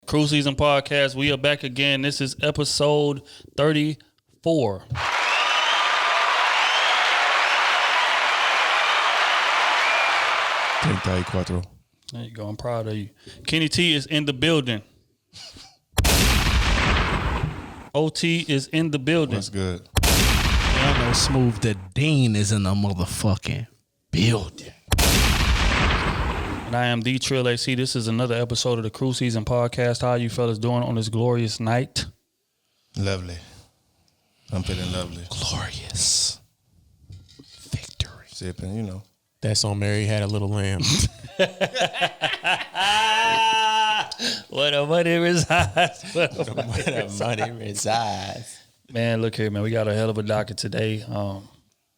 Krew Season Podcast. We are back again. This is episode 34. 34. There you go. I'm proud of you. Kenny T is in the building. OT is in the building. That's good. Y'all know Smooth the Dean is in the motherfucking building. And I am the Trill AC. This is another episode of the Krew Season Podcast. How you fellas doing on this glorious night? Lovely. I'm feeling lovely. Glorious victory. Sipping, you know. That song Mary Had a Little Lamb. Where the money resides. Where the money resides. Man, look here, man. We got a hell of a docket today.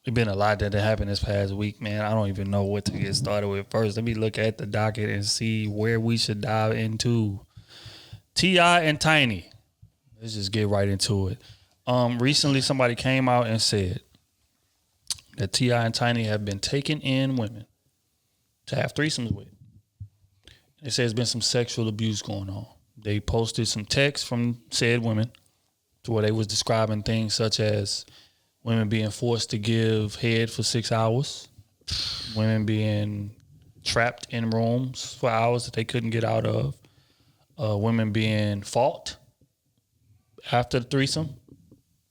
It's been a lot that happened this past week, man. I don't even know what to get started with first. Let me look at the docket and see where we should dive into. T.I. and Tiny. Let's just get right into it. Recently, somebody came out and said that T.I. and Tiny have been taking in women to have threesomes with. They say there's been some sexual abuse going on. They posted some texts from said women to where they was describing things such as women being forced to give head for 6 hours, women being trapped in rooms for hours that they couldn't get out of, women being fought after the threesome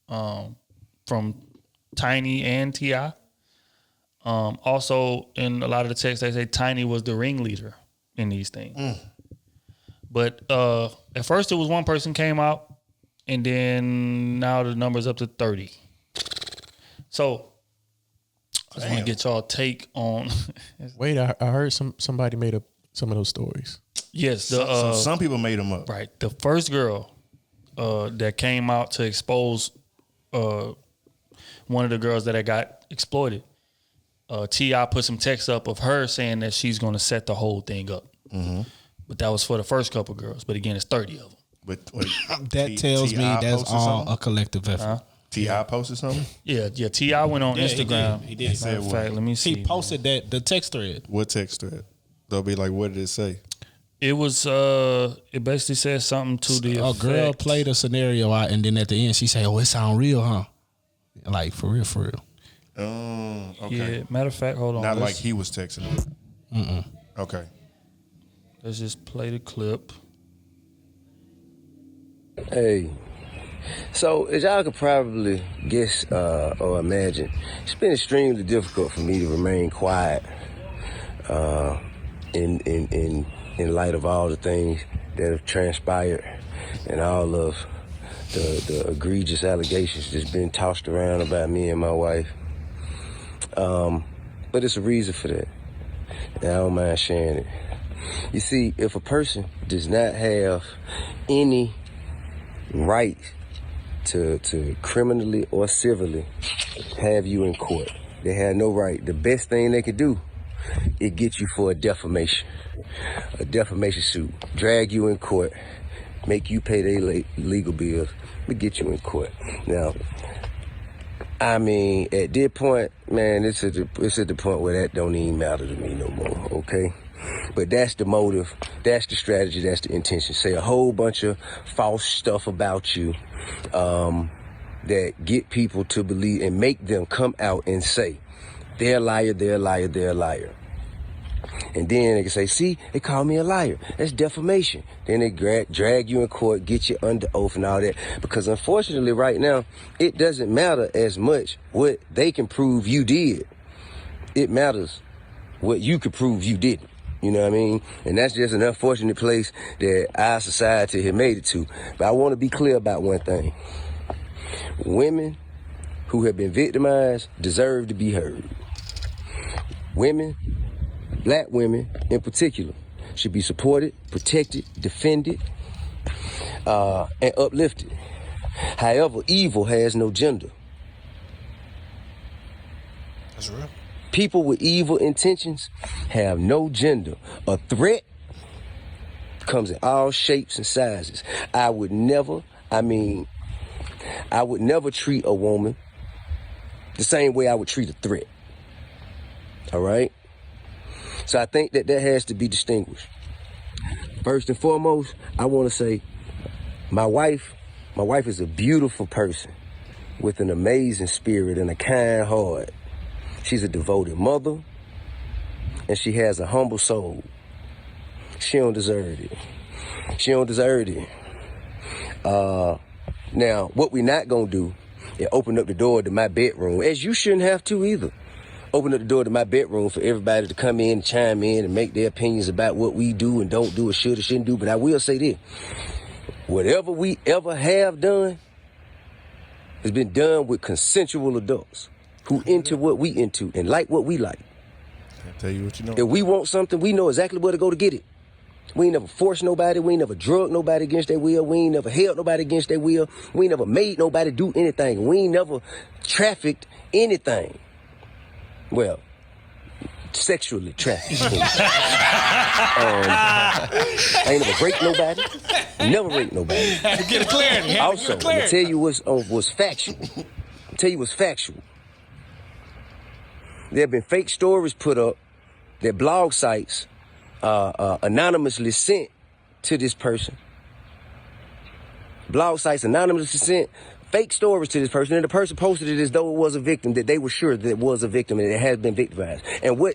from Tiny and T.I. Also, in a lot of the texts, they say Tiny was the ringleader in these things. But at first, it was one person came out, and then now the number's up to 30. So I just want to get y'all take on. Wait, I heard somebody made up some of those stories. Yes, some people made them up. Right, the first girl that came out to expose one of the girls that had got exploited. T.I. put some text up of her saying that she's going to set the whole thing up. Mm-hmm. But that was for the first couple girls. But again, it's 30 of them. But that tells me that's all a collective effort. T.I. posted something? Yeah. T.I. went on Instagram. He did. Matter of fact, let me see. He posted the text thread. What text thread? They'll be like, what did it say? It was, it basically said something to the A effect. girl played a scenario out, and then at the end, she said, oh, it sound real, huh? Like, for real, for real. Okay. Yeah, matter of fact, hold on. Not like he was texting her. Okay. Let's just play the clip. Hey, so as y'all could probably guess or imagine, it's been extremely difficult for me to remain quiet in light of all the things that have transpired and all of the egregious allegations that's been tossed around about me and my wife. But it's a reason for that, and I don't mind sharing it. You see, if a person does not have any right to criminally or civilly have you in court, they have no right. The best thing they could do is get you for a defamation suit, drag you in court, make you pay their legal bills, but get you in court. Now, I mean, at this point, man, it's at the point where that don't even matter to me no more, okay? But that's the motive, that's the strategy, that's the intention. Say a whole bunch of false stuff about you that get people to believe and make them come out and say, they're a liar, they're a liar, they're a liar. And then they can say, see, they call me a liar. That's defamation. Then they drag you in court, get you under oath and all that. Because unfortunately right now, it doesn't matter as much what they can prove you did. It matters what you can prove you didn't. You know what I mean? And that's just an unfortunate place that our society has made it to. But I want to be clear about one thing. Women who have been victimized deserve to be heard. Women, black women in particular, should be supported, protected, defended, and uplifted. However, evil has no gender. That's real. People with evil intentions have no gender. A threat comes in all shapes and sizes. I would never treat a woman the same way I would treat a threat. All right? So I think that has to be distinguished. First and foremost, I want to say my wife is a beautiful person with an amazing spirit and a kind heart. She's a devoted mother, and she has a humble soul. She don't deserve it. She don't deserve it. Now, what we not gonna do is open up the door to my bedroom, as you shouldn't have to either. Open up the door to my bedroom for everybody to come in and chime in and make their opinions about what we do and don't do or should or shouldn't do. But I will say this. Whatever we ever have done has been done with consensual adults who into what we into and like what we like. I tell you what you know. If we want something, we know exactly where to go to get it. We ain't never forced nobody. We ain't never drugged nobody against their will. We ain't never held nobody against their will. We ain't never made nobody do anything. We ain't never trafficked anything. Well, sexually trafficked. I ain't never raped nobody. Never raped nobody. Get it clear. Also, I'm gonna tell you what's factual. There have been fake stories put up that blog sites anonymously sent to this person. Blog sites anonymously sent fake stories to this person, and the person posted it as though it was a victim, that they were sure that it was a victim and it has been victimized. And what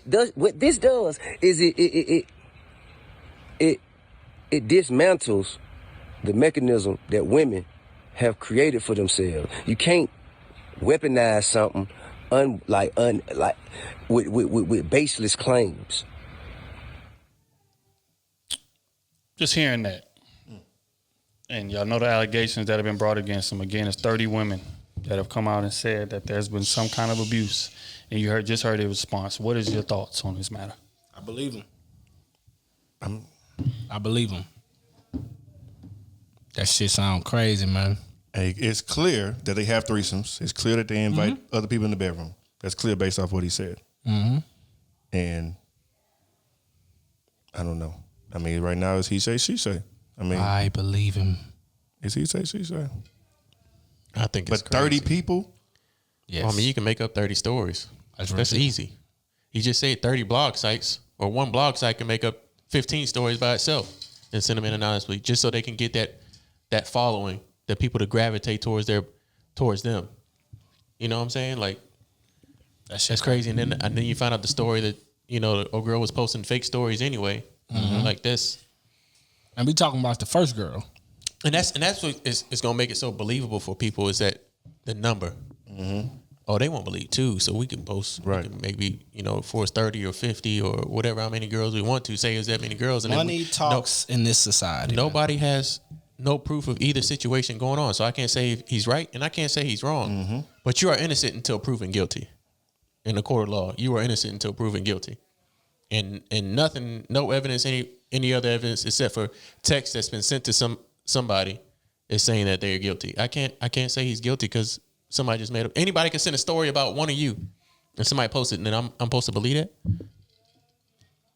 this does is it dismantles the mechanism that women have created for themselves. You can't weaponize something with baseless claims. Just hearing that. And y'all know the allegations that have been brought against him. Again, it's 30 women that have come out and said that there's been some kind of abuse. And you just heard their response. What is your thoughts on this matter? I believe him. I believe him. That shit sound crazy, man. Hey, it's clear that they have threesomes. It's clear that they invite other people in the bedroom. That's clear based off what he said. Mm-hmm. And I don't know. I mean, right now it's he say, she say. I mean, I believe him. it's he say, she say. I think it's But 30 crazy. people? Yes. Well, I mean, you can make up 30 stories. That's easy. You just say 30 blog sites, or one blog site can make up 15 stories by itself and send them in anonymously, just so they can get that following, that people to gravitate towards them. You know what I'm saying? Like, that's crazy. And then you find out the story that, you know, the old girl was posting fake stories anyway, like this. And we talking about the first girl. And that's what is going to make it so believable for people, is that the number. Oh, they won't believe too. So we can post, Right. we can maybe, you know, force 30 or 50 or whatever, how many girls we want to say is that many girls. And Money talks in this society. Nobody has no proof of either situation going on. So I can't say he's right and I can't say he's wrong. But you are innocent until proven guilty. In the court of law, you are innocent until proven guilty. And nothing, no evidence, any other evidence except for text that's been sent to somebody is saying that they're guilty. I can't say he's guilty because somebody just made up. Anybody can send a story about one of you and somebody posts it, and then I'm supposed to believe it.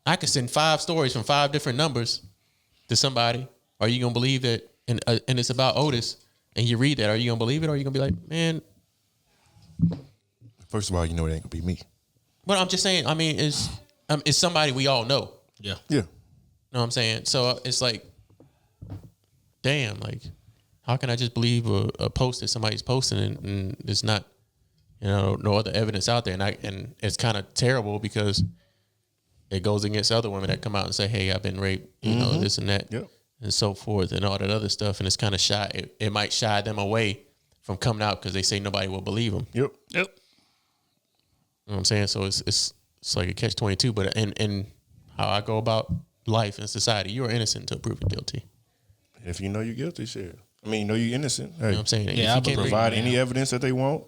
I could send 5 stories from 5 different numbers to somebody. Are you gonna believe that? And it's about Otis, and you read that. Are you gonna believe it, or are you gonna be like, man? First of all, you know it ain't gonna be me. But I'm just saying. I mean, it's somebody we all know. Yeah. Yeah. You know what I'm saying? So it's like, damn, like, how can I just believe a post that somebody's posting and there's not, you know, no other evidence out there? And it's kind of terrible because it goes against other women that come out and say, hey, I've been raped, you know, this and that, and so forth, and all that other stuff. And it's kind of shy. It might shy them away from coming out because they say nobody will believe them. Yep. You know what I'm saying? So it's like a catch-22. But and how I go about life in society, you are innocent until proven guilty. If you know you're guilty, shit. I mean, you know you're innocent. Hey, You know what I'm saying? Yeah, If you can't provide any evidence that they want,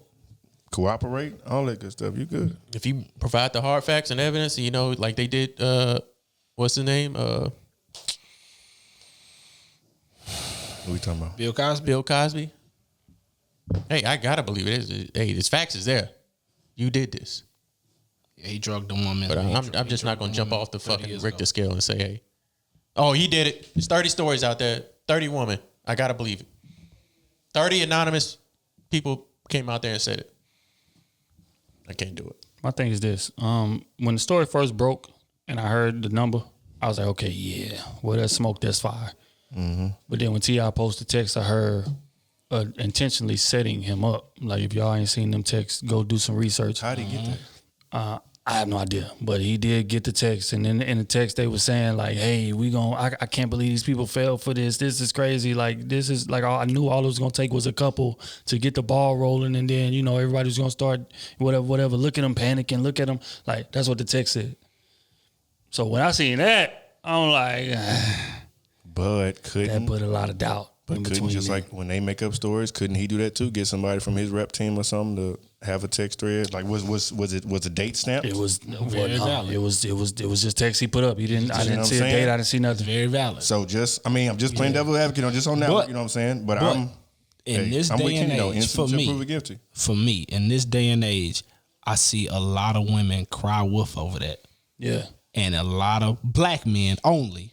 cooperate, all that good stuff, you good. if you provide the hard facts and evidence, you know, like they did, what's the name? What we talking about? Bill Cosby. Hey, I gotta believe it. Hey, this facts is there. You did this. Yeah, he drugged the woman. But I'm just not gonna jump off the fucking Richter scale and say, hey, oh, he did it. There's 30 stories out there, 30 women. I gotta believe it. 30 anonymous people came out there and said it. I can't do it. My thing is this. When the story first broke and I heard the number, I was like, okay, yeah, well, there's smoke, there's fire. But then when T.I. posted text of her intentionally setting him up, like if y'all ain't seen them texts, go do some research. How did he get that? I have no idea, but he did get the text, and in the text they were saying like, "Hey, I can't believe these people fell for this. This is crazy. Like this is like I knew all it was gonna take was a couple to get the ball rolling, and then everybody's gonna start whatever. Look at them panicking. Look at them. Like that's what the text said. So when I seen that, I'm like, But couldn't that put a lot of doubt. But couldn't just like when they make up stories, couldn't he do that too? Get somebody from his rep team or something to have a text thread? Like was a date stamped? It was Very valid. it was just text he put up. I didn't see a date. I didn't see nothing. Very valid. So I'm just playing devil's advocate on just on that But- one, you know what I'm saying? But I'm in this I'm day with and Kenny, though. age, Instant for to me, prove it guilty. for me, in this day and age, I see a lot of women cry wolf over that. Yeah. And a lot of black men only,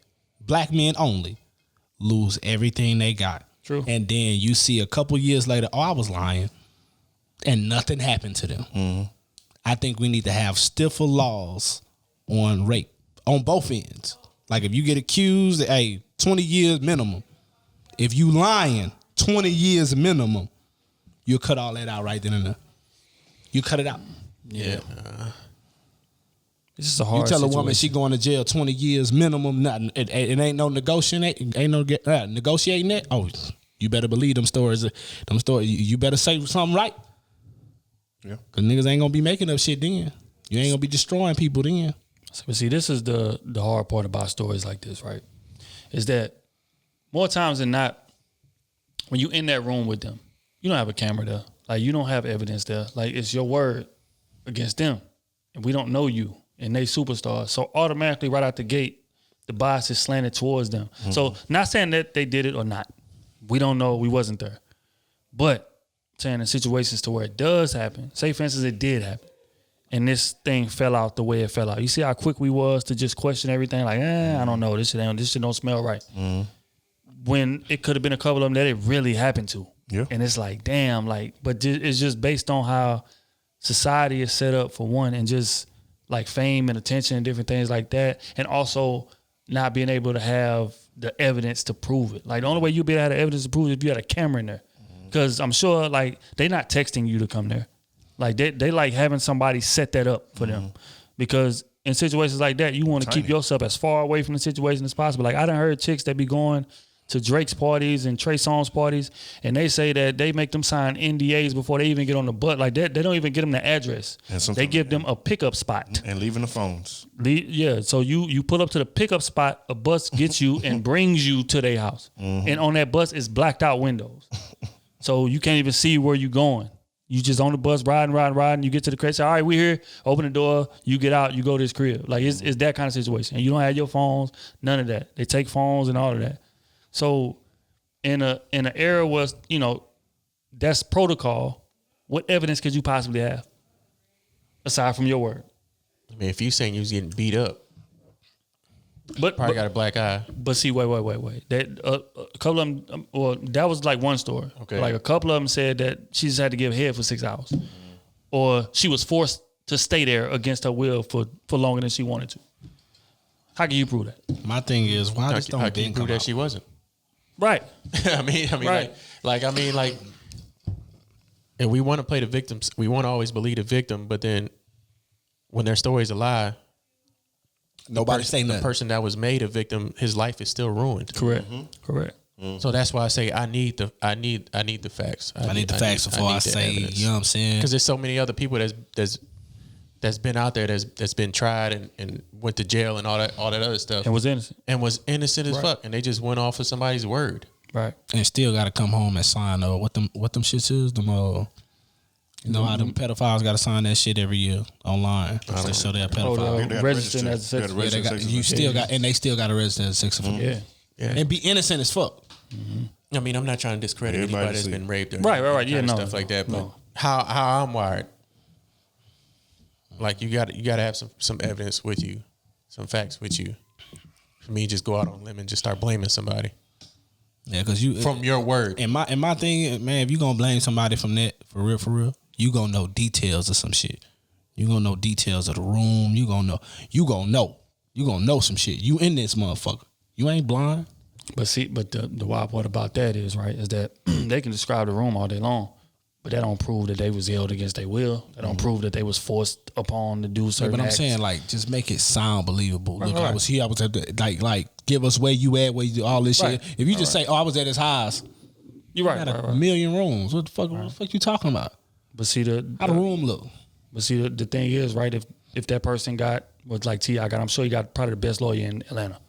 lose everything they got. True. And then you see a couple years later, I was lying, and nothing happened to them. I think we need to have stiffer laws on rape on both ends. Like if you get accused, 20 years minimum. If you lying, 20 years minimum. You cut all that out right then and there. You cut it out. Yeah. It's just a hard You tell situation. a woman she going to jail 20 years minimum. Nothing. It ain't no negotiating. Ain't no negotiating that. Oh, you better believe them stories. Them stories. You better say something right. Yeah. Cause niggas ain't gonna be making up shit then. You ain't gonna be destroying people then. But see, this is the hard part about stories like this, right? Is that more times than not, when you in that room with them, you don't have a camera there. Like you don't have evidence there. Like it's your word against them, and we don't know you, and they superstars. So automatically, right out the gate, the bias is slanted towards them. So not saying that they did it or not. We don't know. We wasn't there, but saying in situations to where it does happen. Say for instance, it did happen. And this thing fell out the way it fell out. You see how quick we was to just question everything? Like, I don't know. This shit don't smell right. When it could have been a couple of them that it really happened to. Yeah. And it's like, damn, but it's just based on how society is set up for one, and just like fame and attention and different things like that. And also not being able to have the evidence to prove it. Like the only way you'll be able to have the evidence to prove it is if you had a camera in there. Because I'm sure like they not texting you to come there. Like they like having somebody set that up for them, because in situations like that, you want to keep yourself as far away from the situation as possible. Like I done heard chicks that be going to Drake's parties and Trey Songz parties, and they say that they make them sign NDAs before they even get on the bus. Like they don't even get them the address. They give them a pickup spot and leaving the phones. Yeah, so you pull up to the pickup spot, a bus gets you and brings you to their house, and on that bus is blacked out windows, so you can't even see where you going. You just on the bus, riding. You get to the crib, say, all right, we here. Open the door. You get out. You go to this crib. Like, it's that kind of situation. And you don't have your phones, none of that. They take phones and all of that. So in an era where, that's protocol, what evidence could you possibly have aside from your word? I mean, if you saying you was getting beat up, But probably got a black eye. But see, wait. That a couple of them, that was like one story. Okay. Like a couple of them said that she just had to give head for 6 hours, or she was forced to stay there against her will for longer than she wanted to. How can you prove that? My thing is, why this How don't can you then prove come that out? she wasn't? Right. I mean, Right. and we want to play the victims. We want to always believe the victim, but then when their story's a lie, Nobody say the nothing. person that was made a victim, his life is still ruined. Correct. Correct. So that's why I say I need the facts. I need the facts before I the say, evidence. you know what I'm saying? Because there's so many other people that's been out there that's been tried and went to jail and all that other stuff And was innocent. as fuck, and they just went off of somebody's word. Right. And still got to come home and sign what them shits is, them you know how them pedophiles got to sign that shit every year online to show they're a pedophile. They had Registering registered. as a sex They had offender. Yeah, they got, sex you offender. still got, and they still got to register as a sex offender. Yeah. And be innocent as fuck. I mean, I'm not trying to discredit Everybody anybody that's see. been raped or Right. Yeah. kind of No. stuff like that. But No. how I'm wired, like you got to have some evidence with you, some facts with you. For me, just go out on a limb and just start blaming somebody Yeah, because you from your word. And my thing, man, if you gonna blame somebody from that, for real, you gonna know details of some shit. You gonna know details of the room. You gonna know. You gonna know some shit. You in this motherfucker. You ain't blind. But the wild part about that is, right, is that they can describe the room all day long, but that don't prove that they was held against their will. That don't prove that they was forced upon to do certain But I'm acts. saying, like, just make it sound believable. Look, I was here. I was at the, like, give us where you at, where you do all this shit. If you just say, I was at his house. You're right. Got a million rooms. What the fuck you talking about? But see How the room look? But see the thing is, right, if that person was like T.I. got, I'm sure he got probably the best lawyer in Atlanta.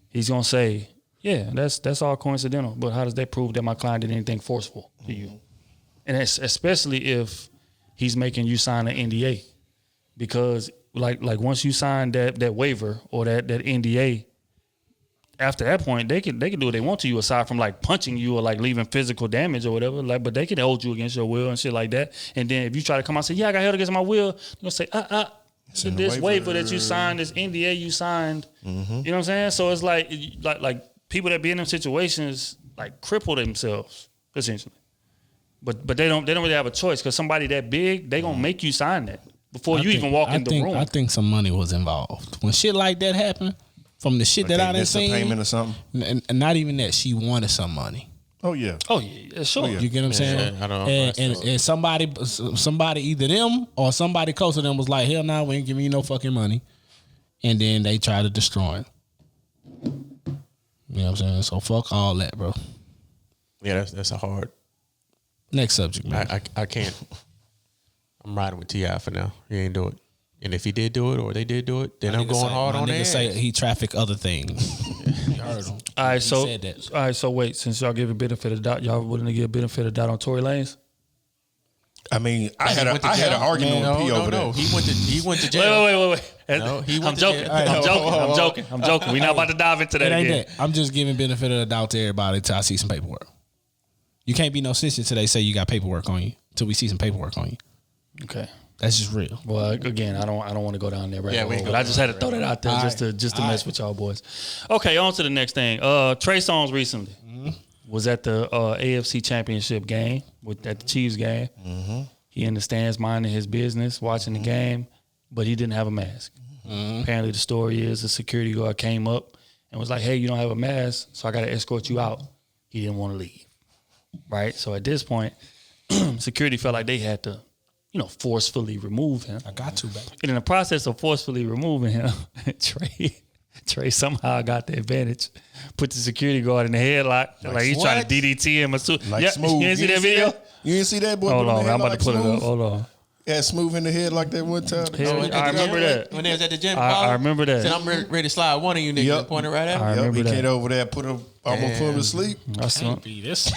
He's gonna say, yeah, that's all coincidental. But how does that prove that my client did anything forceful to you? And especially if he's making you sign an NDA, because like once you sign that waiver or that NDA, after that point they can do what they want to you, aside from like punching you or like leaving physical damage or whatever. Like, but they can hold you against your will and shit like that. And then if you try to come out and say, yeah, I got held against my will, they're gonna say, this waiver that you signed, this NDA you signed. You know what I'm saying? So it's like people that be in them situations like cripple themselves essentially. But they don't really have a choice, because somebody that big, they gonna make you sign that before you even walk in the room. I think some money was involved when shit like that happened. From the shit Like that I done missed a seen, payment or something. And not even that, she wanted some money. Oh yeah. Oh yeah, sure. You get what I'm saying? I don't know. And somebody either them or somebody close to them was like, hell no, we ain't giving you no fucking money. And then they try to destroy him. You know what I'm saying? So fuck all that, bro. Yeah, that's a hard. Next subject, man. I can't. I'm riding with T.I. for now. He ain't do it. And if he did do it or they did do it, then I'm going hard on that. that. Say he traffic other things. You heard him. All right, He said that. all right, so wait, since y'all give a benefit of the doubt, y'all willing to give a benefit of the doubt on Tory Lanez? I mean, I had an argument with P over that. He went to jail. Wait. No, he I'm went to joking. jail. I'm joking. We're not about to dive into that It ain't again. that. I'm just giving benefit of the doubt to everybody till I see some paperwork. You can't be no snitch until they say you got paperwork on you. Till we see some paperwork on you. Okay. That's just real. Well, again, I don't want to go down there right we now, ain't but go I just had to throw that out there just to mess with y'all boys. Okay, on to the next thing. Trey Songz recently was at the AFC Championship game at the Chiefs game. He in the stands minding his business, watching the game, but he didn't have a mask. Apparently, the story is the security guard came up and was like, "Hey, you don't have a mask, so I got to escort you out." He didn't want to leave, right? So at this point, security felt like they had to, forcefully remove him. I got to, baby. And in the process of forcefully removing him, Trey somehow got the advantage. Put the security guard in the headlock. Like he's trying to DDT him. Like Smooth. You didn't see that video? You didn't see that boy? Hold on, I'm about to put it up. Hold on. Yeah, Smooth in the head like that one time. I remember that. When they was at the gym, I remember that. Said, I'm ready to slide one of you niggas and point it right at him. I remember he that. came over there, I'm gonna put him to sleep. Can't be this.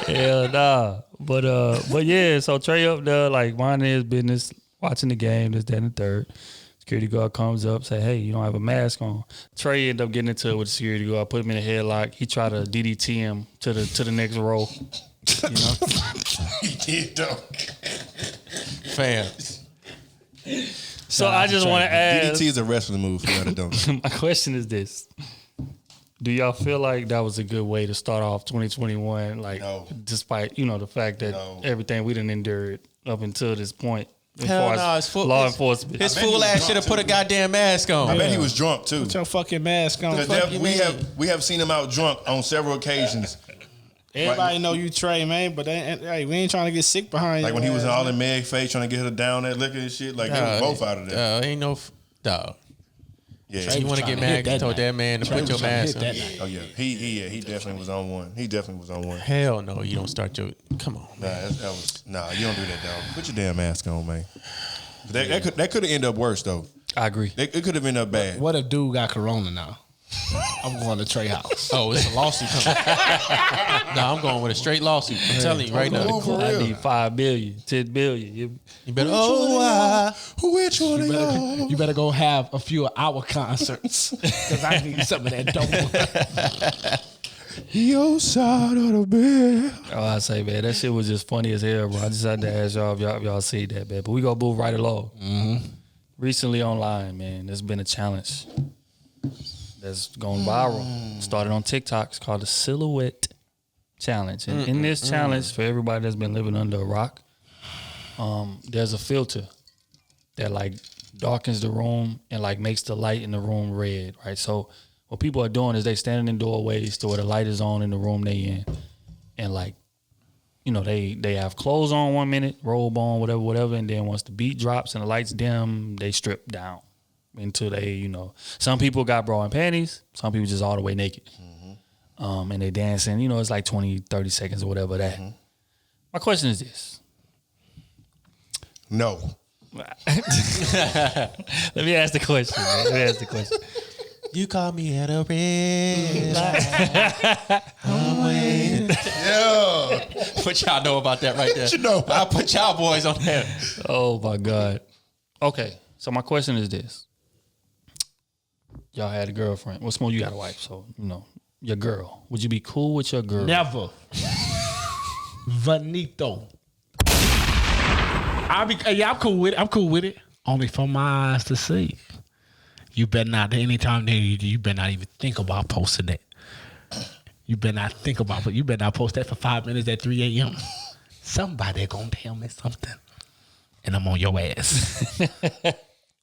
Hell nah. But yeah, so Trey up there like minding his business, watching the game, this, that, and the third. Security guard comes up, say, "Hey, you don't have a mask on." Trey ended up getting into it with the security guard, put him in a headlock. He tried to DDT him to the next row. He did though. Fam. So I just want to ask. DDT is a wrestling move for y'all that don't. My question is this: do y'all feel like that was a good way to start off 2021? Like, No. despite the fact that everything we done endured up until this point, as Hell far no, as it's full, law enforcement. His I bet he fool was ass drunk, should have too. put a goddamn mask on. I bet he was drunk too. Put your fucking mask on. Because we have seen him out drunk on several occasions. Everybody know you Trey, man, but hey, we ain't trying to get sick behind you. Like when he was all in Meg face trying to get her down that liquor and shit. Like they was both out of there. Ain't no dog. Yeah. You want to get mad? You told that man to put your mask on. Oh yeah. He definitely was on one. He definitely was on one. Hell no, you don't start your. Come on, man. Nah, you don't do that, dog. Put your damn mask on, man. That could have ended up worse though. I agree. It could have ended up bad. What if dude got corona now? I'm going to Trey house. Oh, it's a lawsuit coming. I'm going with a straight lawsuit. I'm telling you right now. For I real. need 5 billion, 10 billion. You better. Which one of y'all? You better go have a few of our concerts because I need some of that dope. Your side of the bed. Oh, I say, man, that shit was just funny as hell, bro. I just had to ask y'all if y'all see that, man. But we gonna move right along. Recently online, man, there's been a challenge that's gone viral. Started on TikTok. It's called the Silhouette Challenge. And in this challenge, for everybody that's been living under a rock, there's a filter that like darkens the room and like makes the light in the room red, right? So what people are doing is they standing in doorways to where the light is on in the room they in, and like, you know, they have clothes on 1 minute, robe on, whatever, and then once the beat drops and the lights dim, they strip down until they, you know, some people got bra and panties, some people just all the way naked. And they dancing, you know, it's like 20, 30 seconds or whatever that. My question is this. No. Let me ask the question, man. Let me ask the question. You call me at a red light. I'm waiting. Yeah. What y'all know about that right there? You know. I'll put y'all boys on there. Oh my God. Okay, so my question is this. Y'all had a girlfriend. What's more, you got a wife, so, you know, your girl. Would you be cool with your girl? Never. Vanito. I'm cool with it. I'm cool with it. Only for my eyes to see. You better not, anytime you better not even think about posting that. You better not think about it. You better not post that for 5 minutes at 3 a.m. Somebody gonna tell me something. And I'm on your ass.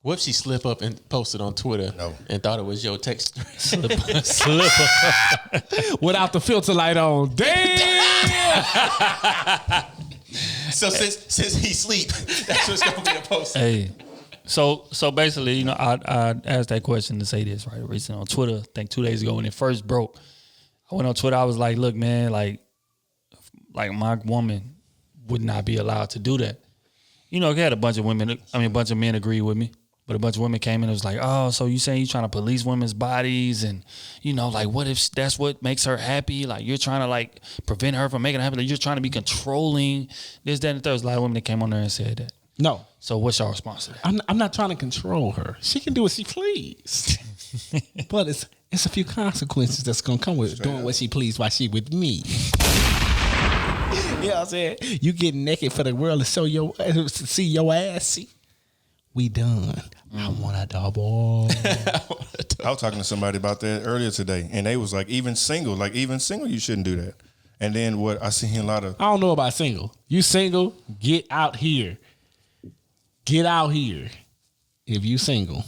What if she slip up and posted on Twitter and thought it was your text? Slip. Without the filter light on. Damn! So since he sleep, that's what's gonna be the post. Hey, so basically, you know, I asked that question to say this, right? Recently on Twitter, I think 2 days ago when it first broke, I went on Twitter. I was like, look, man, like my woman would not be allowed to do that. You know, I had a bunch of men agree with me. But a bunch of women came in and was like, oh, so you saying you trying to police women's bodies and, you know, like what if that's what makes her happy? Like you're trying to like prevent her from making it happen. Like, you're trying to be controlling this, that, and the third. There's a lot of women that came on there and said that. No. So what's your response to that? I'm not trying to control her. She can do what she please. But it's a few consequences that's going to come with doing what she please while she with me. You know what I'm saying? You get naked for the world to see your ass. See? We done. I want a double. I was talking to somebody about that earlier today, and they was like, even single, you shouldn't do that. And then what I see a lot of, I don't know about single. You single, get out here. Get out here. If you single.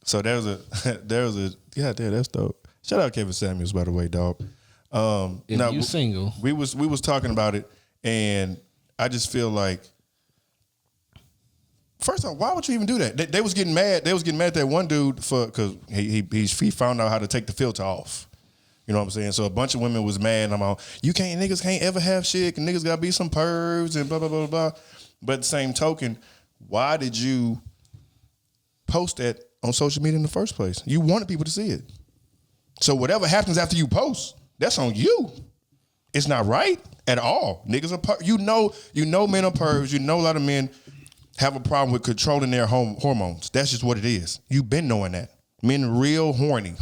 so there was a yeah, that's dope. Shout out Kevin Samuels, by the way, dog. If you single. We was talking about it, and I just feel like, first off, why would you even do that? They was getting mad. They was getting mad at that one dude because he found out how to take the filter off. You know what I'm saying? So a bunch of women was mad. And I'm all, niggas can't ever have shit, and niggas gotta be some pervs and blah blah blah blah. But at the same token, why did you post that on social media in the first place? You wanted people to see it. So whatever happens after you post, that's on you. It's not right at all. Niggas are you know men are pervs. You know a lot of men have a problem with controlling their hormones. That's just what it is. You've been knowing that. Men real horny.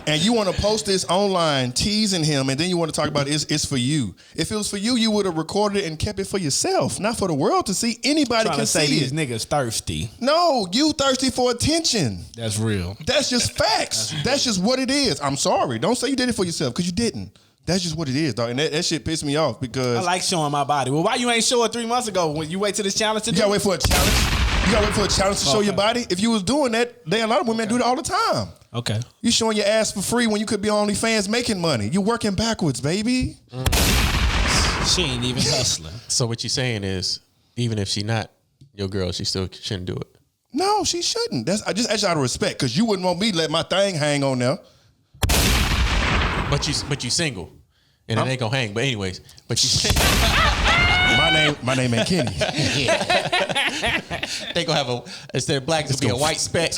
And you want to post this online teasing him, and then you want to talk about it's for you. If it was for you, you would have recorded it and kept it for yourself, not for the world to see. Anybody can see these it. niggas thirsty. No, you thirsty for attention. That's real. That's just facts. That's just what it is. I'm sorry. Don't say you did it for yourself, because you didn't. That's just what it is, dog. And that shit pissed me off because I like showing my body. Well, why you ain't show it 3 months ago? When you wait till this challenge to do? You gotta wait for a challenge. You gotta wait for a challenge to show your body. If you was doing that, a lot of women do that all the time. Okay. You showing your ass for free when you could be on OnlyFans making money. You working backwards, baby. She ain't even hustling. So what you're saying is, even if she not your girl, she still shouldn't do it. No, she shouldn't. I just ask you out of respect, because you wouldn't want me to let my thing hang on there. But you single, and it ain't gonna hang. But anyways, but you single. My name ain't Kenny. They gonna have instead of black, it's gonna be a white speck.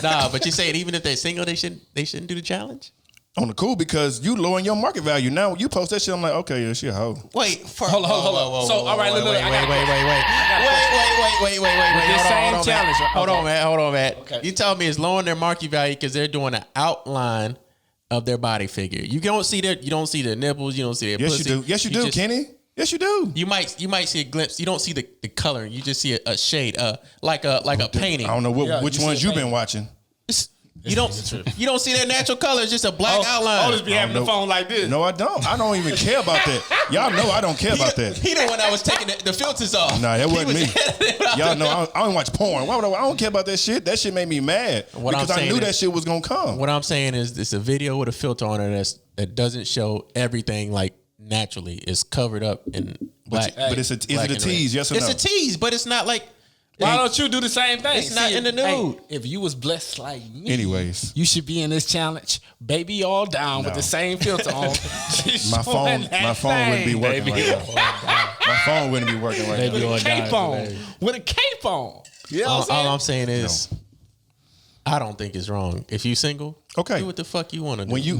Nah, but you saying even if they're single, they shouldn't do the challenge? On the cool, because you lowering your market value. Now when you post that shit, I'm like, okay, yeah, she a hoe. Wait, hold on. So all right, look, wait. Hold on, man. Okay. You tell me it's lowering their market value because they're doing an outline of their body figure. You don't see their nipples, you don't see their pussy. Yes, you do, Kenny. Yes, you do. You might see a glimpse. You don't see the color. You just see a shade, like a painting. I don't know which ones you've been watching. You don't see that natural color. It's just a black outline. Just be having the phone like this. No, I don't. I don't even care about that. Y'all know I don't care about that. He the one that was taking the filters off. Nah, that wasn't me. Y'all know I don't watch porn. Why would I don't care about that shit. That shit made me mad because I knew that shit was gonna come. What I'm saying is, it's a video with a filter on it that doesn't show everything like naturally. It's covered up in black. But is it a tease? Yes or no? It's a tease, but it's not like. Why don't you do the same thing? It's not in the nude. Hey, if you was blessed like me, anyways, you should be in this challenge, baby, all down with the same filter on. my phone wouldn't be working right now. My phone wouldn't be working right now. With a cape on. With a cape on. You know what I'm saying? All I'm saying is, I don't think it's wrong. If you single, okay, do what the fuck you want to do. When you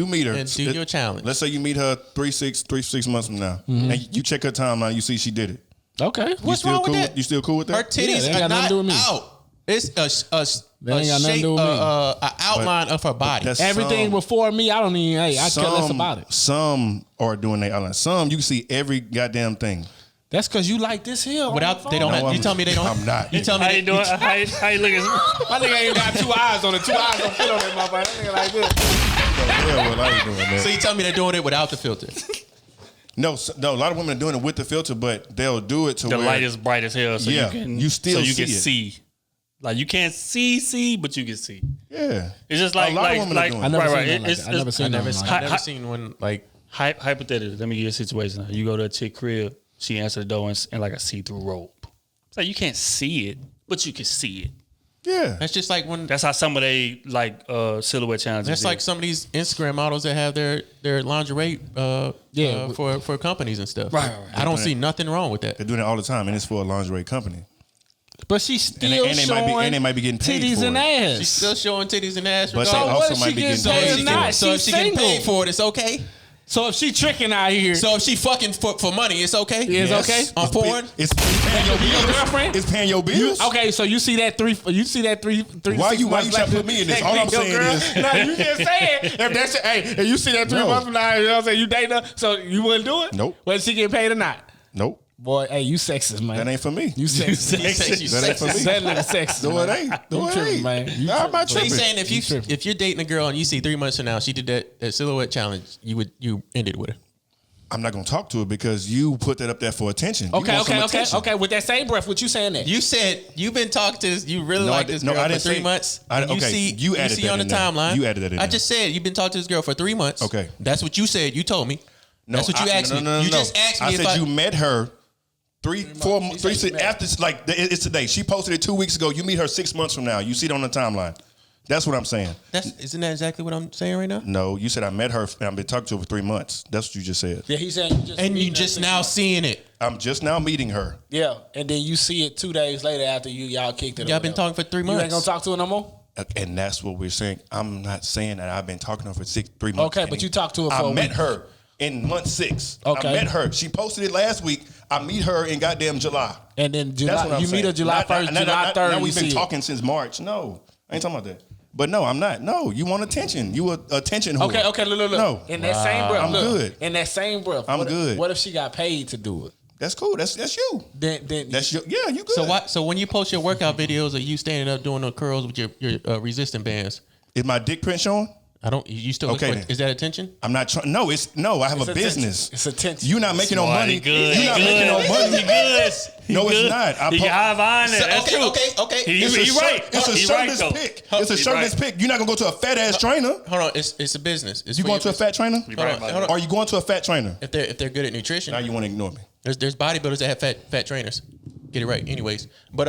meet her and do your challenge. Let's say you meet her 3-6 months from now, and you check her timeline, you see she did it. Okay, what's wrong with that? You still cool with that? Her titties are not out. It's a shape, an outline of her body. Everything before me, I don't even. I care less about it. Some are doing their outline. Some you can see every goddamn thing. That's because you like this here. Without they don't. No, you tell me they don't. I'm not. You tell me how you doing? How you looking? My nigga ain't got 2 eyes on it. 2 eyes don't fit on that motherfucker. That nigga like this. Well, I ain't doing that. So you tell me they're doing it without the filter? No, a lot of women are doing it with the filter, but they'll do it to The where light is bright as hell, so you can see. Like you can't see, but you can see. Yeah, it's just like a lot of women are doing it. I've never seen one like hypothetically. Let me give you a situation. You go to a chick crib, she answers the door and like a see-through rope. It's like you can't see it, but you can see it. Yeah, that's just like when. That's how some of they like silhouette challenges. That's like some of these Instagram models that have their lingerie for companies and stuff. Right. I don't see nothing wrong with that. They're doing it all the time, and it's for a lingerie company. But she's still they might be getting paid titties for and it. ass. She's still showing titties and ass. But so they also what might if be she getting gets paid. paid or not? So if she getting paid for it, it's okay. So if she tricking out here, so if she fucking for money, it's okay. It's okay on porn. It's paying your bills. Girlfriend? It's paying your bills. Okay, so you see that three. Why you trying to put me in this? All I'm saying is, no, you just saying if that's if you see that 3 months from now, you know what I'm saying, you dating her, so you wouldn't do it. Nope. Whether she get paid or not. Nope. Boy, hey, you sexist, man. That ain't for me. You sexist. That ain't for me. That nigga sexist. No, it ain't. No, it ain't. Man. I'm not So tripping. he's saying if you're dating a girl and you see 3 months from now she did that silhouette challenge, you ended with her. I'm not gonna talk to her because you put that up there for attention. Okay. With that same breath, what you saying that? You said you've been talking to this. You really like this girl for 3 months. You see on the timeline. You added that in there. I just said you've been talking to this girl for 3 months. Okay, that's what you said. You told me. That's what you asked me. No. You just asked me. I said you met her 3, 4, 3, 6 after. Like it's today. She posted it 2 weeks ago. You meet her 6 months from now. You see it on the timeline. That's what I'm saying. Isn't that exactly what I'm saying right now? No, you said I met her and I've been talking to her for 3 months. That's what you just said. Yeah, he said you just now seeing it. I'm just now meeting her. Yeah, and then you see it 2 days later after y'all kicked it. Y'all been talking for 3 months. You ain't gonna talk to her no more? And that's what we're saying. I'm not saying that I've been talking to her for 3 months. Okay, but you talked to her for a week. I met her in month 6. Okay. I met her. She posted it last week. I meet her in goddamn July. And then July, you meet her July 1st, July 3rd. Now we've been talking since March. No, I ain't talking about that. But no, I'm not. No, you want attention. You a attention whore. Okay, look. No. In that same breath, I'm good. In that same breath, I'm good. What if she got paid to do it? That's cool. That's you. Then that's you good. So when you post your workout videos of you standing up doing the curls with your resistant bands, is my dick print showing? You still look is that attention? I'm not trying. No, I have a business. It's attention. You're not making no money. Good. You're not making no money. He good. No, it's not. He got high on it. That's true. Okay. He's right. It's a shirtless pick. It's a shirtless pick. You're not gonna go to a fat ass trainer. Hold on. It's a business. You going to a fat trainer? Hold on. Are you going to a fat trainer? If they're good at nutrition. Now you want to ignore me. There's bodybuilders that have fat trainers. Get it right. Anyways, but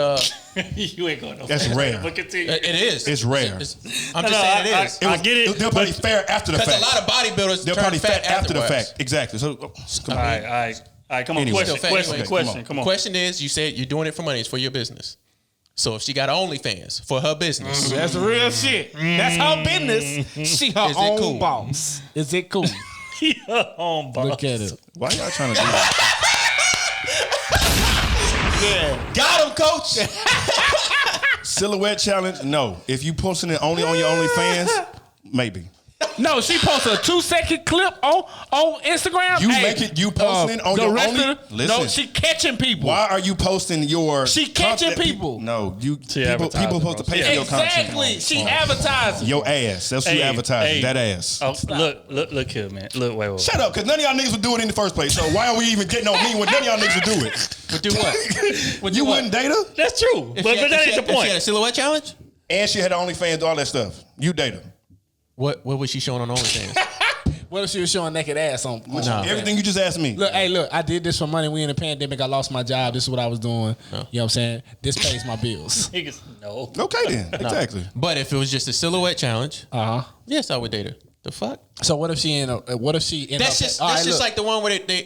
you ain't going. That's rare. But continue. It is. It's rare. I'm just saying it is. I get it. They'll probably fair after the fact. Because a lot of bodybuilders they're probably fat after the fact. Exactly. So all right. Come on. Anyway. Question. Come on. Question is, you said you're doing it for money. It's for your business. So if she got OnlyFans for her business, that's real shit. That's her business. She her own boss. Is it cool? Her own boss. Look at it. Why y'all trying to do that? Yeah. Got him, coach. Silhouette challenge? No. If you posting it only on your OnlyFans, maybe. No, she posted a 2-second clip on Instagram. You posting on your only. Listen, no, she catching people. Why are you posting your? She catching people. No, people supposed to pay for your Exactly. content. She advertising. Your ass. That's what you advertising. That ass. Oh, look here, man. Look, wait. Shut up, because none of y'all niggas would do it in the first place. So why are we even getting on me when none of y'all niggas would do it? Would do what? You wouldn't date her? That's true, but that ain't the point. She had a silhouette challenge. And she had OnlyFans, all that stuff. You date her. What was she showing on OnlyFans? What if she was showing naked ass on? Everything you just asked me. Look, I did this for money. We in the pandemic. I lost my job. This is what I was doing. You know what I'm saying? This pays my bills. Niggas, no. Okay then. Exactly. But if it was just a silhouette challenge, yes, I would date her. The fuck? So what if she in? That's just like the one where they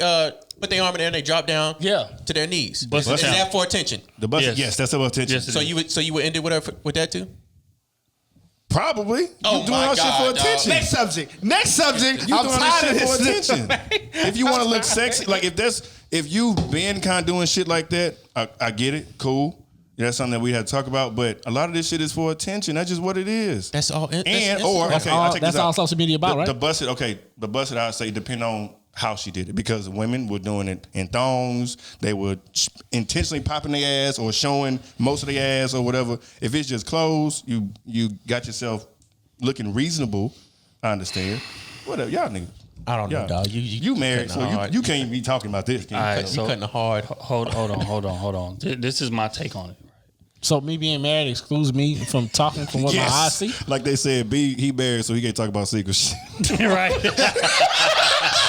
put their arm in there and they drop down to their knees. Is that for attention? The bus. Yes, that's for attention. Yes, so you would end it with that too? Probably. Oh, you doing my our God, shit for dog. attention. Next subject. You I'm doing tired this of shit this. for attention. If you want to look sexy, like if you been kind of doing shit like that, I get it. Cool. Yeah, that's something that we had to talk about. But a lot of this shit is for attention. That's just what it is. That's all. That's all social media about, right? The busted, I'd say depend on how she did it, because women were doing it in thongs. They were intentionally popping their ass or showing most of their ass or whatever. If it's just clothes, you got yourself looking reasonable. I understand. Whatever, y'all niggas. I don't know, dog. You married, so you can't even be talking about this. All right, You cutting the hard. Hold on. This is my take on it. So me being married excludes me from talking from what my eyes see? Like they said, he married, so he can't talk about secret shit. Right.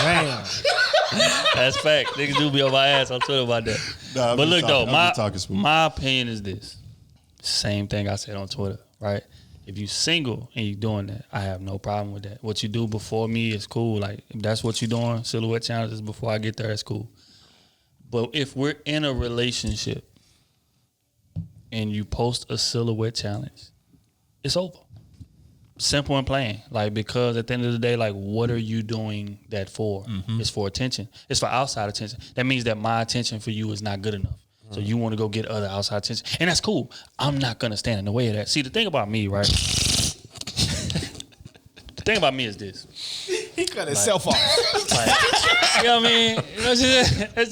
Damn. That's fact. Niggas do be on my ass on Twitter about that. Nah, but look, talking, though, my opinion is this. Same thing I said on Twitter, right? If you single and you doing that, I have no problem with that. What you do before me is cool. Like, if that's what you're doing, silhouette challenges before I get there, that's cool. But if we're in a relationship and you post a silhouette challenge, it's over. Simple and plain. Like, because at the end of the day, like, what are you doing that for? Mm-hmm. It's for attention. It's for outside attention. That means that my attention for you is not good enough. So you want to go get other outside attention. And that's cool. I'm not going to stand in the way of that. See, the thing about me, right? The thing about me is this. He cut himself off. You know what I mean? Let's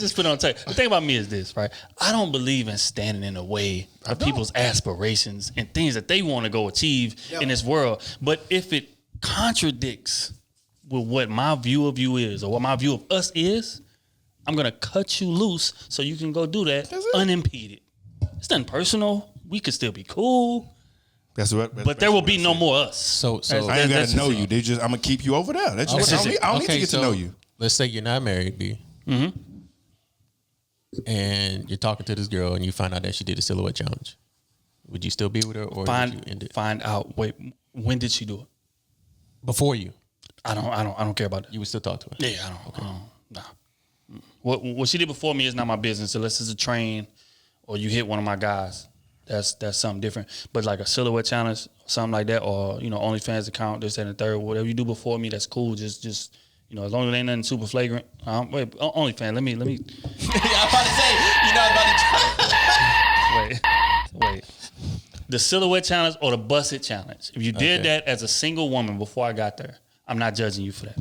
just put it on tape. The thing about me is this, right? I don't believe in standing in the way of people's aspirations and things that they want to go achieve in this world. But if it contradicts with what my view of you is or what my view of us is, I'm going to cut you loose so you can go do that unimpeded. It's nothing personal. We could still be cool. But there will be no more us. So I ain't got to know you. I'm going to keep you over there. That's just I don't need to get to know you. Let's say you're not married, B. Mm-hmm. And you're talking to this girl and you find out that she did a silhouette challenge. Would you still be with her or would you end it? Find out. Wait, when did she do it? Before you. I don't care about that. You would still talk to her? Yeah, I don't. Nah. What she did before me is not my business unless it's a train or you hit one of my guys. That's something different. But like a silhouette challenge, something like that, or OnlyFans account, this, that, and the third, whatever you do before me, that's cool. Just as long as it ain't nothing super flagrant. Wait, OnlyFans, let me. I'm about to say, Wait. The silhouette challenge or the bust it challenge. If you did that as a single woman before I got there, I'm not judging you for that.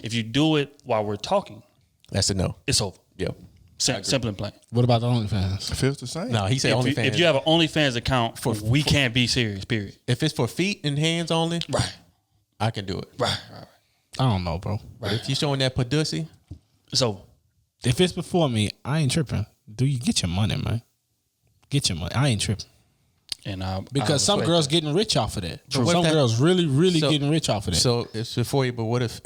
If you do it while we're talking, that's a no. it's over. Yep. Simple and plain. What about the OnlyFans? It feels the same. No, he said OnlyFans. If you have an OnlyFans account, we can't be serious, period. If it's for feet and hands only, right, I can do it. Right. I don't know, bro. But if you're showing that pussy, it's over. If it's before me, I ain't tripping. Do you get your money, man? Get your money. I ain't tripping. And because some girls getting rich off of that. True. Some girls really getting rich off of that. So it's before you, but what if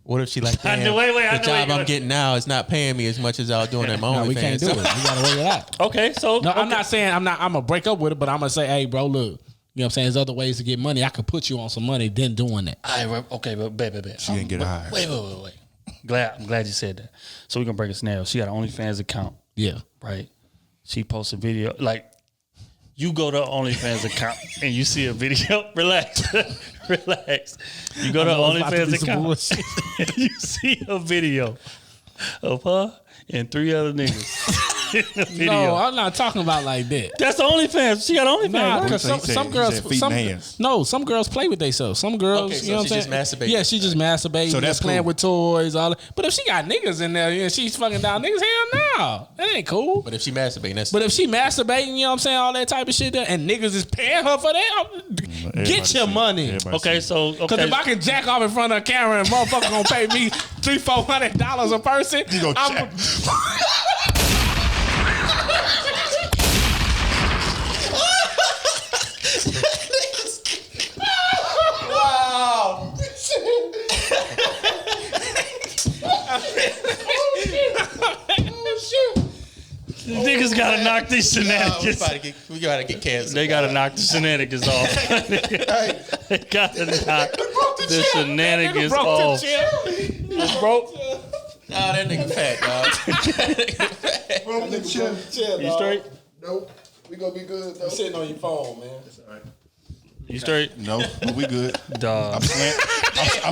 what if she like, damn, the job I'm getting now is not paying me as much as I was doing at my OnlyFans? We can't do it. We gotta work it out. Okay, so no, I'm not saying I'm gonna break up with it, but I'm gonna say, hey, bro, look, you know what I'm saying? There's other ways to get money. I could put you on some money than doing that. Okay, but bet. She didn't get hired. Wait. I'm glad you said that. So we're gonna break a scenario. She got an OnlyFans account. Yeah. Right. She posts a video. Like, you go to OnlyFans account and you see a video. Relax. You go to OnlyFans account and you see a video of her and 3 other niggas. in the video. No, I'm not talking about like that. That's the OnlyFans. She got OnlyFans. Nah, right? because some girls, some girls play with themselves. Some girls, Okay, so you know what she I'm just saying? masturbating. Yeah, she just masturbating. So that's playing cool. with toys. All that. But if she got niggas in there and she's fucking down niggas, hell no, that ain't cool. But if she masturbating, that's But if she masturbating, you know what I'm saying, all that type of shit there, and niggas is paying her for that, get your money. Okay, so Because if I can jack off in front of a camera and motherfucker gonna pay me $300-$400 a person, You gonna I'm wow. niggas gotta knock these shenanigans. We gotta get canceled. They gotta knock the shenanigans off. They gotta knock the shenanigans off. It's broke. Nah, that nigga fat, dog. You straight? Nope. We gonna be good though. Sitting on your phone, man. You straight? No, but we good. Dog. I'm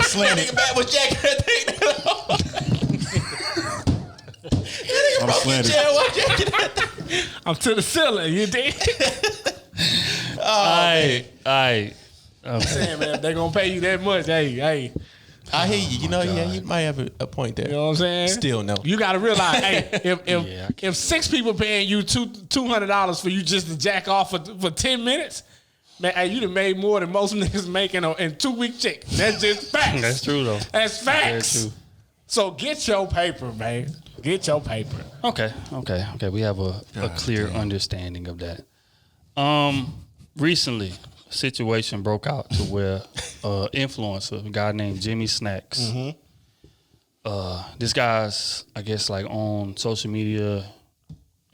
slanted. Nigga back was jacking that thing. I'm slanted. I'm to the ceiling. You dig? I Saying, man, if they gonna pay you that much, hey. I hear you. You know, yeah, you might have a point there. You know what I'm saying? Still no. You gotta realize, hey, Yeah, I if 6 people paying you $200 for you just to jack off for 10 minutes, man, hey, you done made more than most niggas making in 2-week check. That's just facts. That's true though. That's facts. Very true. So get your paper, man. Get your paper. Okay. We have a clear understanding of that. Recently, a situation broke out to where influencer, a guy named Jimmy Snacks. This guy's, I guess, like on social media,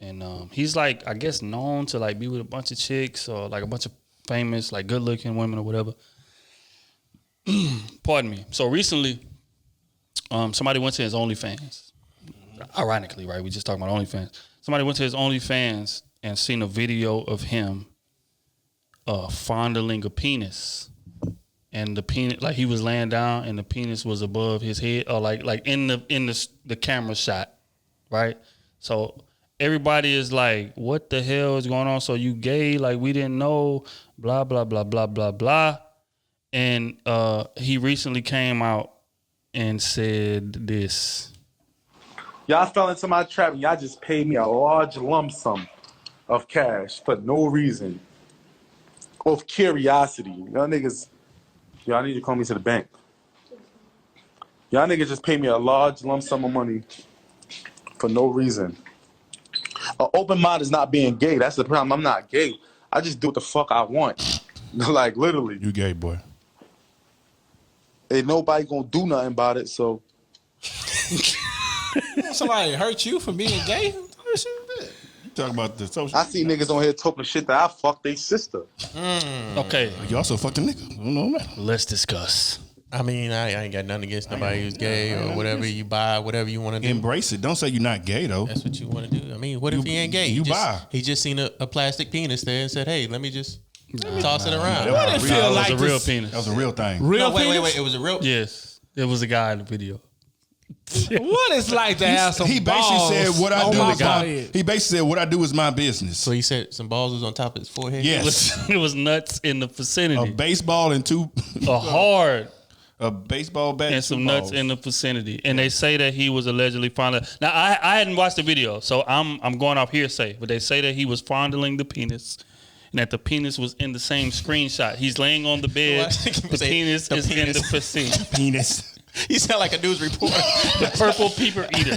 and he's like, I guess, known to like be with a bunch of chicks or like a bunch of famous, like good-looking women or whatever. Pardon me. So recently, somebody went to his OnlyFans. Ironically, right? We just talking about OnlyFans. Somebody went to his OnlyFans and seen a video of him fondling a penis, and the penis, like he was laying down, and the penis was above his head, or like in the camera shot, right? So everybody is like, "What the hell is going on? So you gay? Like we didn't know." Blah blah blah blah blah blah. And he recently came out and said this. Y'all fell into my trap and y'all just paid me a large lump sum of cash for no reason. Of curiosity. Y'all niggas, y'all need to call me to the bank. Y'all niggas just paid me a large lump sum of money for no reason. An open mind is not being gay. That's the problem. I'm not gay. I just do what the fuck I want. Like, literally. You gay, boy. Ain't nobody gonna do nothing about it, so. Somebody hurt you for being gay? You talking about the social? I see niggas on here talking shit that I fucked they sister. Okay, You also fucked a nigga. I don't know, man. let's discuss. I mean, I ain't got nothing against nobody who's gay or whatever. You buy whatever you want to do. Embrace it. Don't say you're not gay though. That's what you want to do. I mean, what if he ain't gay? you buy. He just seen a plastic penis there and said, "Hey, let me just toss it around." What it feel It like was a real to penis. That was a real thing. real No, wait. penis? It was a real. Yes, it was a guy in the video. What it's like to have some He basically balls said what I on do my is my. forehead. He basically said what I do is my business. So he said some balls was on top of his forehead. Yes, It was nuts in the a vicinity. baseball and two, A hard a baseball bat and some two nuts balls. in the vicinity. And they say that he was allegedly fondling. Now I hadn't watched the video, so I'm going off hearsay. But they say that he was fondling the penis, and that the penis was in the same screenshot. He's laying on the bed. Well, I think he The was saying penis the is in penis. the vicinity. penis. He sound like a news reporter. The purple peeper eater.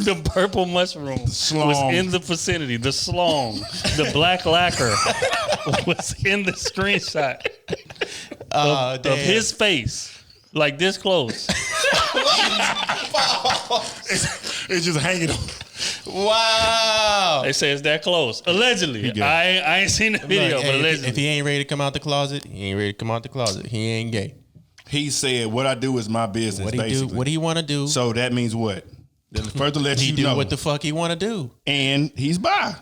The purple mushroom Slong. was in the vicinity. The slong, the black lacquer was in the screenshot of his face, like this close. It's just hanging on. Wow. They say it's that close. Allegedly. gay. I ain't seen the video, Look, but hey, allegedly. if he ain't ready to come out the closet, he ain't ready to come out the closet. He ain't gay. He said what I do is my business. What he basically. do? What he want to do? So that means what? Then further let he you do know. what the fuck he want to do. And he's bi.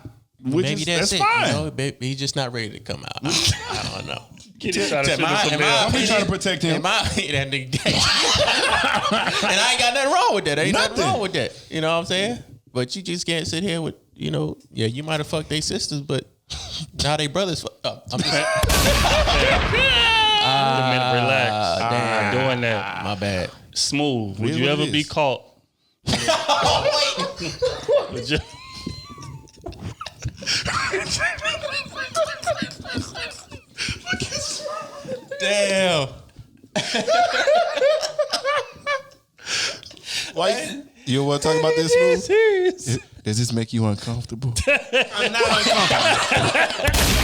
Which Maybe is, that's it. fine. You know, maybe he's just not ready to come out. I don't know. Kitty trying to Am shoot us I- some am mail. I- I'm just trying to protect him. That nigga gay. And I ain't got nothing wrong with that. Ain't nothing Nothing. wrong with that. You know what I'm saying? But you just can't sit here with, yeah, you might have fucked their sisters, but now they brothers. I'm just Relax. damn. Doing that. My bad. Smooth. Would It is you what ever it be is. caught? Would you- Damn. Why? You want to talk about this, Smooth? Serious. Does this make you uncomfortable? I'm not uncomfortable.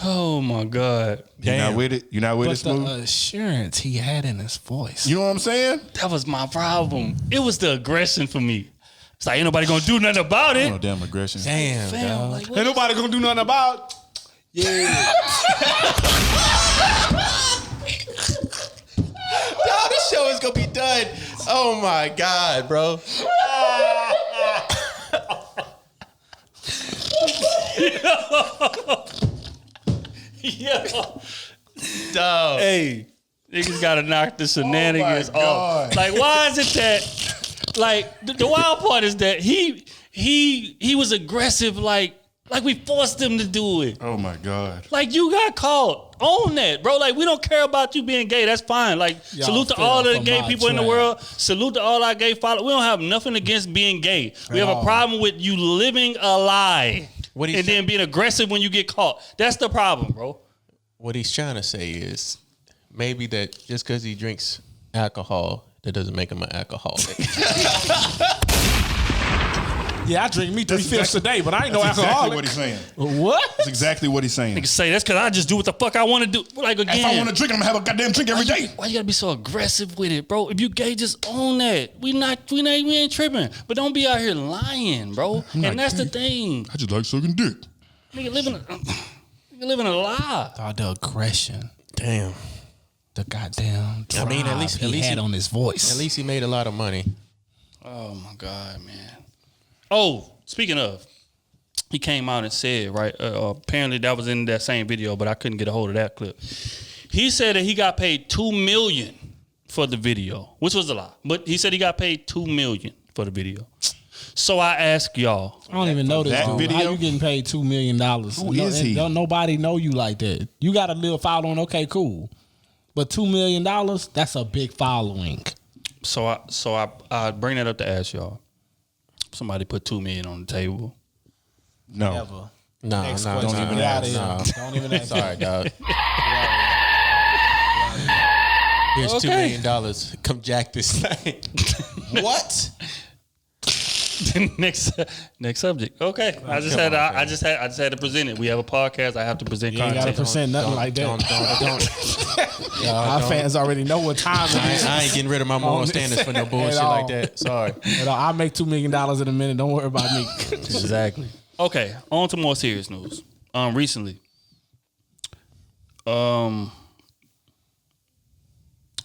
Oh my God. You're not with it? You're not with it, But Smooth? the assurance he had in his voice. You know what I'm saying? That was my problem. It was the aggression for me. It's like ain't nobody gonna do nothing about it. No damn aggression. Damn, Fam, dog. like, what Ain't is- nobody gonna do nothing about. Dog, this show is gonna be done. Oh my God, bro. Yeah. Dog. Hey, niggas gotta knock the shenanigans Oh my God. off. Like, why is it that? Like, the wild part is that he was aggressive. Like we forced him to do it. Oh my God. Like, you got caught. Own that, bro. Like, we don't care about you being gay. That's fine. Like, Y'all salute to fell all of the for gay my people in the trap. world. Salute to all our gay followers. We don't have nothing against being gay. We have a all. problem with you living a lie What he's and then being aggressive when you get caught. That's the problem, bro. What he's trying to say is maybe that just because he drinks alcohol, that doesn't make him an alcoholic. Yeah, I drink me 3/5 exactly- a day, but I ain't no That's exactly alcoholic. what he's saying. What? That's exactly what he's saying. Niggas say that's because I just do what the fuck I want to do. Like, again. If I want to drink, I'm gonna have a goddamn drink every day. Why you gotta be so aggressive with it, bro? If you gay, just own that. We ain't tripping. But don't be out here lying, bro. And that's the thing. I just like sucking dick. Nigga living a lie. Oh, the aggression, Damn. the goddamn drive I mean, at least he had on his voice. At least he made a lot of money. Oh my God, man. Oh, speaking of, he came out and said, right? Apparently that was in that same video, but I couldn't get a hold of that clip. He said that he got paid $2 million for the video, which was a lie. But he said he got paid $2 million for the video. So I ask y'all, I don't even know this that dude. video? How you getting paid $2 million? Who is he? Don't nobody know you like that. You got a little following, okay, cool. But $2 million, that's a big following. so I bring that up to ask y'all. Somebody put $2 million on the table. No. Ever. No, Next no, question. no, Get no, outta here. no. Don't even ask. Sorry, dog. Here's $2 million. Come jack this thing. What? next subject. Okay, I just had to present it. We have a podcast. I have to present You ain't content. got to present nothing like that. Don't. Our fans already know what time it is. I ain't getting rid of my moral standards for no bullshit At all. like that. Sorry. I'll make $2 million in a minute. Don't worry about me. Exactly. Okay, on to more serious news. Recently,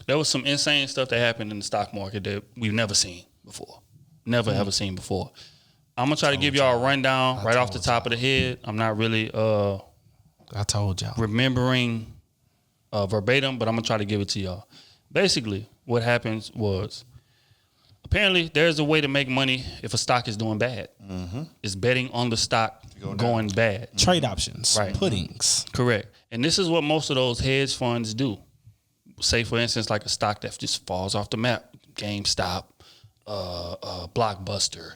there was some insane stuff that happened in the stock market that we've never seen before. Never ever seen before. I'm gonna try to give y'all a rundown right off the top of the head. I'm not really I told y'all. remembering verbatim, but I'm gonna try to give it to y'all. Basically, what happens was apparently there's a way to make money if a stock is doing bad. It's betting on the stock going bad. Trade options. Right. Puddings. Correct. And this is what most of those hedge funds do. Say, for instance, like a stock that just falls off the map. GameStop, Blockbuster,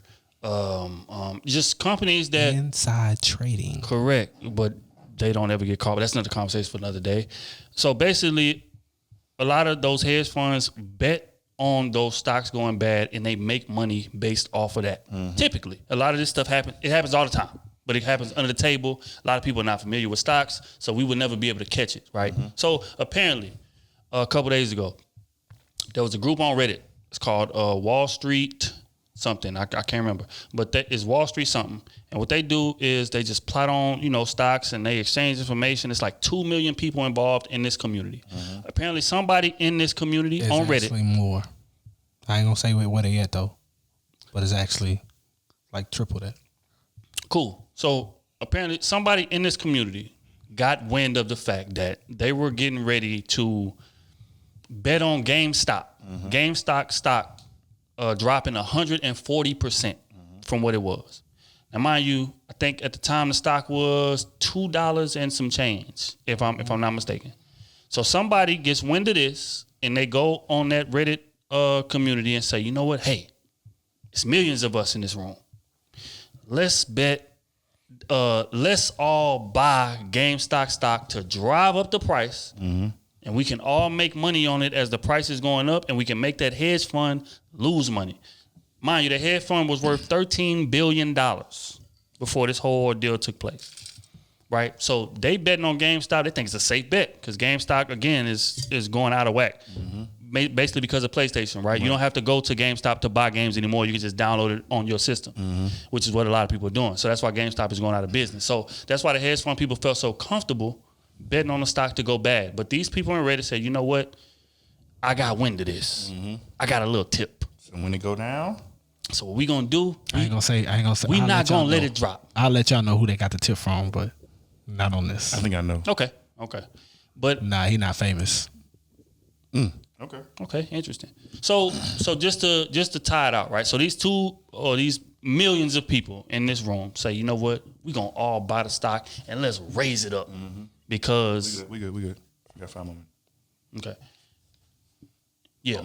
just companies that Inside trading. correct, but they don't ever get caught. But that's another conversation for another day. So basically, a lot of those hedge funds bet on those stocks going bad, and they make money based off of that. Typically, a lot of this stuff happens. It happens all the time, but it happens under the table. A lot of people are not familiar with stocks, so we would never be able to catch it, right? So apparently, a couple days ago, there was a group on Reddit. It's called Wall Street something. I can't remember, but that is Wall Street something. And what they do is they just plot on, stocks, and they exchange information. It's like 2 million people involved in this community. Apparently, somebody in this community It's on Reddit. actually more. I ain't gonna say where they at though, but it's actually like triple that. Cool. So apparently, somebody in this community got wind of the fact that they were getting ready to bet on GameStop. GameStop stock dropping 140% from what it was. Now, mind you, I think at the time the stock was $2 and some change, if I'm not mistaken. So somebody gets wind of this and they go on that Reddit community and say, you know what? Hey, it's millions of us in this room. Let's bet. Let's all buy GameStop stock to drive up the price, and we can all make money on it as the price is going up, and we can make that hedge fund lose money. Mind you, the hedge fund was worth $13 billion before this whole ordeal took place, right? So they betting on GameStop. They think it's a safe bet because GameStop, again, is going out of whack. Basically because of PlayStation, right? You don't have to go to GameStop to buy games anymore. You can just download it on your system, which is what a lot of people are doing. So that's why GameStop is going out of business. So that's why the hedge fund people felt so comfortable betting on the stock to go bad. But these people on Reddit said, you know what? I got wind of this. I got a little tip. So when it go down, so what we gonna do? I ain't gonna say. We not gonna let it drop. I'll let y'all know who they got the tip from, but not on this. I think I know. Okay. But Nah, he not famous. Okay, interesting. So just to tie it out, right? So these millions of people in this room say, you know what? We gonna all buy the stock and let's raise it up because We good. We got 5 more minutes. okay, yeah.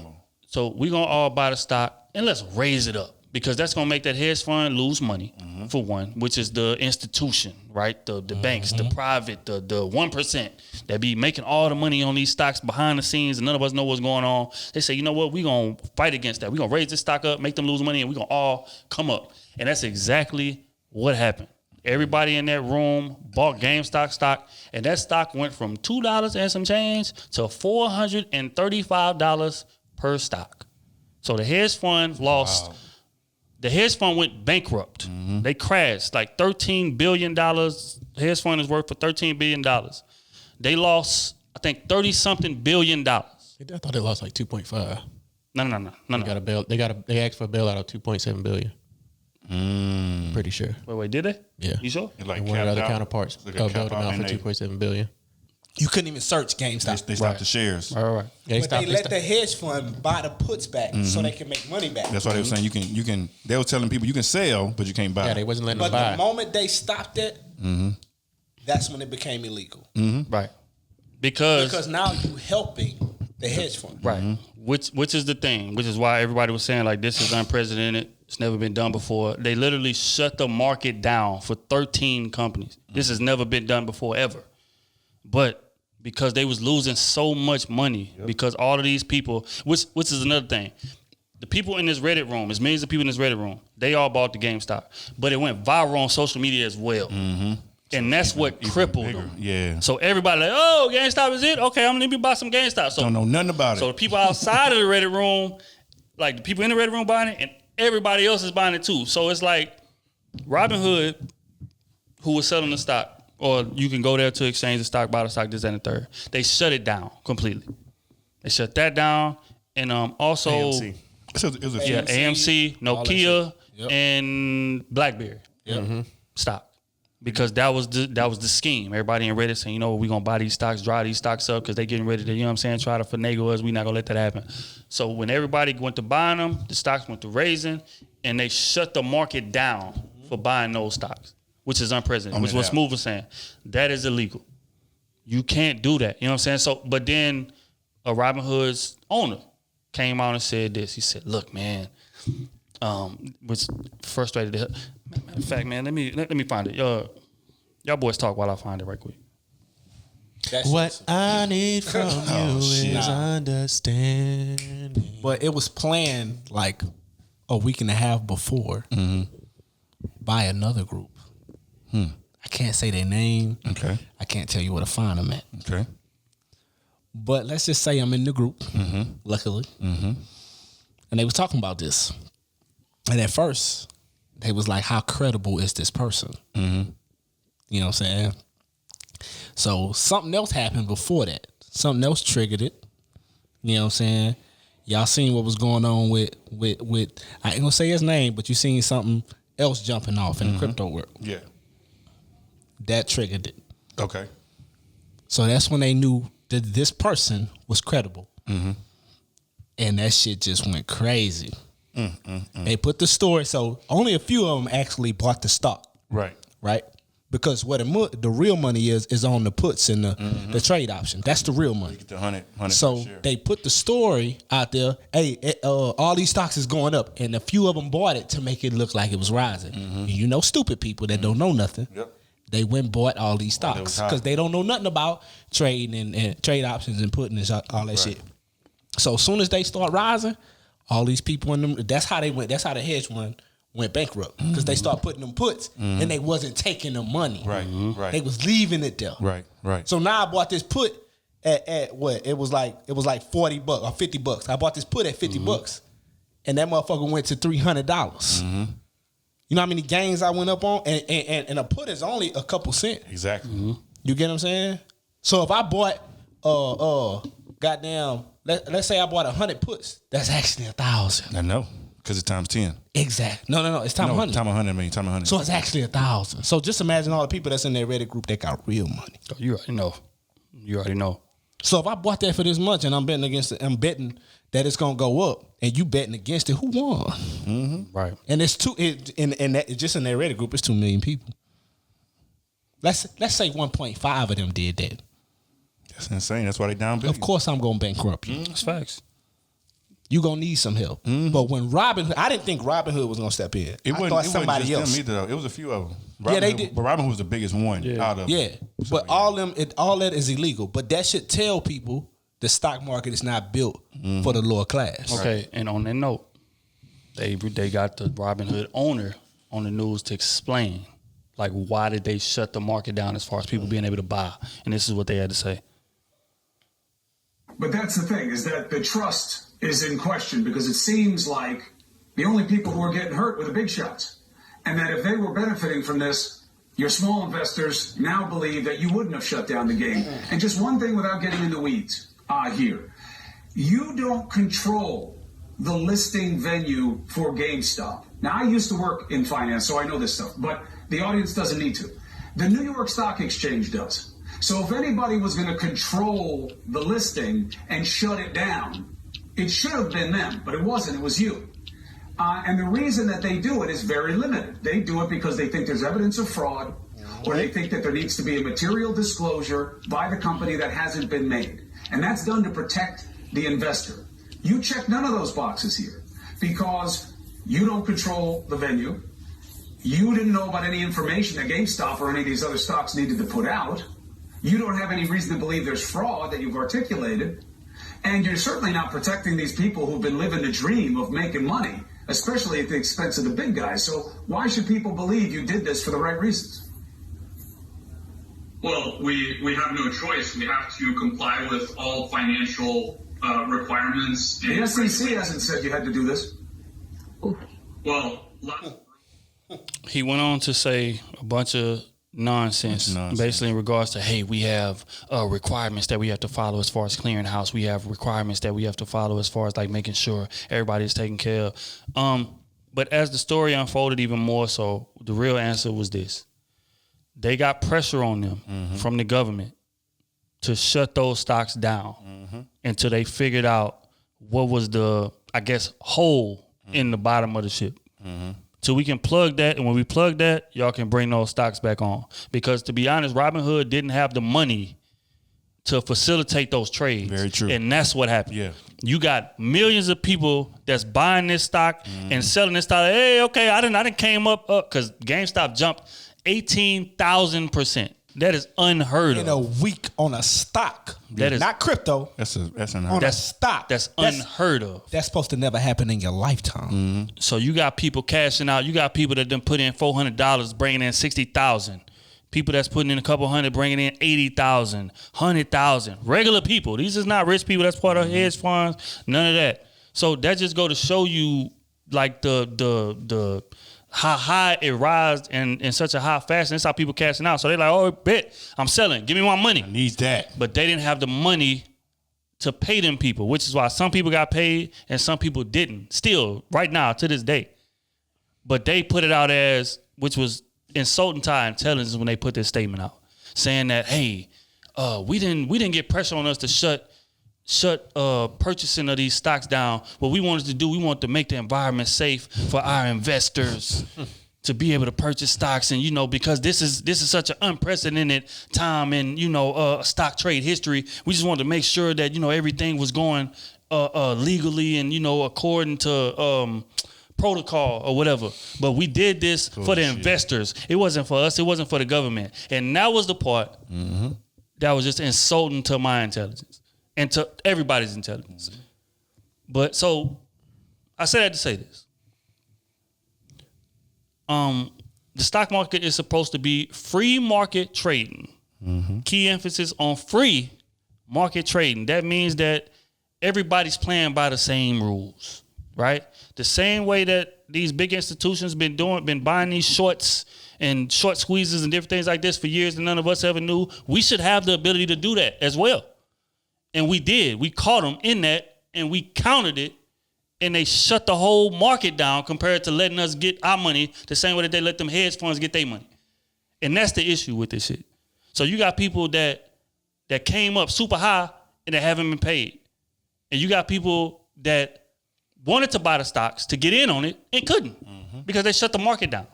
So we gonna all buy the stock and let's raise it up because that's gonna make that hedge fund lose money for one, which is the institution, right? The banks, the private, the 1% that be making all the money on these stocks behind the scenes and none of us know what's going on. They say, you know what? We gonna fight against that. We gonna raise this stock up, make them lose money, and we gonna all come up. And that's exactly what happened. Everybody in that room bought GameStop stock, and that stock went from $2 and some change to $435 per stock. So the hedge fund lost. Wow. The hedge fund went bankrupt. They crashed like $13 billion. The hedge fund is worth for $13 billion. They lost, I think, 30-something billion dollars. I thought they lost like 2.5. No. They asked for a bailout of 2.7 billion. Pretty sure. Wait, did they? Yeah. You sure? Like And one of the other capped out. counterparts Like bailed cap them out out for and they- 2.7 billion. You couldn't even search GameStop. They stopped the shares. All right. But they let the hedge fund buy the puts back so they can make money back. That's why they were saying you can. They were telling people you can sell, but you can't buy. Yeah, they wasn't letting But them buy. the moment they stopped it, that's when it became illegal. Right. Because Because now you helping the hedge fund. right. Which is the thing, which is why everybody was saying like this is unprecedented. It's never been done before. They literally shut the market down for 13 companies. This has never been done before ever. But because they was losing so much money, because all of these people, which is another thing. The people in this Reddit room, there's millions of people in this Reddit room, they all bought the GameStop. But it went viral on social media as well. And that's what crippled them. Yeah. So everybody like, oh, GameStop is it? Okay, I'm gonna let me buy some GameStop. So Don't know nothing about so it. the people outside of the Reddit room, like the people in the Reddit room buying it, and everybody else is buying it too. So it's like Robinhood, who was selling the stock, or you can go there to exchange the stock, buy the stock, this, and the third. They shut it down completely. They shut that down, and also AMC. It was a few. AMC, Nokia, and BlackBerry stock. Because that was the scheme. Everybody in Reddit saying, you know what, we're gonna buy these stocks, dry these stocks up because they getting ready to, you know what I'm saying, try to finagle us. We're not gonna let that happen. So when everybody went to buying them, the stocks went to raising, and they shut the market down for buying those stocks, which is unprecedented. Which is what Smooth was saying. That is illegal. You can't do that. You know what I'm saying? So, but then a Robinhood's owner came out and said this. He said, look, man, was frustrated. Matter of fact, man, let me find it. Y'all boys talk while I find it right quick. What I need from you shit. is understanding. But it was planned like a week and a half before by another group. I can't say their name. Okay. I can't tell you where to find them at. Okay. But let's just say I'm in the group, luckily. And they was talking about this. And at first, they was like, how credible is this person? You know what I'm saying? So something else happened before that. Something else triggered it. You know what I'm saying? Y'all seen what was going on with I ain't gonna say his name, but you seen something else jumping off in the crypto world. Yeah. That triggered it. Okay. So that's when they knew that this person was credible. And that shit just went crazy. They put the story, so only a few of them actually bought the stock. Right. Right? Because what the real money is on the puts and the trade option. That's the real money. You get the 100 So per share. they put the story out there. Hey, all these stocks is going up, and a few of them bought it to make it look like it was rising. And you know, stupid people that don't know nothing. Yep. They went and bought all these stocks because they don't know nothing about trading and trade options and putting this, all that shit. So as soon as they start rising, all these people in them. That's how they went. That's how the hedge fund went bankrupt because they start putting them puts and they wasn't taking the money. Right. Right. They was leaving it there. Right. Right. So now I bought this put at what? It was like $40 or $50. I bought this put at $50, and that motherfucker went to $300. You know how many gains I went up on, and a put is only a couple cents. Exactly. You get what I'm saying? So if I bought goddamn, let's say I bought 100 puts, that's actually 1,000. I know, because it's times 10. Exactly. No, it's time 100. Time 100, I mean, time 100. So it's actually 1,000. So just imagine all the people that's in their Reddit group that got real money. Oh, you already know. You already know. So if I bought that for this much and I'm betting against it, I'm betting that it's gonna go up, and you betting against it, who won? Right. And it's just in their Reddit group, it's 2 million people. Let's say 1.5 of them did that. That's insane. That's why they down billion. Of course, I'm gonna bankrupt you. That's facts. You gonna need some help. But when Robinhood, I didn't think Robinhood was gonna step in. It I wasn't, thought it somebody wasn't else. just them either, though. It was a few of them. Yeah, they did. But Robinhood was the biggest one out of Yeah, them. but all that is illegal. But that should tell people the stock market is not built for the lower class. Okay, and on that note, they got the Robinhood owner on the news to explain, like, why did they shut the market down as far as people being able to buy? And this is what they had to say. But that's the thing, is that the trust is in question because it seems like the only people who are getting hurt were the big shots. And that if they were benefiting from this, your small investors now believe that you wouldn't have shut down the game. And just one thing without getting in the weeds here. You don't control the listing venue for GameStop. Now, I used to work in finance, so I know this stuff, but the audience doesn't need to. The New York Stock Exchange does. So if anybody was going to control the listing and shut it down, it should have been them, but it wasn't. It was you. And the reason that they do it is very limited. They do it because they think there's evidence of fraud, or they think that there needs to be a material disclosure by the company that hasn't been made. And that's done to protect the investor. You check none of those boxes here because you don't control the venue. You didn't know about any information that GameStop or any of these other stocks needed to put out. You don't have any reason to believe there's fraud that you've articulated. And you're certainly not protecting these people who've been living the dream of making money, especially at the expense of the big guys. So why should people believe you did this for the right reasons? Well, we have no choice. We have to comply with all financial requirements. The SEC hasn't said you had to do this. Well, He went on to say a bunch of nonsense, basically in regards to, hey, we have requirements that we have to follow as far as clearinghouse. We have requirements that we have to follow as far as like making sure everybody is taken care of. But as the story unfolded even more so, the real answer was this. They got pressure on them from the government to shut those stocks down until they figured out what was the, I guess, hole in the bottom of the ship. So we can plug that, and when we plug that, y'all can bring those stocks back on. Because to be honest, Robinhood didn't have the money to facilitate those trades. Very true. And that's what happened. Yeah. You got millions of people that's buying this stock and selling this stock. Hey, okay, I didn't came up because GameStop jumped 18,000%. That is unheard of. In a week on a stock. That is not crypto. That's unheard On of. a stock. That's unheard of. That's supposed to never happen in your lifetime. So you got people cashing out. You got people that done put in $400, bringing in $60,000. People that's putting in a couple hundred, bringing in $80,000, $100,000. Regular people. These is not rich people. That's part of hedge funds. None of that. So that just go to show you like the how high it rised in such a high fashion. That's how people cashing out. So they're like, oh, bet I'm selling. Give me my money. I need that. But they didn't have the money to pay them people, which is why some people got paid and some people didn't. Still, right now, to this day. But they put it out as, which was insulting to our intelligence when they put this statement out, saying that, hey, we didn't get pressure on us to shut shut purchasing of these stocks down. What we wanted to do, we wanted to make the environment safe for our investors to be able to purchase stocks. And, because this is such an unprecedented time in, stock trade history, we just wanted to make sure that, everything was going legally and, according to protocol or whatever. But we did this for the investors. It wasn't for us. It wasn't for the government. And that was the part that was just insulting to my intelligence and to everybody's intelligence. But so I say that to say this. The stock market is supposed to be free market trading. Key emphasis on free market trading. That means that everybody's playing by the same rules, right? The same way that these big institutions been buying these shorts and short squeezes and different things like this for years and none of us ever knew. We should have the ability to do that as well. And we did. We caught them in that and we countered it, and they shut the whole market down compared to letting us get our money the same way that they let them hedge funds get their money. And that's the issue with this shit. So you got people that came up super high and they haven't been paid. And you got people that wanted to buy the stocks to get in on it and couldn't because they shut the market down.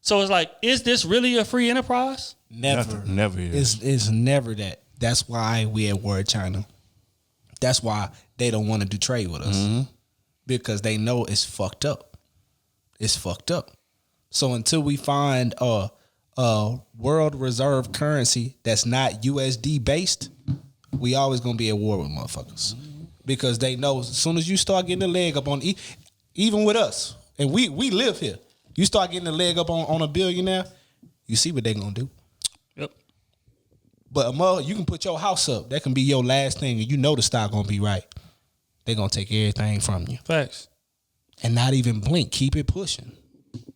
So it's like, is this really a free enterprise? Never is. It's never that. That's why we at war with China. That's why they don't want to do trade with us because they know it's fucked up. It's fucked up. So until we find a world reserve currency that's not USD based, we always gonna be at war with motherfuckers. Because they know as soon as you start getting a leg up on, even with us, and we live here, you start getting a leg up on a billionaire, you see what they gonna do. Yep. But you can put your house up. That can be your last thing, and you know the stock gonna be right. They gonna take everything from you. Facts. And not even blink. Keep it pushing.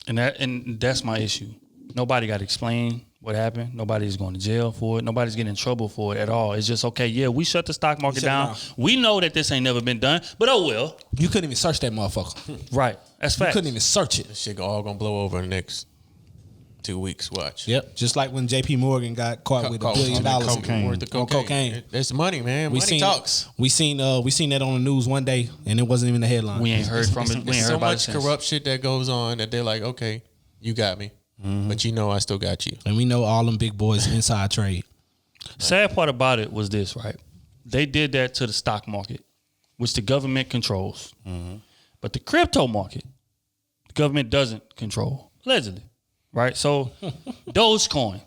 And that's my issue. Nobody got to explain what happened. Nobody's going to jail for it. Nobody's getting in trouble for it at all. It's just, okay, yeah, we shut the stock market down. We know that this ain't never been done, but oh well. You couldn't even search that motherfucker. Right. That's fact. You couldn't even search it. This shit all gonna blow over in the next 2 weeks. Watch. Yep. Just like when J.P. Morgan got caught with $1 billion on cocaine. That's money, man. Money talks. We seen that on the news one day, and it wasn't even a headline. We ain't heard from it. We ain't heard so about much corrupt shit that goes on that they're like, okay, you got me, but I still got you. And we know all them big boys inside trade. Sad part about it was this, right? They did that to the stock market, which the government controls. But the crypto market, the government doesn't control, allegedly. Right? So Dogecoin.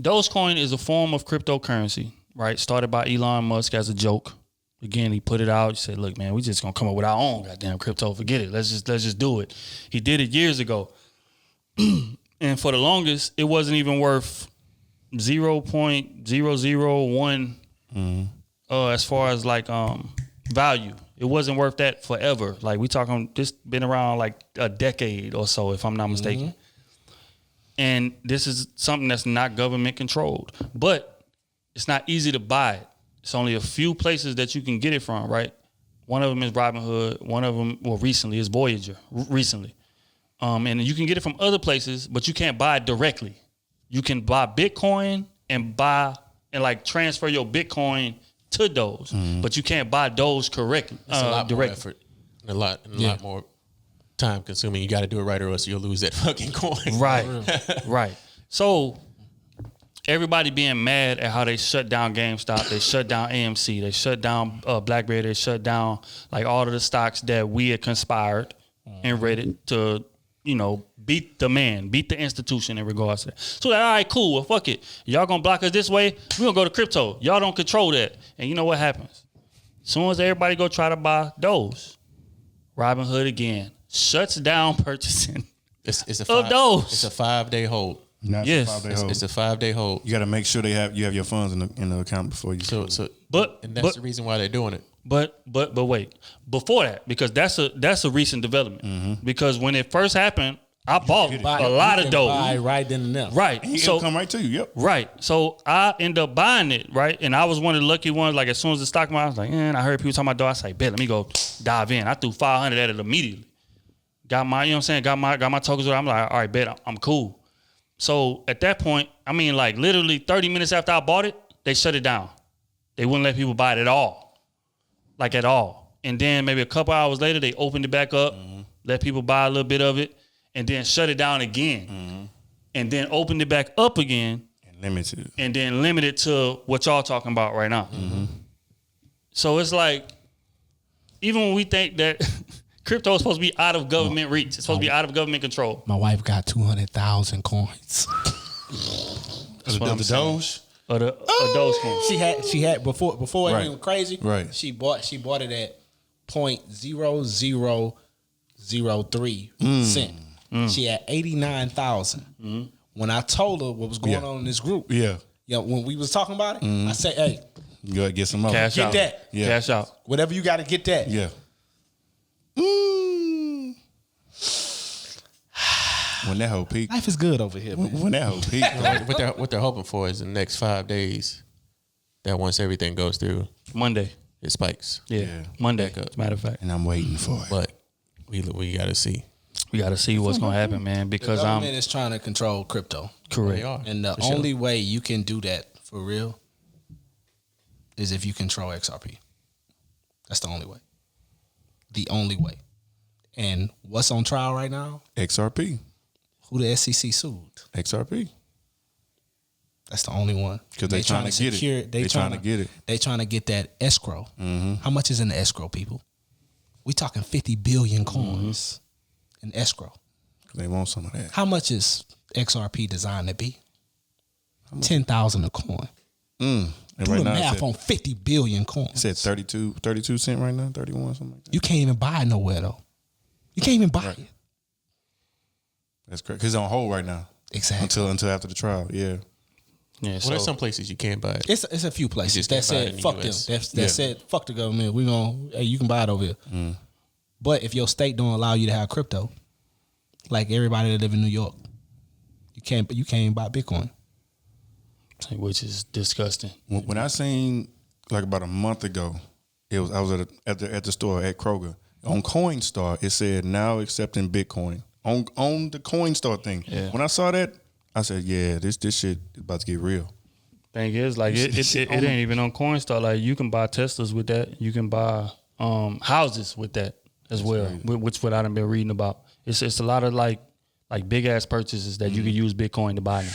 Dogecoin is a form of cryptocurrency, right? Started by Elon Musk as a joke. Again, he put it out. He said, look, man, we just gonna come up with our own goddamn crypto. Forget it. Let's just do it. He did it years ago. And for the longest, it wasn't even worth 0.001 as far as like value. It wasn't worth that forever. Like we talking, this been around like a decade or so, if I'm not mistaken. And this is something that's not government controlled, but it's not easy to buy it. It's only a few places that you can get it from, right? One of them is Robinhood. One of them, well, recently is Voyager. Recently, and you can get it from other places, but you can't buy it directly. You can buy Bitcoin and like transfer your Bitcoin to Doge, but you can't buy Doge correctly. It's a lot more effort, a lot more time consuming. You got to do it right, or else you'll lose that fucking coin. Right, right. So everybody being mad at how they shut down GameStop, they shut down AMC, they shut down BlackBerry, they shut down like all of the stocks that we had conspired and Reddit to, beat the institution in regards to that. So all right, cool. Well, fuck it. Y'all gonna block us this way? We gonna go to crypto. Y'all don't control that. And you know what happens? As soon as everybody go try to buy Doge, Robinhood again shuts down purchasing of Doge. It's a 5-day hold. Yes, it's a 5-day hold. You got to make sure you have your funds in the account before you. And that's the reason why they're doing it. But wait, before that, because that's a recent development. Because when it first happened, I bought a lot of Doge. Buy right then and there. Right. It'll come right to you. Yep. Right. So I end up buying it, right? And I was one of the lucky ones. Like as soon as the stock market, I was like, and I heard people talking about Doge. I was like, bet, let me go dive in. I threw 500 at it immediately. Got my, got my tokens. I'm like, all right, bet, I'm cool. So at that point, I mean, like literally 30 minutes after I bought it, they shut it down. They wouldn't let people buy it at all. Like at all. And then maybe a couple hours later, they opened it back up, let people buy a little bit of it, and then shut it down again. And then opened it back up again. And limited. And then limited to what y'all talking about right now. So it's like, even when we think that crypto is supposed to be out of government reach, it's supposed to be out of government control. My wife got 200,000 coins. That's what I'm the saying. Doge? Or the Dogecoin. She had before Right. it went crazy. Right. She bought it at 0.0003 cent. She had 89,000. When I told her what was going on in this group, when we was talking about it, I said, "Hey, You gotta get some more. Cash get out. that. Yeah. Cash out. Whatever you got to get that." Yeah. When that whole peak. Life is good over here, man. When that whole peak. What they're hoping for is the next 5 days. That once everything goes through, Monday. it spikes. Yeah. Monday, as a matter of fact. And I'm waiting for it. But we got to see. We got to see what's going to happen, man, The because government is trying to control crypto. correct. They are. And the For sure. only way you can do that for real is if you control XRP. That's the only way. The only way. And what's on trial right now? XRP. Who the SEC sued. XRP. That's the only one. Because they trying to get it. They trying to get it. They trying to get that escrow. How much is in the escrow, people? We talking 50 billion coins in escrow. They want some of that. How much is XRP designed to be? 10,000 a coin. And Do right the now math on 50 billion coins. it said 32 cent right now, 31, something like that. You can't even buy it nowhere though. You can't even buy it. That's correct. Because it's on hold right now. Exactly. Until after the trial. Yeah. Yeah, Well, so there's some places you can't buy it. It's a few places just that can't buy it said in the fuck them. US. That said fuck the government. We hey, you can buy it over here. But if your state don't allow you to have crypto, like everybody that live in New York, you can't buy Bitcoin. which is disgusting. When I seen like about a month ago, I was at the store at Kroger on Coinstar. It said now accepting Bitcoin on the Coinstar thing. Yeah. When I saw that, I said, "Yeah, this shit is about to get real." Thing is, like it ain't even on Coinstar. Like you can buy Teslas with that. You can buy houses with that as well, which what I done been reading about. It's a lot of like big ass purchases that you can use Bitcoin to buy now.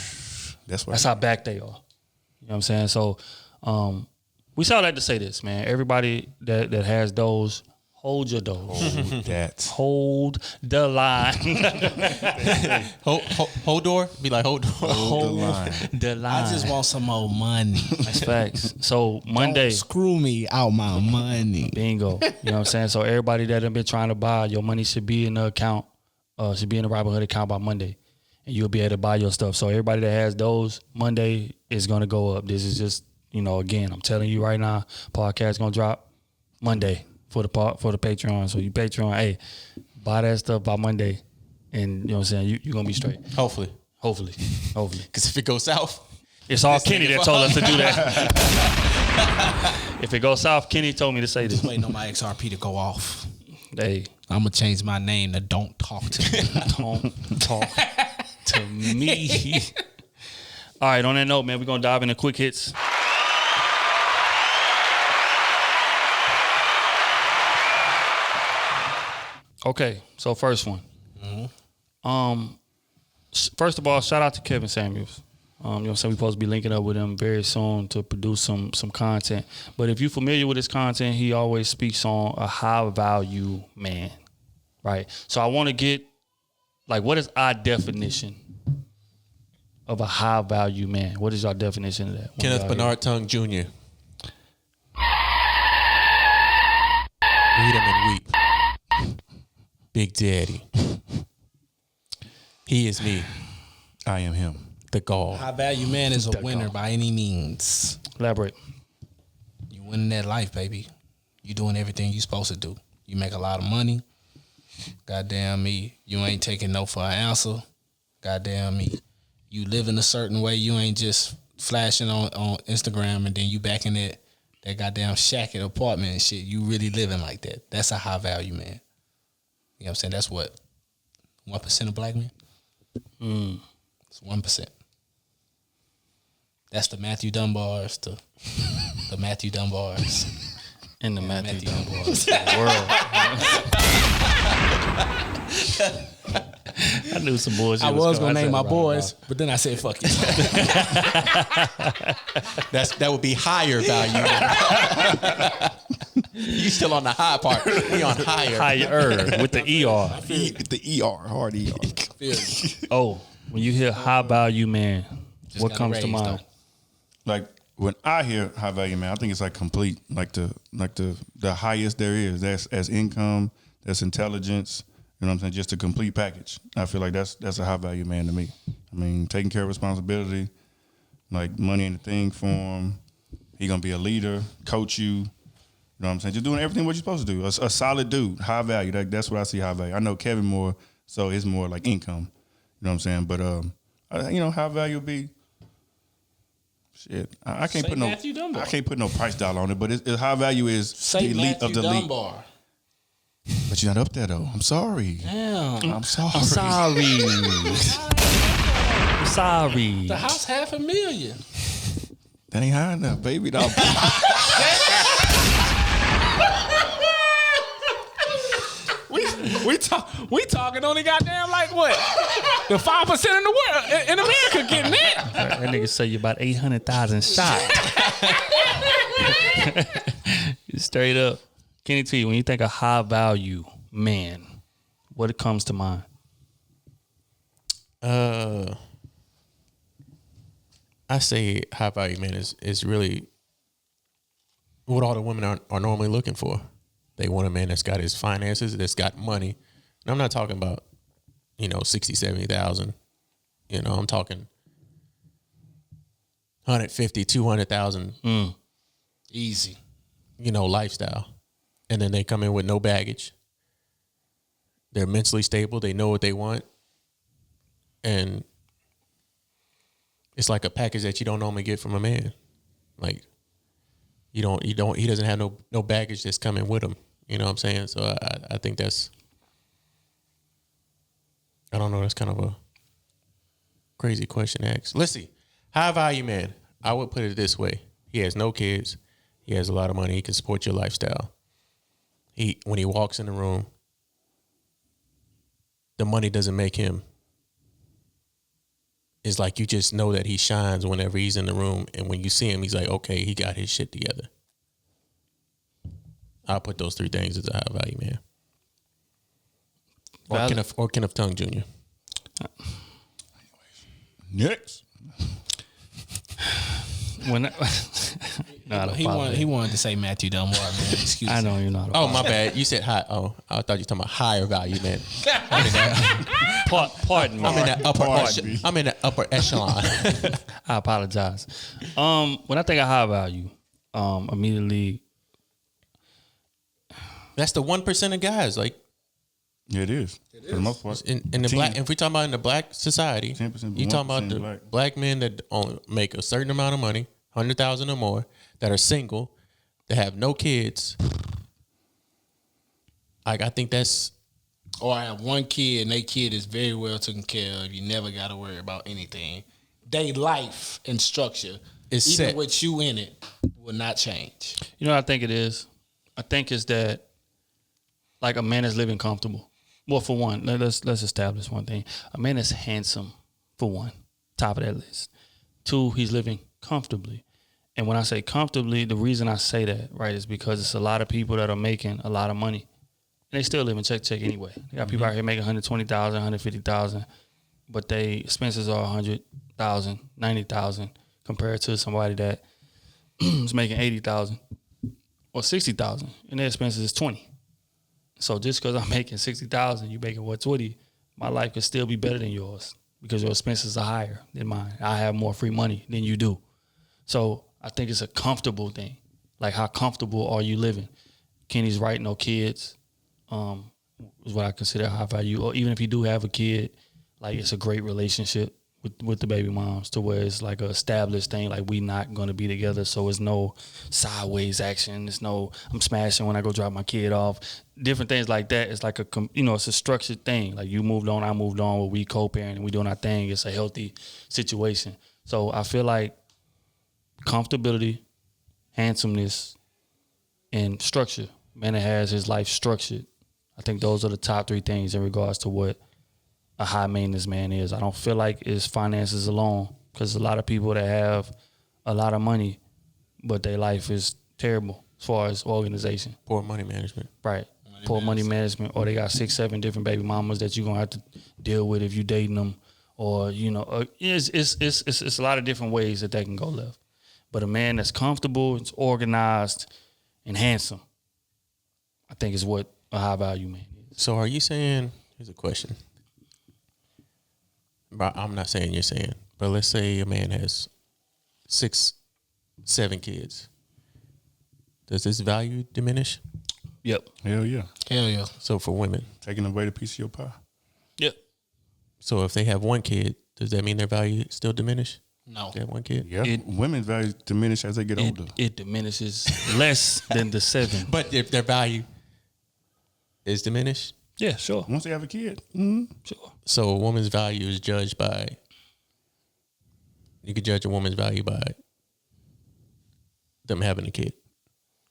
That's how back they are. You know what I'm saying? So we saw that to say this, man. Everybody that has those, hold your doors. Hold the line. Hold door? Be like, hold door. Hold the line. I just want some more money. That's facts. So Monday. Don't screw me out my money. Bingo. You know what I'm saying? So everybody that have been trying to buy, your money should be in the account, should be in the Robinhood account by Monday. And you'll be able to buy your stuff. So everybody that has those, Monday is gonna go up. This is just, again, I'm telling you right now, podcast gonna drop Monday for the Patreon. So you Patreon, hey, buy that stuff by Monday, and you know what I'm saying, you're gonna be straight. Hopefully. Because if it goes south, it's all Kenny that told us to do that. If it goes south, Kenny told me to say this. Just waiting on my XRP to go off. Hey, I'm gonna change my name to Don't Talk to Me. Don't talk to me. All right, on that note, man, we're gonna dive into quick hits. Okay, so first one. First of all, shout out to Kevin Samuels. You know what I'm saying? We're supposed to be linking up with him very soon to produce some content. But if you're familiar with his content, he always speaks on a high value man, right? So I want to get, what is our definition of a high value man? What is our definition of that? Kenneth Bernard Tongue Jr. Read him and weep. Big Daddy. He is me. I am him. The God. High value man is a winner by any means. Elaborate. You winning that life, baby. You doing everything you supposed to do. You make a lot of money. Goddamn me. You ain't taking no for an answer. Goddamn me. You live in a certain way. You ain't just flashing on Instagram and then you back in that goddamn shack at apartment and shit. You really living like that. That's a high value man. You know what I'm saying? That's what? 1% of black men? It's 1%. That's the Matthew Dunbars, The Matthew Dunbars. In the Matthew Dunbars world. I knew some bullshit. I was gonna name my right boys, but then I said fuck it. That would be higher value. You still on the high part. We on higher. Higher with the ER. The ER, hard ER. Oh, when you hear high value man, what got comes to raised, mind? Like when I hear high value man, I think it's like complete, like the highest there is. That's as income, that's intelligence. You know what I'm saying? Just a complete package. I feel like that's a high value man to me. I mean, taking care of responsibility, like money ain't a thing for him. He gonna be a leader, coach you. You know what I'm saying? Just doing everything what you're supposed to do. A solid dude, high value. That's what I see high value. I know Kevin more, so it's more like income. You know what I'm saying? But high value would be shit. I can't Say put no Matthew Dunbar. I can't put no price dollar on it. But it's high value is Say the elite Matthew of the elite. Dunbar. But you're not up there though. I'm sorry. Damn. I'm sorry. I'm sorry. I'm sorry. The house $500,000. That ain't high enough, baby. Dog. We talking only goddamn like what? The 5% in the world in America getting that. That nigga say you about 800,000 shot. Straight up. Kenny T, when you think of high value man, what comes to mind? I say high value man is really what all the women are normally looking for. They want a man that's got his finances, that's got money. And I'm not talking about, 60, 70,000. I'm talking 150, 200,000. Easy. Lifestyle. And then they come in with no baggage. They're mentally stable. They know what they want. And it's like a package that you don't normally get from a man. Like he doesn't have no baggage that's coming with him. You know what I'm saying? So I think that's, I don't know, that's kind of a crazy question to ask. Let's see. High value man. I would put it this way. He has no kids. He has a lot of money. He can support your lifestyle. When he walks in the room, the money doesn't make him. It's like you just know that he shines whenever he's in the room. And when you see him, he's like, okay, he got his shit together. I'll put those three things as a high value man. Or Kenneth Tongue Jr. Next. He wanted to say Matthew Dunbar, man. Excuse me. I know you're not. Oh, my bad. You said high. Oh, I thought you were talking about higher value man. Pardon me. I'm in the upper echelon. I apologize. When I think of high value, immediately. That's the 1% of guys. Like, Yeah, it is. For the most part. in the black, if we talking about in the black society, 10%, you talking about the black men that only make a certain amount of money, 100,000 or more, that are single, that have no kids. I think that's. Or I have one kid and their kid is very well taken care of. You never got to worry about anything. They life and structure, It's even set. with you in it, will not change. You know what I think it is? I think it's that like a man is living comfortable. Well, for one, let's establish one thing. A man is handsome, for one, top of that list. Two, he's living comfortably. And when I say comfortably, the reason I say that, right, is because it's a lot of people that are making a lot of money. And they still live in check anyway. You got people out here making 120,000, 150,000, but they expenses are 100,000, 90,000 compared to somebody that is making 80,000 or 60,000 and their expenses is 20. So just because I'm making 60,000, you making 120, my life could still be better than yours because your expenses are higher than mine. I have more free money than you do. So I think it's a comfortable thing. Like, how comfortable are you living? Kenny's right, no kids. Is what I consider high value. Or even if you do have a kid, like, it's a great relationship with the baby moms to where it's like a established thing. Like, we not going to be together, so it's no sideways action. It's no I'm smashing when I go drop my kid off. Different things like that. It's like it's a structured thing. Like, you moved on, I moved on, where we co-parent and we doing our thing. It's a healthy situation. So I feel like comfortability, handsomeness, and structure. Man that has his life structured. I think those are the top 3 things in regards to what a high maintenance man is. I don't feel like it's finances alone, because a lot of people that have a lot of money, but their life is terrible as far as organization. Poor money management. Right. Poor money management, or they got 6, 7 different baby mamas that you're gonna have to deal with if you dating them, or it's a lot of different ways that can go left. But a man that's comfortable, it's organized, and handsome, I think is what a high value man is. So are you saying? Here's a question. But I'm not saying you're saying, but let's say a man has 6, 7 kids. Does his value diminish? Yep. Hell yeah. Hell yeah. So for women, Taking away the piece of your pie. Yep. so if they have 1 kid, does that mean their value still diminish? No. They have 1 kid. Yeah. Women's value diminish as they get older. It diminishes less than the 7. But if their value is diminished, Yeah, sure. Once they have a kid. Sure. so a woman's value is judged by. You could judge a woman's value by them having a kid.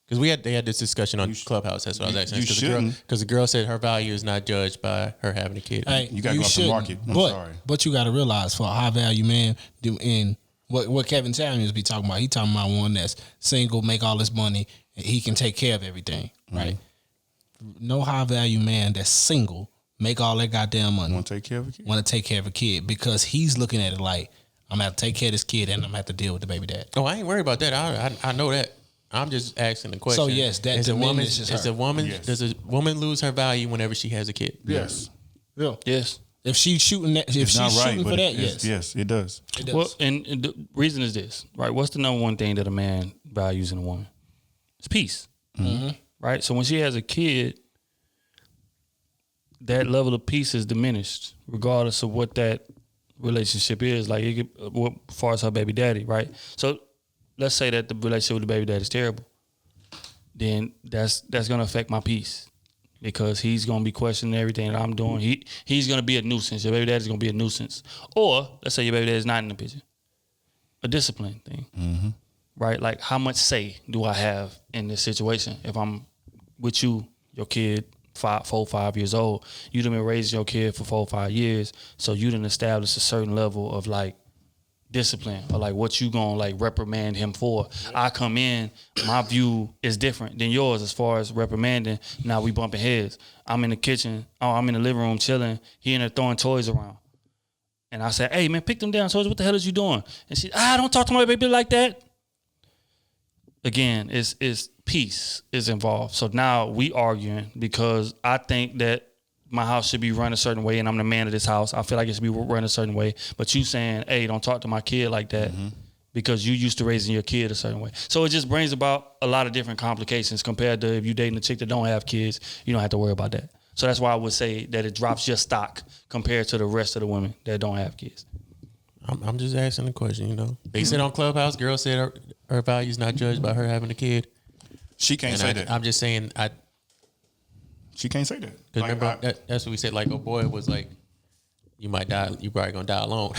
Because they had this discussion on Clubhouse. That's what I was asking. you shouldn't. Because the girl said her value is not judged by her having a kid. Hey, You gotta go off the shouldn't, market. I'm but, sorry. But you got to realize, for a high value man, in what Kevin Samuels be talking about, he talking about one that's single, make all this money, and he can take care of everything, right? No high value man that's single, make all that goddamn money, Want to take care of a kid? want to take care of a kid, because he's looking at it like, I'm gonna have to take care of this kid and I'm gonna have to deal with the baby dad. Oh, I ain't worried about that. I know that. I'm just asking the question. So, yes, that diminishes her. Yes. Does a woman lose her value whenever she has a kid? Yes. Yeah. Yes. If she's shooting that, if It's she's not right, shooting but for that, yes, it does. it does. Well, and the reason is this, right? What's the number one thing that a man values in a woman? It's peace, right? So when she has a kid, that level of peace is diminished, regardless of what that relationship is. Like, it could, as far as her baby daddy, right? So let's say that the relationship with the baby daddy is terrible. Then that's gonna affect my peace, because he's gonna be questioning everything that I'm doing. He's gonna be a nuisance. Your baby daddy's gonna be a nuisance. Or let's say your baby daddy's not in the picture. A discipline thing, right? Like, how much say do I have in this situation? If I'm with you, your kid, 4, 5 years old, you done been raising your kid for 4, 5 years, so you done established a certain level of like discipline, or like what you gonna like reprimand him for. I come in, my view is different than yours as far as reprimanding. Now we bumping heads. I'm in the kitchen, I'm in the living room chilling, he in there throwing toys around. And I said, hey man, pick them down toys, what the hell is you doing? And she, don't talk to my baby like that. Again, it's peace is involved. So now we arguing because I think that my house should be run a certain way and I'm the man of this house. I feel like it should be run a certain way. But you saying, hey, don't talk to my kid like that because you used to raising your kid a certain way. So it just brings about a lot of different complications compared to if you dating a chick that don't have kids, you don't have to worry about that. So that's why I would say that it drops your stock compared to the rest of the women that don't have kids. I'm just asking the question, you know. They said on Clubhouse, girl said her value's not judged by her having a kid. She can't say that. I'm just saying, She can't say that. because Like, remember, that's what we said, like, oh boy, it was like, you might die, you probably gonna die alone.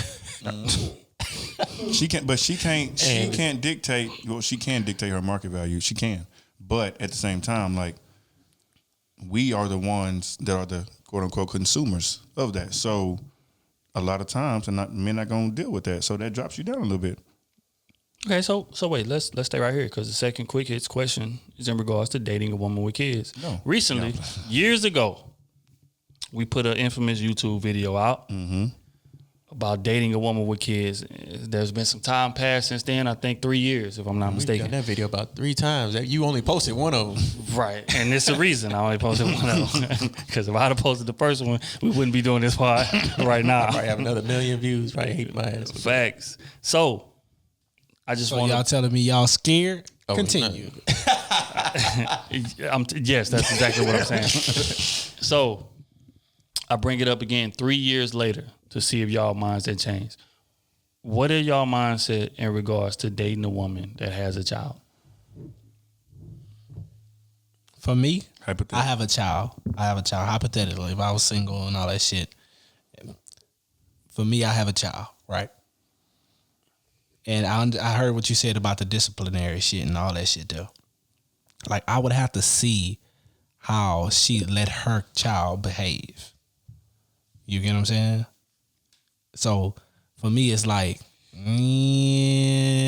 she can't dictate. Well, she can dictate her market value. She can, but at the same time, like, we are the ones that are the quote unquote consumers of that. So a lot of times, men not gonna deal with that. So that drops you down a little bit. Okay, so wait, let's stay right here, because the second quick hits question is in regards to dating a woman with kids. No. Recently, years ago, we put an infamous YouTube video out about dating a woman with kids. There's been some time passed since then. I think 3 years, if I'm not We've mistaken. done that video about 3 times. You only posted one of them. Right, and it's the reason I only posted one of them. Because if I'd have posted the first one, we wouldn't be doing this pod right now. Probably have another 1 million views. Probably hate my ass. Facts. So I just want y'all telling me y'all scared? Oh, Continue. yes, that's exactly what I'm saying. So I bring it up again 3 years later to see if y'all minds had changed. What are y'all mindset in regards to dating a woman that has a child? For me, Hypothetically. I have a child. Hypothetically, if I was single and all that shit. For me, I have a child, right? And I heard what you said about the disciplinary shit and all that shit though. Like I would have to see how she let her child behave. You get what I'm saying? So for me, it's like, yeah,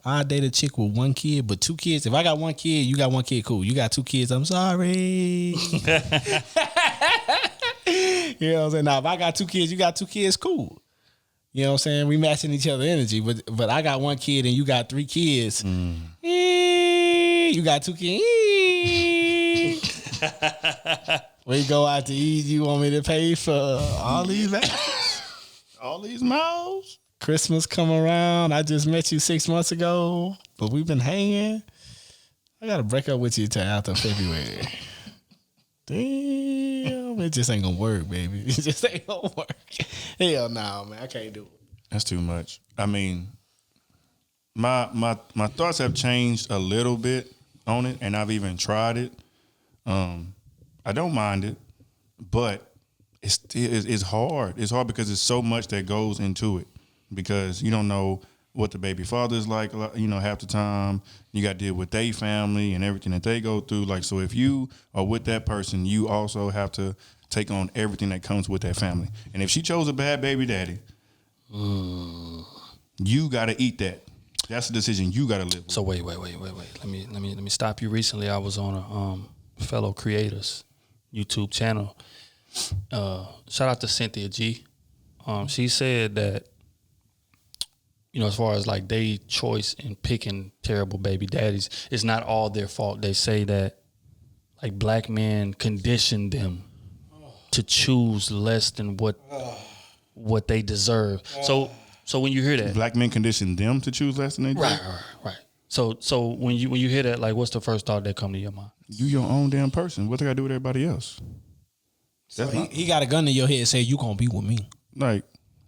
I date a chick with 1 kid, but 2 kids. If I got 1 kid, you got 1 kid, cool. You got 2 kids, I'm sorry. You know what I'm saying? Now, if I got 2 kids, you got 2 kids, cool. You know what I'm saying? We matching each other energy, but I got 1 kid and you got 3 kids. You got 2 kids. We go out to eat. You want me to pay for all these all these miles? Christmas come around. I just met you 6 months ago, but we've been hanging. I gotta break up with you till after February. Damn, it just ain't gonna work, baby. It just ain't gonna work. Hell no, man. I can't do it. That's too much. I mean, my thoughts have changed a little bit on it, and I've even tried it. I don't mind it, but it's hard. It's hard because there's so much that goes into it. Because you don't know what the baby father is like, you know, half the time. You got to deal with their family and everything that they go through. Like, so if you are with that person, you also have to take on everything that comes with that family. And if she chose a bad baby daddy, you got to eat that. That's a decision you got to live with. So wait. Let me stop you. Recently, I was on a fellow creators YouTube channel. Shout out to Cynthia G. She said that, you know, as far as like they choice in picking terrible baby daddies, it's not all their fault. They say that like black men conditioned them to choose less than what they deserve. So when you hear that, black men condition them to choose less than they do. Right. So when you hear that, like, what's the first thought that come to your mind? You your own damn person. What they got to do with everybody else? So he got a gun in your head and say you gonna be with me. Like.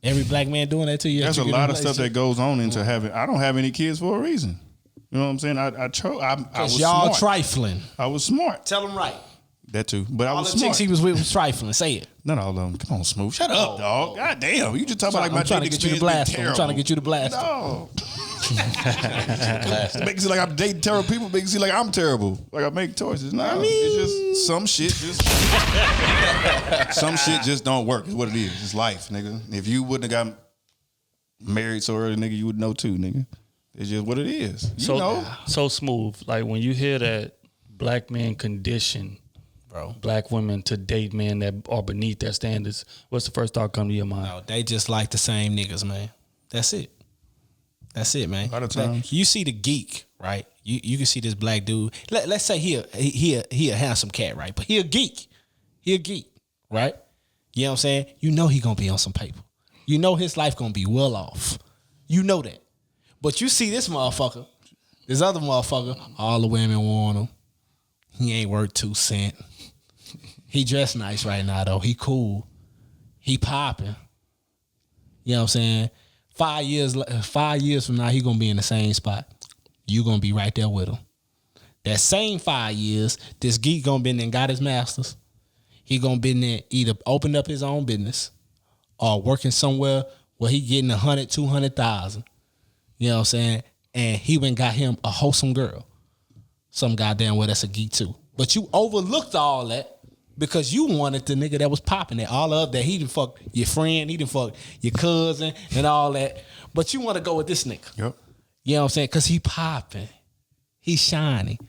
Every black man doing that to you. There's a lot of stuff that goes on into having. I don't have any kids for a reason. You know what I'm saying? I was y'all smart. trifling. I was smart. Tell him right. That too, but I was the smart. chicks he was with was trifling. Say it. Not all of them. Come on, Smooth. Shut up, dog. God damn. You just talking about like my trying to get you to blast him. I'm trying to get you to blast him. No. It makes it like I'm dating terrible people. Makes it seem like I'm terrible. Like I make choices. No, it's just some shit. Some shit just don't work. Is what it is. It's life, nigga. If you wouldn't have got married so early, nigga, you would know too, nigga. It's just what it is. You know. So Smooth. Like when you hear that black men condition, bro, black women to date men that are beneath their standards, what's the first thought come to your mind? No, they just like the same niggas, man. That's it. That's it, man. A lot of times. You see the geek, right? You can see this black dude. Let's say he a handsome cat, right? But he a geek. He a geek, right? You know what I'm saying? You know he gonna be on some paper. You know his life gonna be well off. You know that. But you see this motherfucker, this other motherfucker, all the women want him. He ain't worth 2 cents. He dressed nice right now though. He cool. He popping. You know what I'm saying? 5 years from now, he gonna be in the same spot. You gonna be right there with him. That same 5 years, this geek gonna be in there and got his master's. He gonna be in there either opened up his own business or working somewhere where he getting 100, 200,000. You know what I'm saying? And he went got him a wholesome girl. Some goddamn well that's a geek too. But you overlooked all that because you wanted the nigga that was popping it. All of that. He done fuck your friend, he done fuck your cousin and all that. But you want to go with this nigga. Yep. You know what I'm saying? Because he popping. He shiny.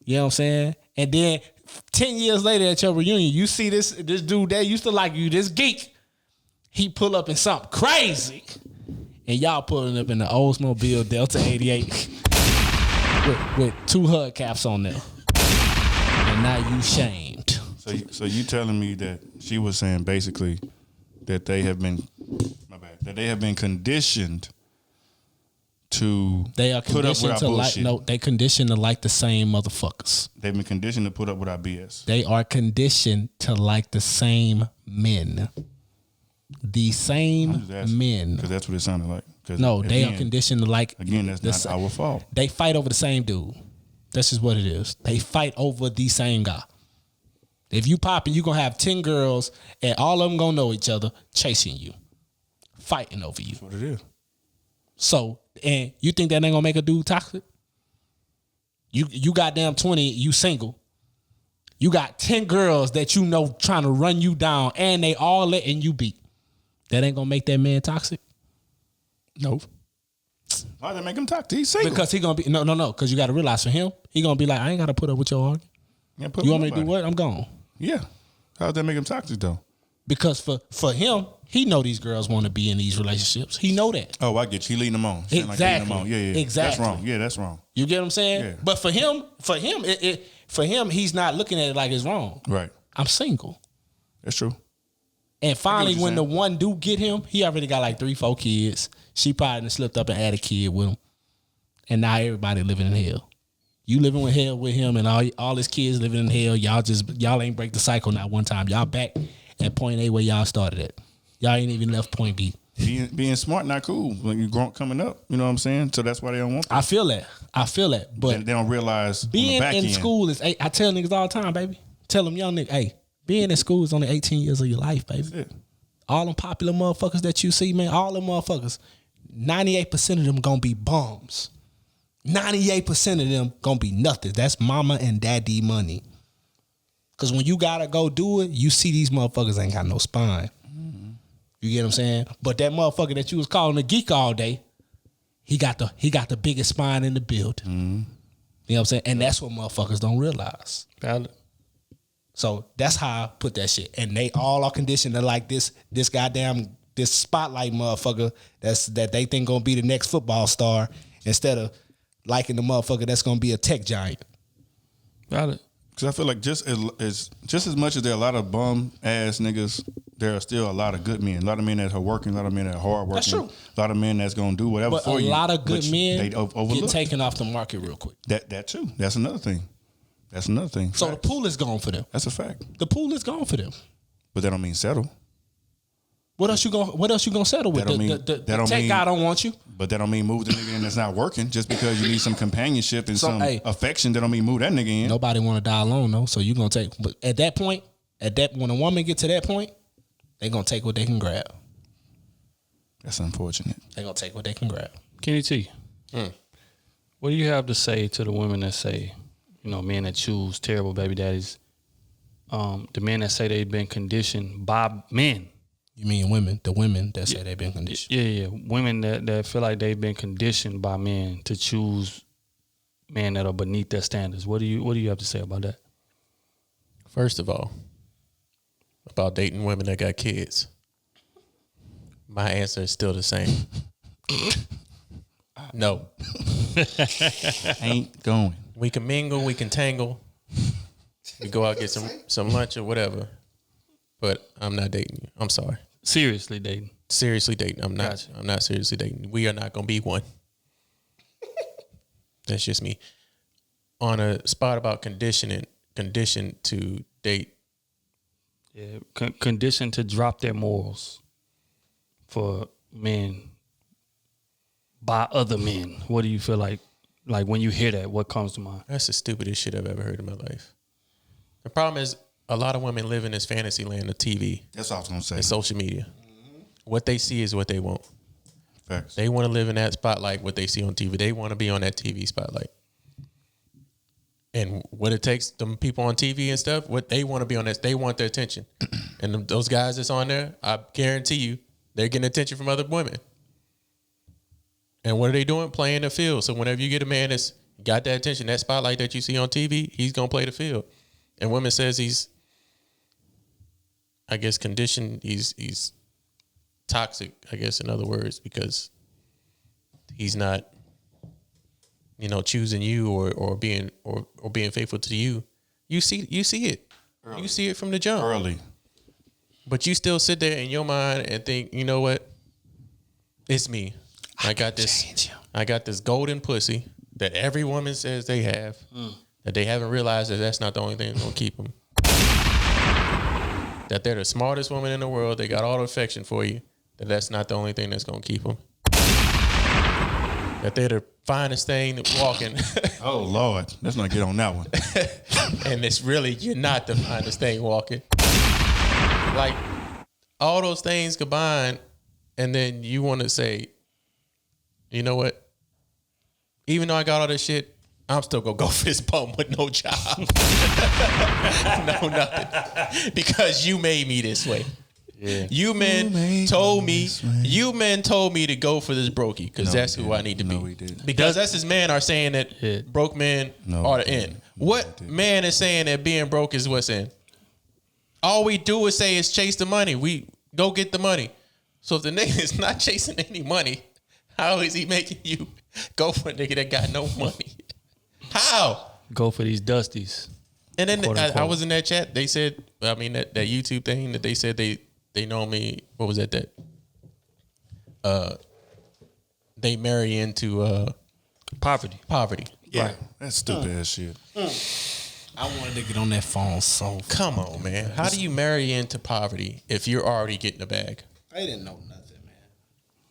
You know what I'm saying? And then 10 years later at your reunion, you see this dude that used to like you, this geek. He pull up in something crazy. And y'all pulling up in the Oldsmobile Delta 88 with 2 hubcaps on there. And now you shamed. So you telling me that she was saying basically that they have been conditioned to they are put up with our bullshit. They conditioned to like the same motherfuckers. They've been conditioned to put up with our BS. They are conditioned to like the same men. The same men. Because that's what it sounded like. No, they are conditioned to like. Again, that's not our fault. They fight over the same dude. That's just what it is. They fight over the same guy. If you popping, you gonna have 10 girls and all of them gonna know each other chasing you, fighting over you. That's what it is. So, and you think that ain't gonna make a dude toxic? You goddamn 20, you single. You got 10 girls that you know trying to run you down and they all letting you beat. That ain't gonna make that man toxic? No. Why that make him toxic? He's single. Because he gonna be, no. Because you gotta realize for him, he gonna be like, I ain't gotta put up with your argument. You want me to do what? I'm gone. Yeah. How's that make him toxic though? Because for him, he know these girls want to be in these relationships. He know that. Oh, I get you. He leading them on. Exactly. Like leading them on. Yeah. Exactly. That's wrong. Yeah, that's wrong. You get what I'm saying? Yeah. But for him, he's not looking at it like it's wrong. Right. I'm single. That's true. And finally, you're when the saying. one do get him, he already got like 3-4 kids. She probably done slipped up and had a kid with him. And now everybody living in hell. You living with hell with him and all his kids living in hell. Y'all ain't break the cycle not one time. Y'all back at point A where y'all started at. Y'all ain't even left point B. Being smart not cool when you're coming up. You know what I'm saying? So that's why they don't want that. I feel that. But they don't realize being on the back in end, school is, I tell niggas all the time, baby. Tell them young niggas, hey, being in school is only 18 years of your life, baby. That's it. All them popular motherfuckers that you see, man, all them motherfuckers, 98% of them gonna be bums. 98% of them gonna be nothing. That's mama and daddy money. Cause when you gotta go do it, you see these motherfuckers ain't got no spine. Mm-hmm. You get what I'm saying? But that motherfucker that you was calling a geek all day, he got the biggest spine in the building. Mm-hmm. You know what I'm saying? And that's what motherfuckers don't realize. Valid. So that's how I put that shit. And they all are conditioned to like this goddamn this spotlight motherfucker that they think gonna be the next football star instead of liking the motherfucker that's gonna be a tech giant. Valid. Because I feel like just as much as there are a lot of bum ass niggas, there are still a lot of good men. A lot of men that are working, a lot of men that are hard working. That's true. A lot of men that's gonna do whatever But for you. a lot of good men overlook. get taken off the market real quick. That too. That's another thing. So the pool is gone for them. That's a fact. The pool is gone for them. But that don't mean settle. What else you gonna settle with? The tech guy don't want you. But that don't mean move the nigga in that's not working. Just because you need some companionship and some affection, that don't mean move that nigga in. Nobody want to die alone though, so you gonna take. But at that point, when a woman get to that point, they gonna take what they can grab. That's unfortunate. They gonna take what they can grab. Kenny T, what do you have to say to the women that say, men that choose terrible baby daddies, the men that say they've been conditioned by men? You mean women? The women that say they've been conditioned? Yeah. Women that feel like they've been conditioned by men to choose men that are beneath their standards. What do you have to say about that? First of all, about dating women that got kids, my answer is still the same. No. Ain't going. We can mingle, we can tangle, we go out get some lunch or whatever, but I'm not dating you. I'm sorry. Seriously dating. Seriously dating. I'm not. Gotcha. I'm not seriously dating. We are not gonna be one. That's just me. On a spot about conditioned to date. Yeah, conditioned to drop their morals for men by other men. What do you feel like when you hear that? What comes to mind? That's the stupidest shit I've ever heard in my life. The problem is a lot of women live in this fantasy land of TV. That's all I was gonna say. And social media. Mm-hmm. What they see is what they want. Facts. They want to live in that spotlight, what they see on TV. They want to be on that TV spotlight. And what it takes, them people on TV and stuff, what they want to be on that, they want their attention. And those guys that's on there, I guarantee you, they're getting attention from other women. And what are they doing? Playing the field. So whenever you get a man that's got that attention, that spotlight that you see on TV, he's going to play the field. And women says he's, I guess, conditioned, he's toxic, I guess, in other words, because he's not, choosing you or being faithful to you. You see it. Early. You see it from the jump. Early. But you still sit there in your mind and think, you know what? It's me. I got this golden pussy that every woman says they have, that they haven't realized that that's not the only thing that's gonna keep them. That they're the smartest woman in the world. They got all the affection for you. That's not the only thing that's gonna keep them. That they're the finest thing walking. Oh Lord, let's not get on that one. And it's really, you're not the finest thing walking. Like all those things combined, and then you want to say, you know what? Even though I got all this shit, I'm still gonna go for this bum with no job. No, nothing. Because you made me this way. Yeah. You men told me to go for this brokey because that's who I need to be. We did. Because that's his man are saying that broke men are the end. What man is saying that being broke is what's in? All we do is say is chase the money. We go get the money. So if the nigga is not chasing any money, how is he making you go for a nigga that got no money? How? Go for these dusties. And then I was in that chat. They said, I mean, that YouTube thing that they said they normally, what was that? They marry into Poverty. Yeah, that's stupid ass shit. I wanted to get on that phone so. Come on, man. How do you marry into poverty if you're already getting a bag? I didn't know nothing, man.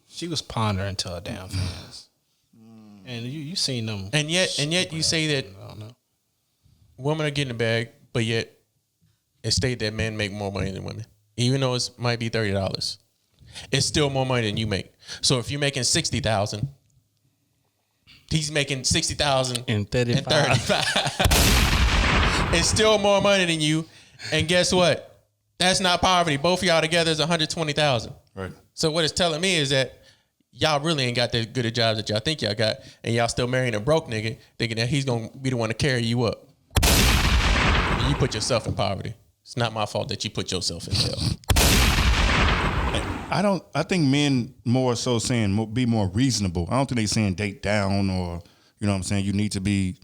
She was pondering to her damn fans. And you seen them. And yet you say that women are getting a bag, but yet it states that men make more money than women. Even though it might be $30. It's still more money than you make. So if you're making $60,000, he's making $60,000 and 35. It's still more money than you. And guess what? That's not poverty. Both of y'all together is $120,000. Right. So what it's telling me is that y'all really ain't got that good a job that y'all think y'all got, and y'all still marrying a broke nigga, thinking that he's gonna be the one to carry you up. You put yourself in poverty. It's not my fault that you put yourself in hell. I think men more so saying be more reasonable. I don't think they saying date down or, you know what I'm saying, you need to be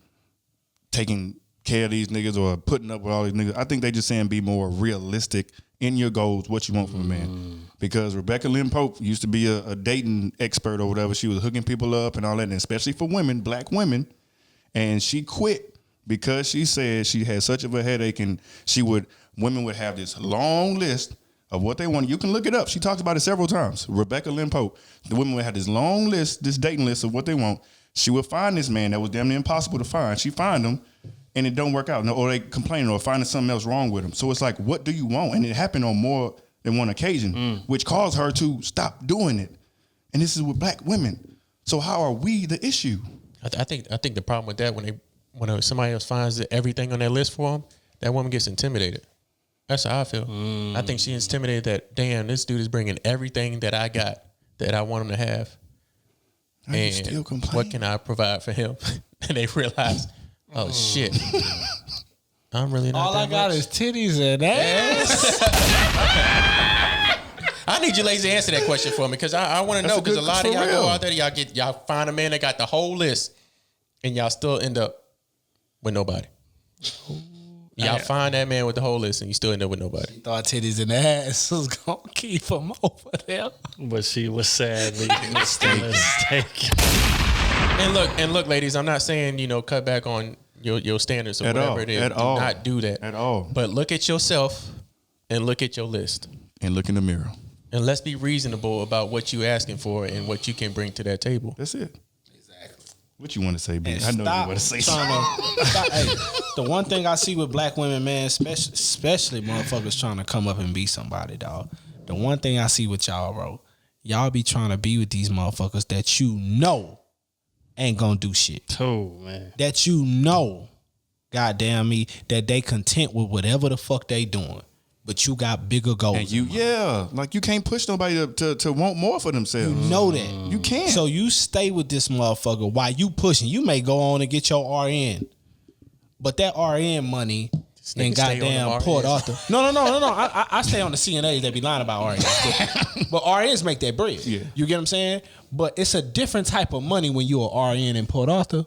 taking care of these niggas or putting up with all these niggas. I think they just saying be more realistic in your goals, what you want from a man. Because Rebecca Lynn Pope used to be a dating expert or whatever. She was hooking people up and all that, and especially for women, black women. And she quit because she said she had such of a headache, and women would have this long list of what they want. You can look it up. She talks about it several times. Rebecca Lynn Pope. The women would have this long list, this dating list of what they want. She would find this man that was damn near impossible to find. She find him, and it don't work out. Or they complaining or finding something else wrong with him. So it's like, what do you want? And it happened on more than one occasion, which caused her to stop doing it. And this is with black women. So how are we the issue? I think the problem with that when somebody else finds everything on their list for them, that woman gets intimidated. That's how I feel. I think she's intimidated that, damn, this dude is bringing everything that I got that I want him to have. Are you still complaining? What can I provide for him? And they realize, oh shit, I'm really not. All that I got much. is titties and ass. I need you ladies to answer that question for me because I want to know, because a lot of y'all go out there, y'all find a man that got the whole list, and y'all still end up with nobody. Y'all find that man with the whole list, and you still end up with nobody. Thought titties and ass was gonna keep him over there, But she was sadly mistaken. And look, ladies, I'm not saying cut back on your standards or whatever it is. Do not do that at all. But look at yourself and look at your list And look in the mirror. and let's be reasonable about what you asking for and what you can bring to that table. That's it. Exactly. What you want to say, B? I know you want to say something. Hey, the one thing I see with black women, man, especially motherfuckers trying to come up and be somebody, dog. The one thing I see with y'all, bro, y'all be trying to be with these motherfuckers that you know ain't gonna do shit. Oh, man. That you know, goddamn me, that they content with whatever the fuck they doing. But you got bigger goals. And you can't push nobody to want more for themselves. You know that. You can't. So you stay with this motherfucker while you pushing. You may go on and get your RN. But that RN money and goddamn Port Arthur. No. I stay on the CNAs that be lying about RNs. But RNs make that bread. Yeah. You get what I'm saying? But it's a different type of money when you're an RN in Port Arthur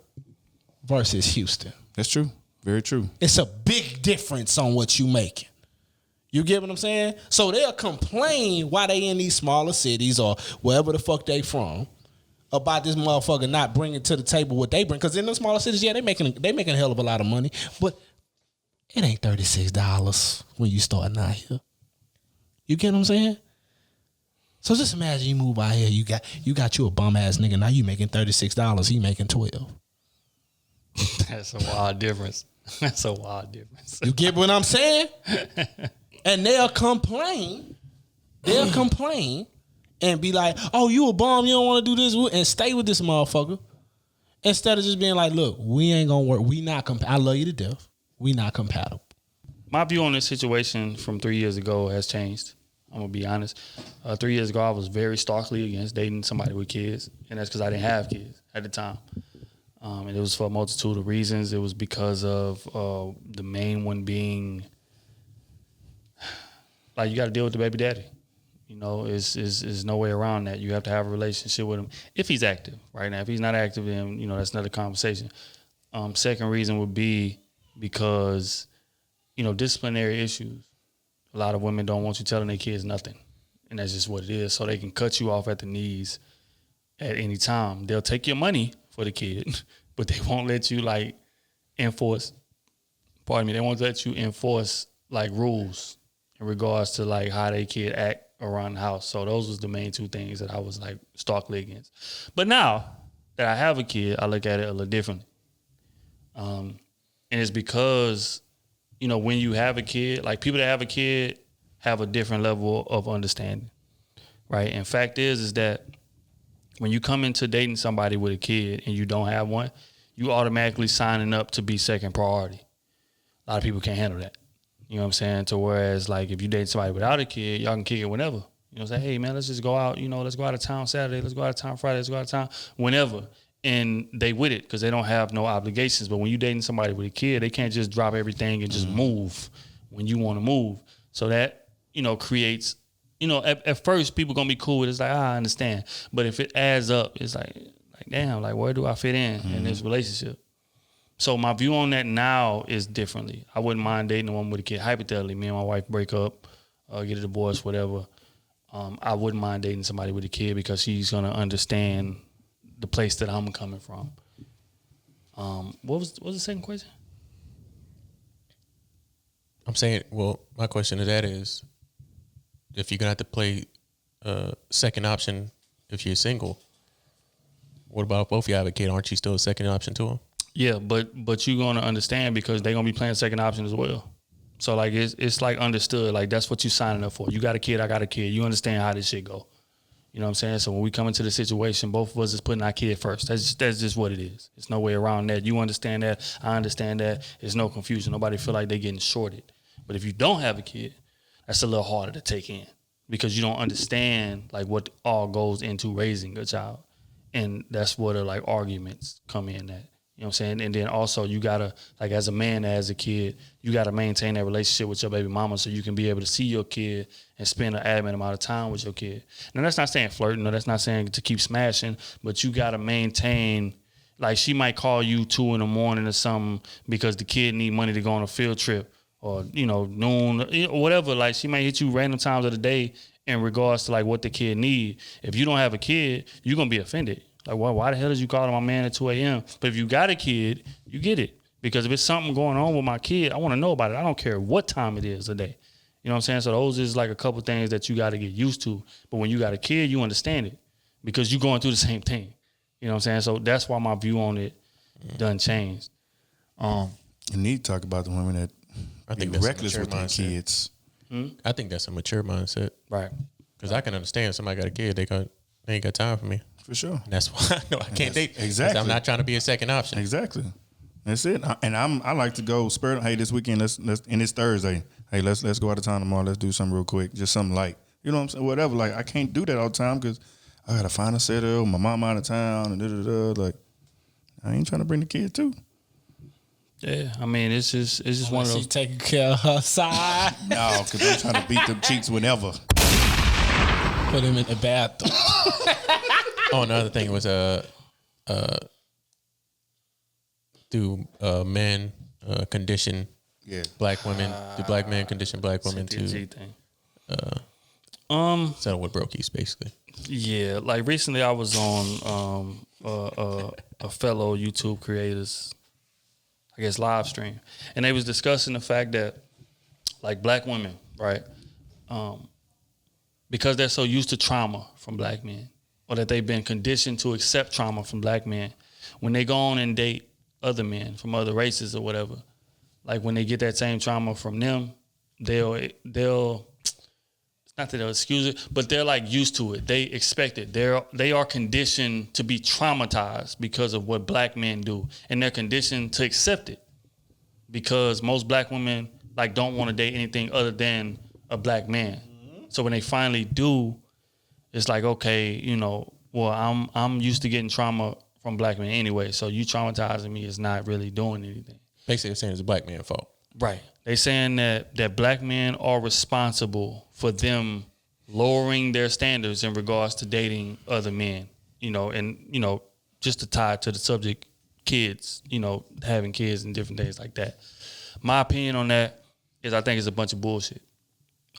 versus Houston. That's true. Very true. It's a big difference on what you making. You get what I'm saying? So they'll complain why they in these smaller cities or wherever the fuck they from about this motherfucker not bringing to the table what they bring. Because in the smaller cities, they making a hell of a lot of money, but it ain't $36 when you starting out here. You get what I'm saying? So just imagine you move out here, you got you a bum ass nigga. Now you making $36, he making $12. That's a wild difference. That's a wild difference. You get what I'm saying? And they'll complain and be like, oh, you a bum, you don't want to do this, and stay with this motherfucker. Instead of just being like, look, we ain't gonna work. We not I love you to death. We not compatible. My view on this situation from 3 years ago has changed. I'm gonna be honest. 3 years ago, I was very starkly against dating somebody with kids, and that's because I didn't have kids at the time. And it was for a multitude of reasons. It was because of the main one being, like, you got to deal with the baby daddy. You know, is no way around that. You have to have a relationship with him if he's active right now. If he's not active, then, you know, that's another conversation. Second reason would be because, you know, disciplinary issues. A lot of women don't want you telling their kids nothing, and that's just what it is. So they can cut you off at the knees at any time. They'll take your money for the kid, but they won't let you, like, enforce. Pardon me. They won't let you enforce, like, rules in regards to, like, how they kid act around the house. So those was the main two things that I was, like, starkly against. But now that I have a kid, I look at it a little differently. And it's because, you know, when you have a kid, like, people that have a kid have a different level of understanding, right? And fact is that when you come into dating somebody with a kid and you don't have one, you automatically signing up to be second priority. A lot of people can't handle that. You know what I'm saying? To whereas, like, if you date somebody without a kid, y'all can kick it whenever. You know, say, hey, man, let's just go out. You know, let's go out of town Saturday. Let's go out of town Friday. Let's go out of town whenever. And they with it because they don't have no obligations. But when you dating somebody with a kid, they can't just drop everything and just move when you want to move. So that, you know, creates, you know, at first people going to be cool with it. It's like, I understand. But if it adds up, it's like damn, like, where do I fit in this relationship? So my view on that now is differently. I wouldn't mind dating a woman with a kid. Hypothetically, me and my wife break up, get a divorce, whatever. I wouldn't mind dating somebody with a kid because she's going to understand the place that I'm coming from. What was the second question? I'm saying, well, my question to that is, if you're going to have to play second option if you're single, what about if both of you have a kid? Aren't you still a second option to them? Yeah, but you're gonna understand because they're gonna be playing second option as well. So, like, it's like understood. Like, that's what you signing up for. You got a kid, I got a kid. You understand how this shit go. You know what I'm saying? So when we come into the situation, both of us is putting our kid first. That's just what it is. There's no way around that. You understand that. I understand that. There's no confusion. Nobody feel like they're getting shorted. But if you don't have a kid, that's a little harder to take in because you don't understand, like, what all goes into raising a child. And that's where the, like, arguments come in at. You know what I'm saying? And then also you got to, like, as a man, as a kid, you got to maintain that relationship with your baby mama so you can be able to see your kid and spend an adequate amount of time with your kid. Now, that's not saying flirting. No, that's not saying to keep smashing, but you got to maintain, like, she might call you 2 a.m. or something because the kid need money to go on a field trip or, you know, noon or whatever. Like, she might hit you random times of the day in regards to, like, what the kid need. If you don't have a kid, you're going to be offended. Like, why the hell did you call my man at 2 a.m.? But if you got a kid, you get it. Because if it's something going on with my kid, I want to know about it. I don't care what time it is a day. You know what I'm saying? So those is, like, a couple things that you got to get used to. But when you got a kid, you understand it because you're going through the same thing. You know what I'm saying? So that's why my view on it done changed. You need to talk about the women that I think be that's reckless with their kids. I think that's a mature mindset. Right. Because I can understand somebody got a kid, they ain't got time for me. For sure. And that's why I know I can't date. Exactly. I'm not trying to be a second option. Exactly. That's it. And I like to go spirit. Hey, this weekend, let's and it's Thursday. Hey, let's go out of town tomorrow. Let's do something real quick. Just something light. You know what I'm saying? Whatever. Like, I can't do that all the time because I gotta find a sitter. My mom out of town and Like, I ain't trying to bring the kid too. Yeah, I mean, it's just one of those. She's taking care of her side. No, because I'm trying to beat them cheeks whenever. Put him in the bathroom. Oh, another thing was do men condition black women? Do black men condition black women to thing. settle with brokies, basically? Yeah, like recently I was on a fellow YouTube creators, I guess, live stream, and they was discussing the fact that, like, black women, right, because they're so used to trauma from black men, or that they've been conditioned to accept trauma from black men, when they go on and date other men from other races or whatever, like, when they get that same trauma from them, they'll not that they'll excuse it, but they're like used to it. They expect it. They are conditioned to be traumatized because of what black men do, and they're conditioned to accept it because most black women like don't want to date anything other than a black man. So when they finally do, it's like, okay, you know, well, I'm used to getting trauma from black men anyway, so you traumatizing me is not really doing anything. Basically, they're saying it's a black man's fault. Right. They saying that black men are responsible for them lowering their standards in regards to dating other men, you know, and, you know, just to tie to the subject, kids, you know, having kids and different things like that. My opinion on that is I think it's a bunch of bullshit.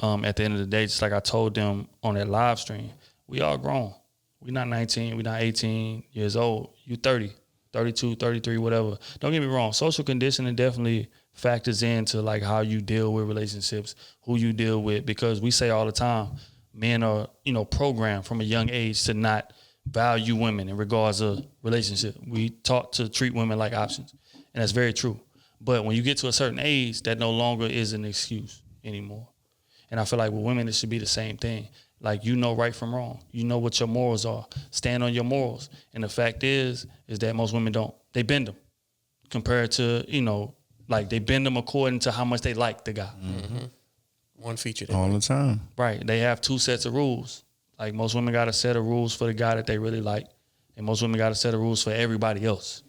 At the end of the day, just like I told them on that live stream, we all grown. We're not 19, we're not 18 years old. You 30, 32, 33, whatever. Don't get me wrong. Social conditioning definitely factors into like how you deal with relationships, who you deal with, because we say all the time, men are, you know, programmed from a young age to not value women in regards to relationship. We taught to treat women like options, and that's very true. But when you get to a certain age, that no longer is an excuse anymore. And I feel like with women, it should be the same thing. Like, you know right from wrong. You know what your morals are. Stand on your morals. And the fact is that most women don't. They bend them compared to, you know, like they bend them according to how much they like the guy. Mm-hmm. One feature. All the time. Right. They have two sets of rules. Like most women got a set of rules for the guy that they really like. And most women got a set of rules for everybody else.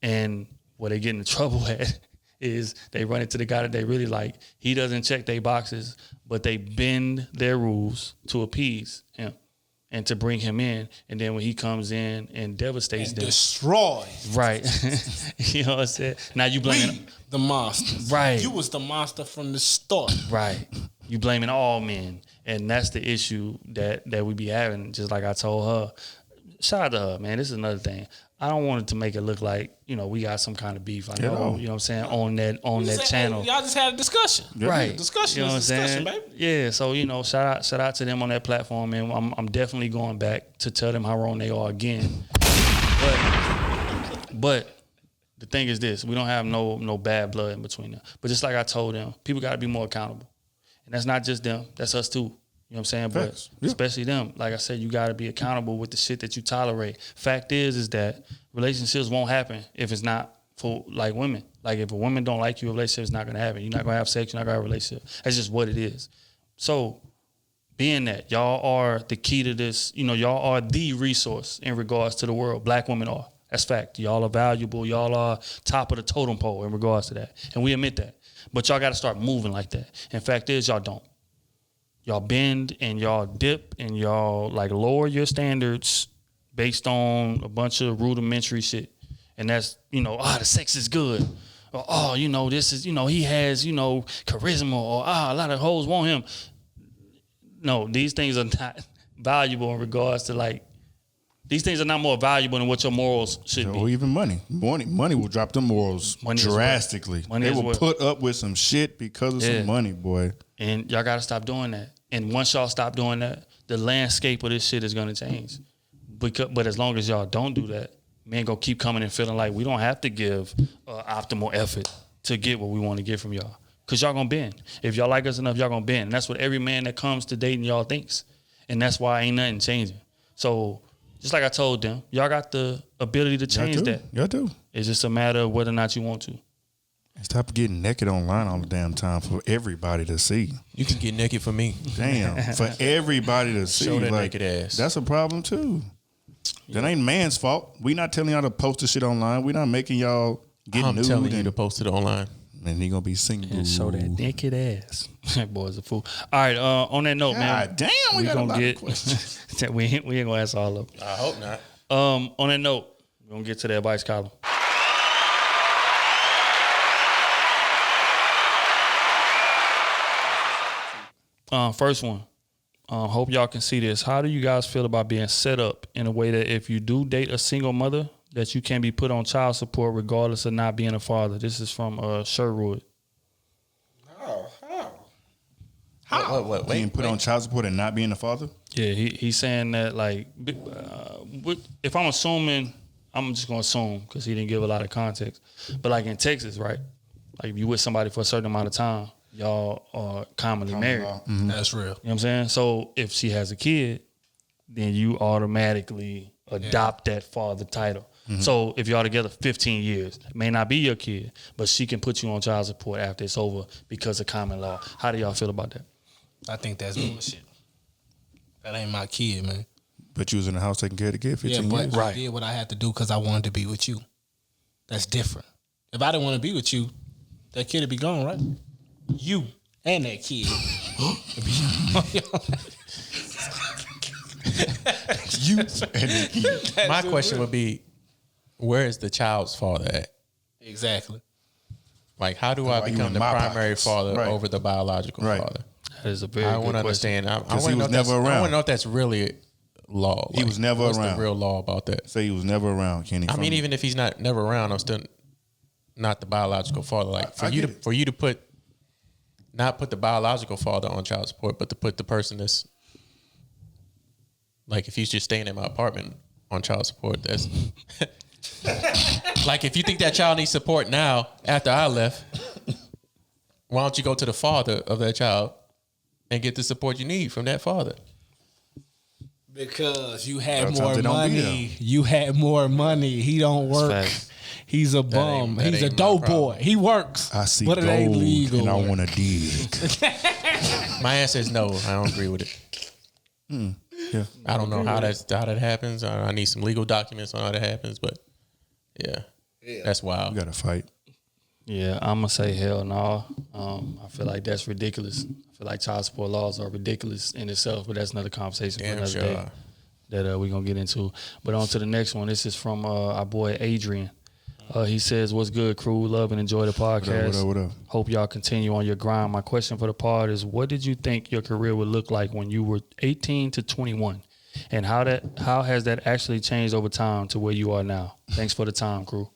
And where they get into trouble at is they run into the guy that they really like. He doesn't check their boxes, but they bend their rules to appease him and to bring him in. And then when he comes in and devastates And them. destroys. Right. You know what I'm saying? Now you blaming the monsters. Right. You was the monster from the start. Right. You blaming all men. And that's the issue that we be having, just like I told her. Shout out to her, man. This is another thing. I don't want it to make it look like, you know, we got some kind of beef. I know, you know what I'm saying, on that channel. Hey, y'all just had a discussion. Right. Discussion, you know what I'm discussion, saying? baby. Yeah, so, you know, shout out to them on that platform, and I'm definitely going back to tell them how wrong they are again. But the thing is this, we don't have no bad blood in between them. But just like I told them, people got to be more accountable. And that's not just them, that's us too. You know what I'm saying? But especially them, like I said, you got to be accountable with the shit that you tolerate. Fact is that relationships won't happen if it's not for like women. Like if a woman don't like you, a relationship is not going to happen. You're not going to have sex, you're not going to have a relationship. That's just what it is. So being that y'all are the key to this, you know, y'all are the resource in regards to the world. Black women are. That's fact. Y'all are valuable. Y'all are top of the totem pole in regards to that. And we admit that. But y'all got to start moving like that. And fact is, y'all don't. Y'all bend and y'all dip and y'all like lower your standards based on a bunch of rudimentary shit. And that's, you know, the sex is good. Or, you know, this is, you know, he has, you know, charisma, or a lot of hoes want him. No, these things are not valuable in regards to like, these things are not more valuable than what your morals should be. Or even money. Money will drop them morals drastically. They will put up with some shit because of some money, boy. And y'all got to stop doing that. And once y'all stop doing that, the landscape of this shit is going to change. But as long as y'all don't do that, men going to keep coming and feeling like we don't have to give optimal effort to get what we want to get from y'all. Because y'all going to bend. If y'all like us enough, y'all going to bend. And that's what every man that comes to dating y'all thinks. And that's why ain't nothing changing. So just like I told them, y'all got the ability to change that. Y'all do. It's just a matter of whether or not you want to. Stop getting naked online all the damn time for everybody to see. You can get naked for me. Damn, for everybody to see. Show that like, naked ass. That's a problem too. That ain't man's fault. We not telling y'all to post this shit online. We not making y'all get nude. I'm telling you to post it online. And he gonna be single. And show that naked ass. That boy's a fool. All right, on that note, man. God damn, we got a lot of questions. we ain't gonna answer all of them. I hope not. On that note, we're gonna get to the advice column. First one. Hope y'all can see this. How do you guys feel about being set up in a way that if you do date a single mother, that you can be put on child support regardless of not being a father? This is from Sherwood. How? What? Being put on child support and not being a father? Yeah, he's saying that like, if I'm assuming, I'm just gonna assume because he didn't give a lot of context. But like in Texas, right? Like if you with somebody for a certain amount of time, y'all are commonly married. That's real. You know what I'm saying? So if she has a kid, then you automatically adopt that father title. So if y'all together 15 years, it may not be your kid, but she can put you on child support after it's over because of common law. How do y'all feel about that? I think that's bullshit. That ain't my kid, man. But you was in the house taking care of the kid 15 but years. I did what I had to do because I wanted to be with you. That's different. If I didn't want to be with you, that kid would be gone, right? You and that kid. You and the kid. My question would be, where is the child's father at? Exactly. Like, how do I Why you become in the my primary pockets? father Right. over the biological Right. father? That is a very I good want to question. understand. I Because want he to know was if that's- never I around. want to know if that's really law. He was never what's around. the real law about that? Say he was never around, Kenny. I mean, even if he's never around, I'm still not the biological father. Like I get it. for you to not put the biological father on child support, but to put the person that's like, if he's just staying in my apartment on child support, that's like, if you think that child needs support now after I left, why don't you go to the father of that child and get the support you need from that father? Because you had Sometimes more they don't be money. You had more money. He don't work. facts. He's a bum. that He's a ain't my dope boy. problem. He works. I see but it gold ain't legal. and I want to dig. My answer is no. I don't agree with it. Yeah. I don't know how that happens. I need some legal documents on how that happens, but yeah. That's wild. We got to fight. Yeah, I'm gonna say hell no. I feel like that's ridiculous. I feel like child support laws are ridiculous in itself, but that's another conversation Damn for another sure. day that we're gonna get into. But on to the next one. This is from our boy Adrian. He says, "What's good, crew? Love and enjoy the podcast. What up? Hope y'all continue on your grind. My question for the pod is, what did you think your career would look like when you were 18 to 21, and how has that actually changed over time to where you are now? Thanks for the time, crew."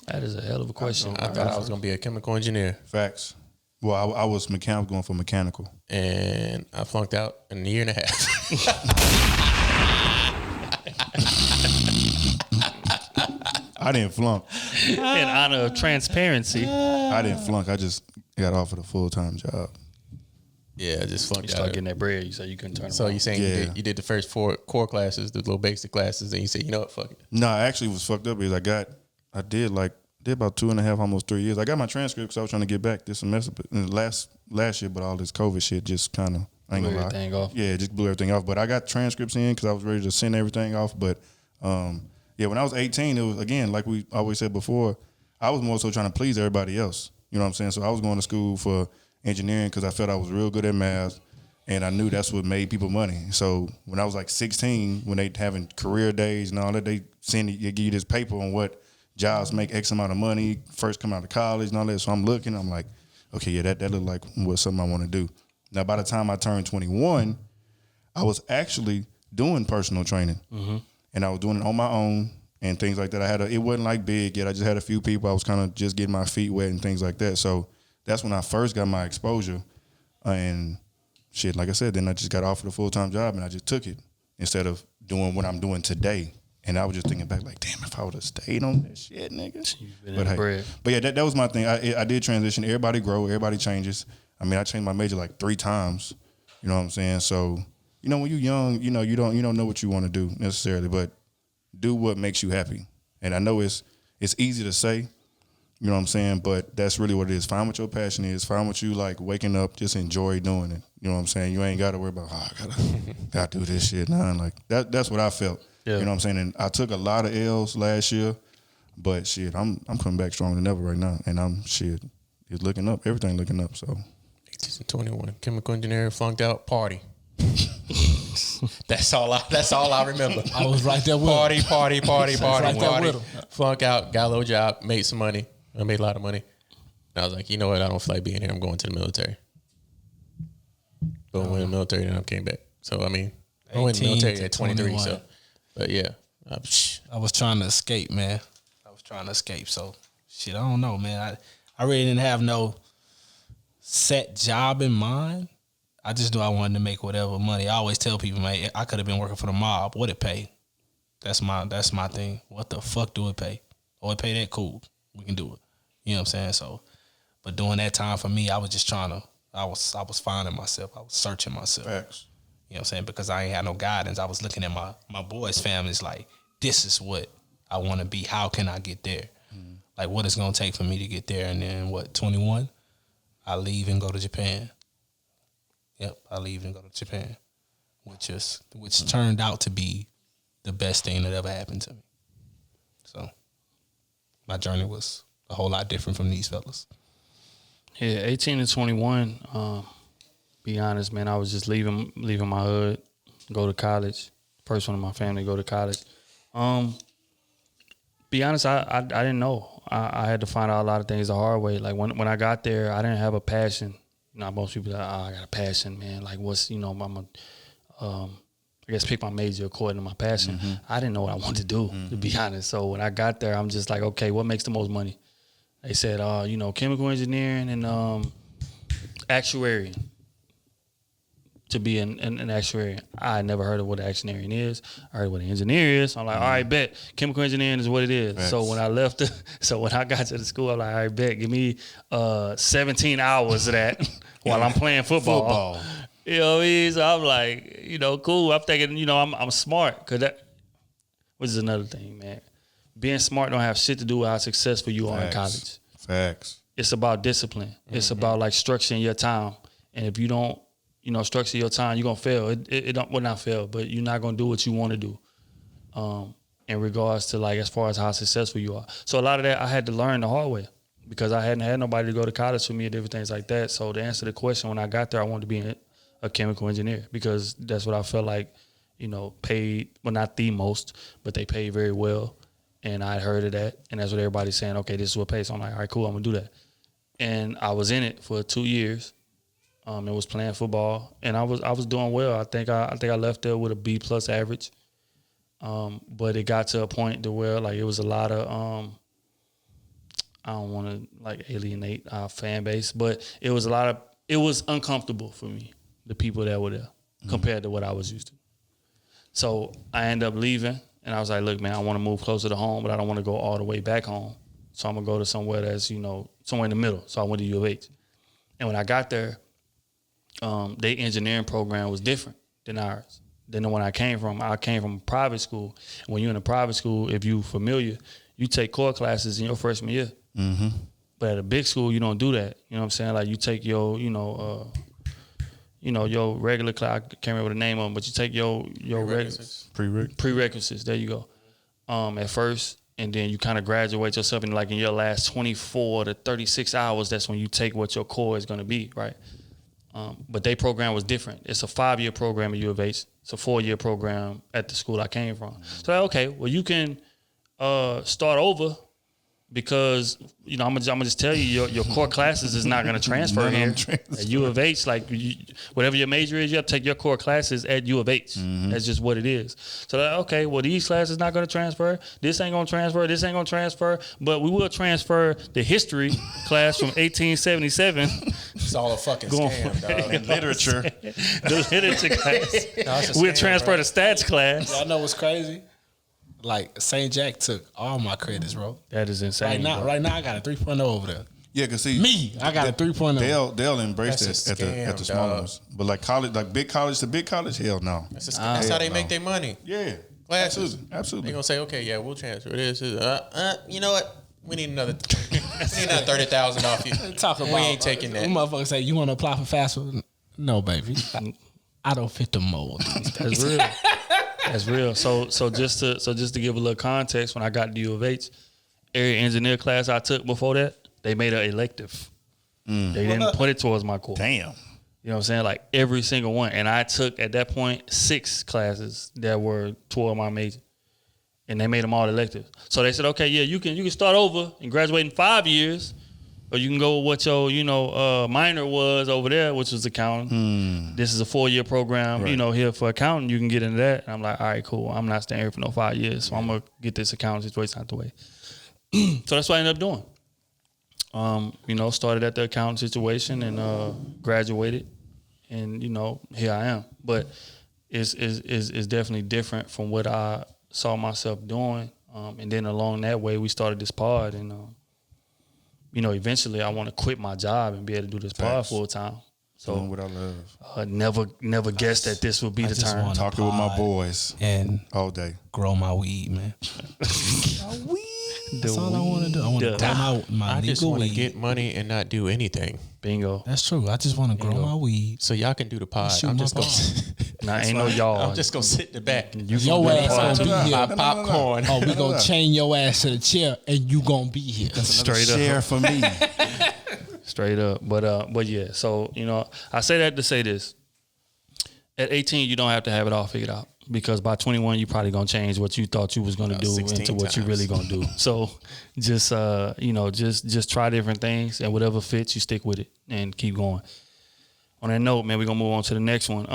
That is a hell of a question. I thought I was going to be a chemical engineer, Facts. Well, I was going for mechanical. and I flunked out in a year and a half. I didn't flunk. In honor of transparency, I didn't flunk. I just got offered a full-time job. Yeah, I just you flunked start out. getting that bread. You said you couldn't turn. So around. you saying Yeah. you did the first 4 core classes, the little basic classes, and you said, you know what, fuck it. No, I actually was fucked up because I did about 2.5, almost 3 years. I got my transcript because I was trying to get back this semester, but last year, but all this COVID shit just kind of Blew everything off. Yeah, it just blew everything off. But I got transcripts in because I was ready to send everything off. But yeah, when I was 18, it was, again, like we always said before, I was more so trying to please everybody else. You know what I'm saying? So I was going to school for engineering because I felt I was real good at math, and I knew that's what made people money. So when I was like 16, when they having career days and all that, they give you this paper on what jobs make X amount of money, first come out of college and all that. So I'm looking, I'm like, okay, yeah, that looked like what something I want to do. Now, by the time I turned 21, I was actually doing personal training, and I was doing it on my own and things like that. It wasn't like big yet. I just had a few people. I was kind of just getting my feet wet and things like that. So that's when I first got my exposure, and shit, like I said, then I just got offered a full-time job, and I just took it instead of doing what I'm doing today. And I was just thinking back, like, damn, if I would have stayed on that shit, nigga. But yeah, that was my thing. I did transition. Everybody grow. Everybody changes. I mean, I changed my major like 3 times. You know what I'm saying? So, you know, when you're young, you don't know what you want to do necessarily, but do what makes you happy. And I know it's easy to say, you know what I'm saying, but that's really what it is. Find what your passion is. Find what you like. Waking up, just enjoy doing it. You know what I'm saying? You ain't got to worry about, I gotta do this shit. Nah, like that's what I felt. Yeah. You know what I'm saying? And I took a lot of L's last year, but shit, I'm coming back stronger than ever right now. And it's looking up. Everything looking up. So 21, chemical engineer, flunked out, party. That's all I remember. I was right there with him. Party, right there with him. Flunk out, got a little job, made some money. I made a lot of money. And I was like, you know what? I don't feel like being here. I'm going to the military. But I went in the military and I came back. So, I mean, I went in the military at 23. 21. So, but yeah. I was trying to escape, man. So, shit, I don't know, man. I really didn't have no set job in mind. I just knew I wanted to make whatever money. I always tell people, man, I could have been working for the mob. What it pay? That's my thing. What the fuck do it pay? Oh, it pay that? Cool. We can do it. You know what I'm saying? So, But during that time for me, I was just I was finding myself. I was searching myself. Facts. You know what I'm saying? Because I ain't had no guidance. I was looking at my boys' families like, this is what I want to be. How can I get there? Like, what it's going to take for me to get there? And then, 21? I leave and go to Japan. Yep, I leave and go to Japan, which turned out to be the best thing that ever happened to me. So, my journey was a whole lot different from these fellas. Yeah, 18 to 21, be honest, man, I was just leaving my hood, go to college. First one in my family go to college. Be honest, I didn't know. I had to find out a lot of things the hard way. Like when I got there, I didn't have a passion. Not most people like, I got a passion, man. Like what's, I'm I guess pick my major according to my passion. I didn't know what I wanted to do, to be honest. So when I got there, I'm just like, okay, what makes the most money? They said, chemical engineering and actuary. To be an actuary. I never heard of what an actuarian is. I heard what an engineer is. I'm like, all right, bet. Chemical engineering is what it is. Right. So when I when I got to the school, I'm like, all right, bet. Give me 17 hours of that while I'm playing football. You know what I mean? So I'm like, cool. I'm thinking, I'm smart. Which is another thing, man. Being smart don't have shit to do with how successful you are in college. Facts. It's about discipline. It's about like structuring your time. And if you don't, structure your time, you're going to fail. It don't, well, not fail, but you're not going to do what you want to do in regards to, like, as far as how successful you are. So a lot of that I had to learn the hard way because I hadn't had nobody to go to college with me and different things like that. So to answer the question, when I got there, I wanted to be a chemical engineer because that's what I felt like, paid, well, not the most, but they paid very well. And I heard of that. And that's what everybody's saying, okay, this is what pays. So I'm like, all right, cool, I'm going to do that. And I was in it for 2 years. It was playing football, and I was doing well. I think I left there with a B+ average, but it got to a point to where like it was a lot of I don't want to like alienate our fan base, but it was uncomfortable for me, the people that were there compared to what I was used to. So I ended up leaving, and I was like, look, man, I want to move closer to home, but I don't want to go all the way back home. So I'm gonna go to somewhere that's somewhere in the middle. So I went to U of H, and when I got there. Their engineering program was different than ours. Than the one I came from. I came from a private school. And when you're in a private school, if you're familiar, you take core classes in your freshman year. Mm-hmm. But at a big school, you don't do that. You know what I'm saying? Like you take your, your regular class. I can't remember the name of them, but you take your prerequisites. There you go. At first, and then you kind of graduate yourself, and like in your last 24 to 36 hours, that's when you take what your core is going to be, right? But their program was different. It's a 5-year program at U of H. It's a 4-year program at the school I came from. So okay, well you can start over because I'm gonna just tell you your core classes is not gonna transfer here at U of H. Like whatever your major is, you have to take your core classes at U of H. That's just what it is. So okay, well these classes not gonna transfer. This ain't gonna transfer. This ain't gonna transfer. But we will transfer the history class from 1877. It's all a fucking scam, dog. And literature. The literature class. We'll transfer the stats class. Y'all know what's crazy? Like St. Jack took all my credits, bro. That is insane. Right now I got a 3.0 over there. Yeah, cause see I got a 3.0. They'll embrace That's that at the small ones, but like college, like big college to big college, hell no. That's how they make their money. Yeah, Classes. Absolutely. They're gonna say, okay, yeah, we'll transfer this. You know what? We need another 30,000 off you. We ain't taking that. Motherfuckers say, you want to apply for FAFSA? No, baby. I don't fit the mold. That's real. That's real. So just to give a little context, when I got to U of H, area engineer class I took before that, they made an elective. They didn't put it towards my core. Damn. You know what I'm saying? Like every single one. And I took at that point 6 classes that were toward my major. And they made them all elective. So they said, okay, yeah, you can start over and graduate in 5 years, or you can go with what your minor was over there, which was accounting. This is a 4-year program, right. Here for accounting. You can get into that. And I'm like, all right, cool. I'm not staying here for no 5 years, so I'm gonna get this accounting situation out the way. So that's what I ended up doing. Started at the accounting situation and graduated, and here I am. But it's definitely different from what I saw myself doing. And then along that way, we started this pod, and eventually I want to quit my job and be able to do this pod full time. So Doing what I love. Never guessed that this would be the turn. Talking with my boys and all day. Grow my weed, man. My weed. That's all I want to do. I want to grow my I just legal want to weed. get money and not do anything. Bingo. That's true. I just want to grow my weed. So y'all can do the pod. I'm just gonna. Ain't no y'all. I'm just gonna sit in the back. Your ass gonna be here. My popcorn. Oh, we gonna chain your ass to the chair, and you gonna be here. Straight up. Share for me. Straight up. But yeah. So I say that to say this. At 18, you don't have to have it all figured out, because by 21, you probably gonna change what you thought you was gonna do into what you really gonna do. So just just try different things, and whatever fits, you stick with it and keep going. On that note, man, we're gonna move on to the next one.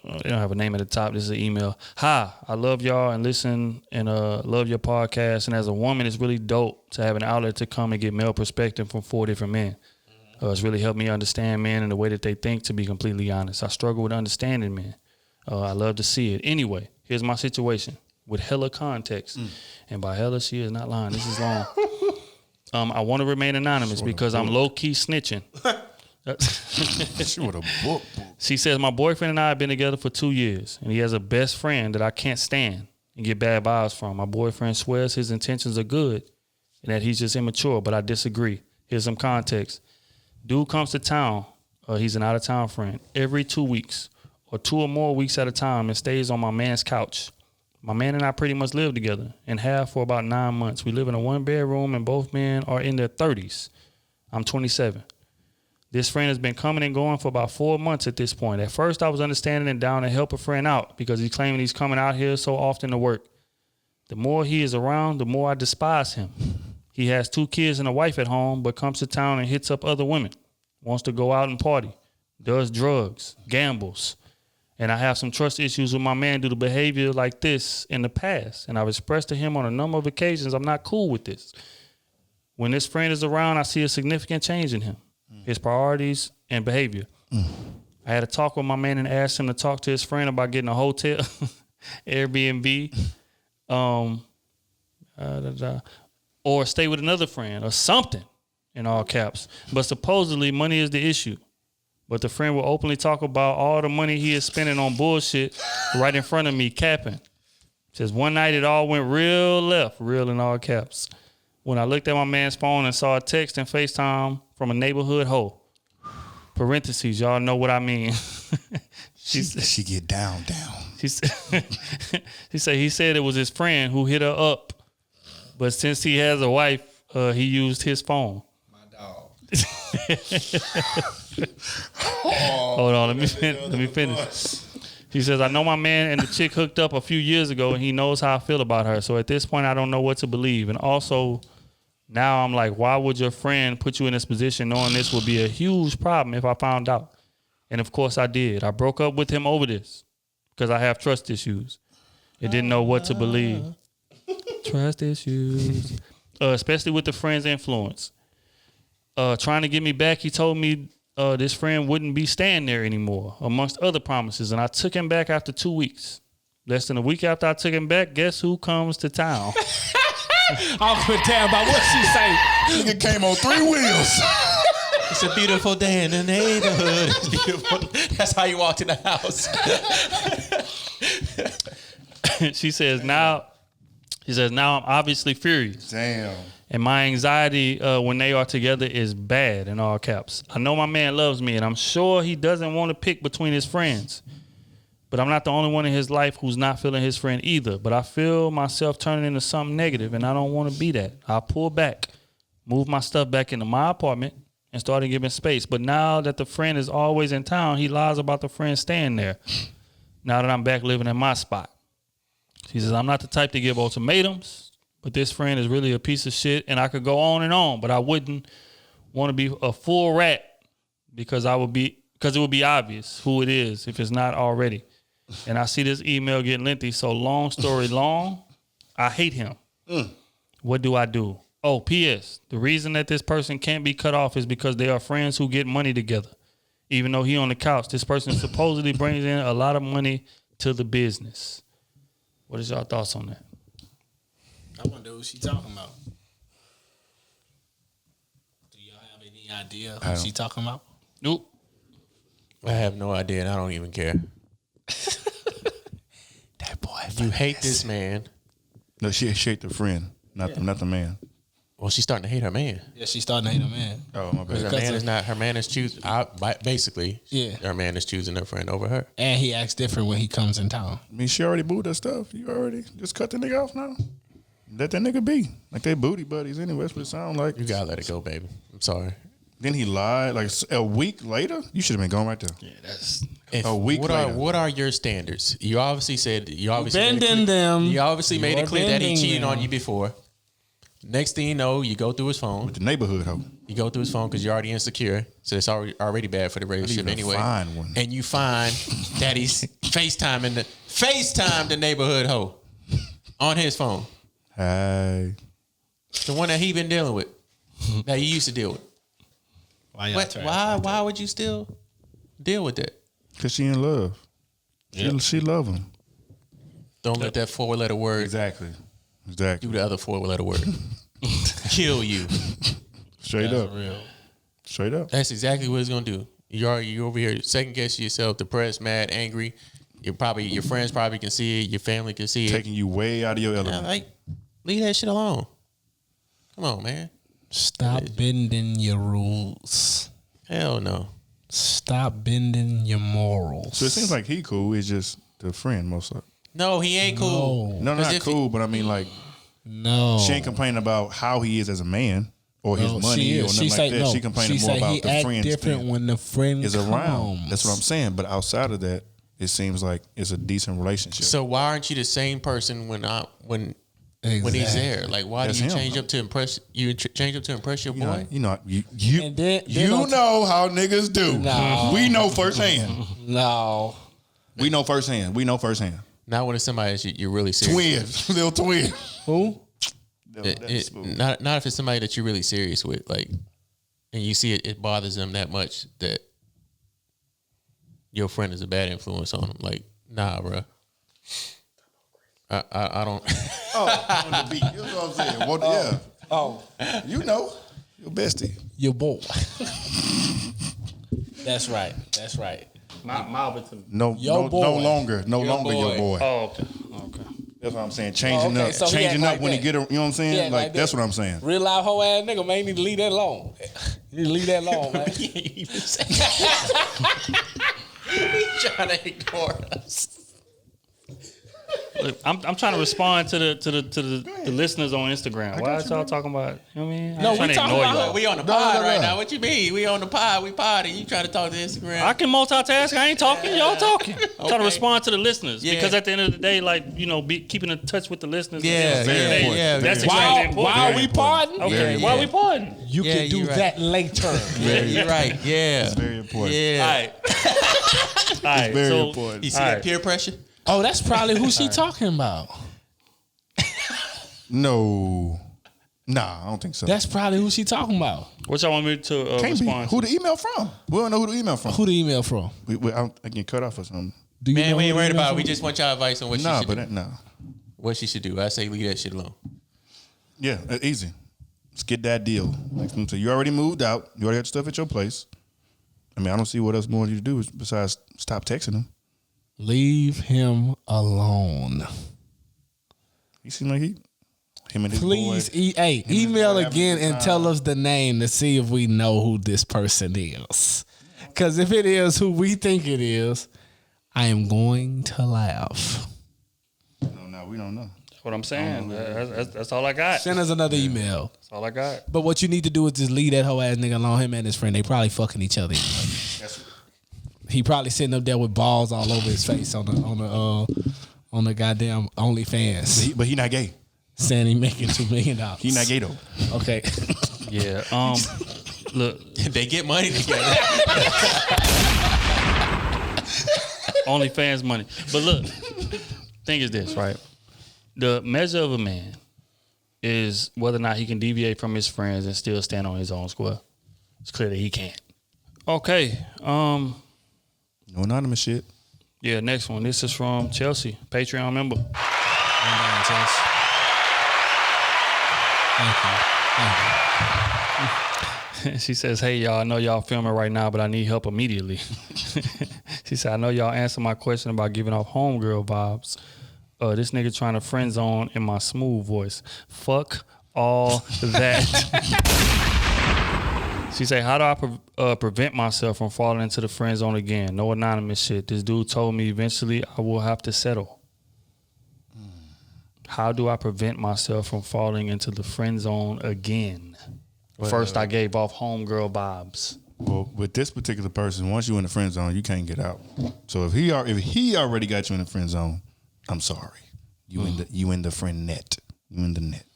They don't have a name at the top. This is an email. Hi, I love y'all and listen and love your podcast. And as a woman, it's really dope to have an outlet to come and get male perspective from 4 different men. It's really helped me understand men and the way that they think, to be completely honest. I struggle with understanding men. I love to see it. Anyway, here's my situation with hella context. And by hella, she is not lying. This is long. I want to remain anonymous because I'm low-key snitching. She with a book. She says, my boyfriend and I have been together for 2 years, and he has a best friend that I can't stand and get bad vibes from. My boyfriend swears his intentions are good and that he's just immature, but I disagree. Here's some context. Dude comes to town, he's an out-of-town friend, every 2 weeks or 2 or more weeks at a time, and stays on my man's couch. My man and I pretty much live together and have for about 9 months. We live in a 1-bedroom, and both men are in their 30s. I'm 27. This friend has been coming and going for about 4 months at this point. At first, I was understanding and down to help a friend out because he's claiming he's coming out here so often to work. The more he is around, the more I despise him. He has 2 kids and a wife at home, but comes to town and hits up other women, wants to go out and party, does drugs, gambles. And I have some trust issues with my man due to behavior like this in the past. And I've expressed to him on a number of occasions I'm not cool with this. When this friend is around, I see a significant change in him, his priorities and behavior. I had a talk with my man and asked him to talk to his friend about getting a hotel, Airbnb, or stay with another friend or something, in all caps. But supposedly money is the issue. But the friend will openly talk about all the money he is spending on bullshit right in front of me, capping. Says one night it all went real left, real in all caps. When I looked at my man's phone and saw a text and FaceTime from a neighborhood hoe. Parentheses, y'all know what I mean. She get down. She said he said it was his friend who hit her up. But since he has a wife, he used his phone. My dog. Hold on, let me finish. He says, I know my man and the chick hooked up a few years ago, and he knows how I feel about her. So at this point, I don't know what to believe. And also, now I'm like, why would your friend put you in this position knowing this would be a huge problem if I found out? And of course I did. I broke up with him over this because I have trust issues and didn't know what to believe. Trust issues, especially with the friend's influence. Trying to get me back, he told me this friend wouldn't be staying there anymore, amongst other promises. And I took him back after 2 weeks. Less than a week after I took him back, guess who comes to town? I'll put down by what she say. Nigga came on 3 wheels. It's a beautiful day in the neighborhood. It's beautiful. That's how you walked in the house. She says, now I'm obviously furious. Damn. And my anxiety when they are together is bad, in all caps. I know my man loves me, and I'm sure he doesn't want to pick between his friends. But I'm not the only one in his life who's not feeling his friend either. But I feel myself turning into something negative, and I don't want to be that. I pull back, move my stuff back into my apartment, and started giving space. But now that the friend is always in town, he lies about the friend staying there. Now that I'm back living in my spot. She says, I'm not the type to give ultimatums, but this friend is really a piece of shit, and I could go on and on, but I wouldn't want to be a full rat because it would be obvious who it is if it's not already. And I see this email getting lengthy, so long story long, I hate him. What do I do? Oh, P.S. The reason that this person can't be cut off is because they are friends who get money together. Even though he on the couch, this person supposedly brings in a lot of money to the business. What is y'all thoughts on that? I wonder who she talking about. Any idea who she talking about? Nope. I have no idea, and I don't even care. That boy. You hate this man. No, she hate the friend, not the man. Well, she's starting to hate her man. Yeah, she's starting to hate her man. Oh my Because bad. her man is choosing. Basically, Yeah. her man is choosing her friend over her. And he acts different when he comes in town. I mean, she already booed her stuff. You already just cut the nigga off now. Let that nigga be. Like they booty buddies anyway. That's what it sound like. You gotta let it go, baby. I'm sorry. Then he lied. Like a week later, you should have been gone right there. Yeah, that's A week later. What are your standards? You obviously said you obviously bending them. You obviously made it clear that he bending cheated them. on you before. Next thing you know, you go through his phone. The neighborhood hoe. You go through his phone because you're already insecure, so it's already bad for the relationship even anyway. find one. And you find that he's FaceTime the neighborhood hoe on his phone, Hey. the one that he been dealing with, that he used to deal with. Why would you still deal with that? Cause she in love. She love him. Don't let that 4-letter word Exactly. do the other 4-letter word. Kill you. Straight up. Straight up. That's exactly what it's gonna do. You're over here second guessing yourself, depressed, mad, angry. Your friends probably can see it. Your family can see it. Taking you way out of your Yeah, element. like, leave that shit alone. Come on, man. Stop bending your rules. Hell no. Stop bending your morals. So it seems like he cool. It's just the friend most of it. No, he ain't cool. No, 'Cause not if cool, but I mean like no. she ain't complaining about how he is as a man or his No, money or nothing like that. She complaining more about the friends different thing when the friend is comes. around. That's what I'm saying. But outside of that, it seems like it's a decent relationship. So why aren't you the same person when he's there? Like, why That's do you him. change up to impress? You change up to impress your boy? you know And then know how niggas do. No. We know firsthand. No. We know firsthand. Not when it's somebody that you're really serious. Twins, little twin. Who? Not if it's somebody that you're really serious with, like, and you see it bothers them that much that your friend is a bad influence on them. Like, nah, bro. I don't. On the beat. That's what I'm saying. Well, yeah. Oh. You know. Your bestie. Your boy. That's right. No, Your boy. no longer your boy. Oh, okay. That's what I'm saying. Changing okay, up. so he Changing act up like when he that. get a, you know what I'm saying? He act Like like that's that. what I'm saying. Real life hoe ass nigga, man, you need to leave that alone. You need to leave that alone, man. He's trying to ignore us. Look, I'm trying to respond to the listeners on Instagram. Why are y'all talking about? You know what I mean? No, I'm trying we to talking ignore about- y'all. We on the pod no. right now. What you mean? We on the pod. We podding. You trying to talk to Instagram? I can multitask. I ain't talking. Y'all talking. I'm trying to Okay. respond to the listeners Yeah. because at the end of the day, like keeping in touch with the listeners. Yeah, at the end of the very day, important. That's Very extremely While important. we pardon, Okay, Yeah, why yeah. we pardon? you Yeah, can do you right. that later. Yeah, you're right. Yeah, It's very important. yeah. All right. All right. Very so, important. You see all that right. peer pressure? Oh, that's probably who she talking about. No. Nah, I don't think so. That's probably who she talking about. What y'all want me to Can't be. respond Who to? the email from? We don't know who the email from. Who the email from? I get cut off or something. Do you Man, know we who ain't the worried email about it. from? We just want y'all advice on what she Nah, should but do. nah. What she should do. I say leave that shit alone. Yeah, easy. Let's get that deal. Like so you already moved out. You already got stuff at your place. I mean, I don't see what else more you to do besides stop texting him. Leave him alone. He seemed like him and his Please, boy. email boy having again a good and tell us the name to see if we know who this person is. Because if it is who we think it is, I am going to laugh. No, we don't know. That's what I'm saying. That's all I got. Send us another email. That's all I got. But what you need to do is just leave that whole ass nigga alone. Him and his friend, they probably fucking each other. He probably sitting up there with balls all over his face on the goddamn OnlyFans. But he not gay. Saying he making $2 million. He not gay though. Okay. Yeah. Look, They get money together. OnlyFans money. But look, thing is this, right? The measure of a man is whether or not he can deviate from his friends and still stand on his own square. It's clear that he can't. Okay. No anonymous shit. Yeah, next one. This is from Chelsea, Patreon member. She says, hey, y'all, I know y'all filming right now, but I need help immediately. She said, I know y'all answered my question about giving off homegirl vibes. This nigga trying to friend zone in my smooth voice. Fuck all that. She said, how do I prevent myself from falling into the friend zone again? No anonymous shit. This dude told me eventually I will have to settle. How do I prevent myself from falling into the friend zone again? First, I gave off homegirl vibes. Well, with this particular person, once you're in the friend zone, you can't get out. So if he already got you in the friend zone, I'm sorry. You in the friend net. You in the net.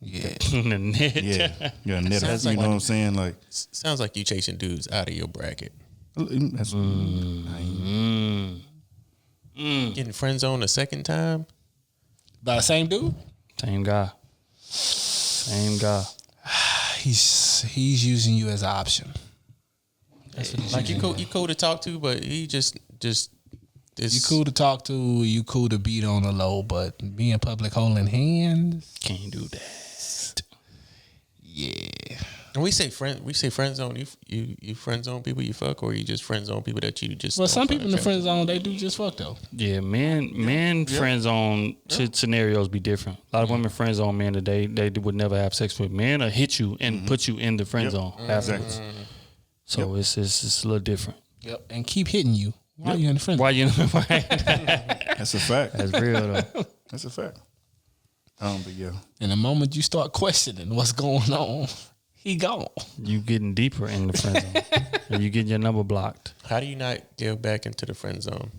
Yeah. In the net. Yeah. You're a net. Sounds You like know what I'm saying? Like, Sounds like you chasing dudes out of your bracket. that's Getting friend zone a second time. By the same dude? Same guy. He's using you as an option. That's what he's Like using. you cool to talk to, but he just You cool to talk to, you cool to beat on the low, but be in public holding hands. Can't do that. Yeah. And we say friend zone. You friend zone people you fuck, or you just friend zone people that you just. Well, don't some find people in the attractive? friend zone, they do just fuck though. Yeah, men friend zone scenarios be different. A lot of women friend zone men today, they would never have sex with men or hit you and put you in the friend zone afterwards. So it's a little different. Yep. And keep hitting you while you're in the friend zone. Why you a fact. That's real though. That's a fact. But yeah. And the moment you start questioning what's going on, he gone. You getting deeper in the friend zone. And you getting your number blocked. How do you not get back into the friend zone?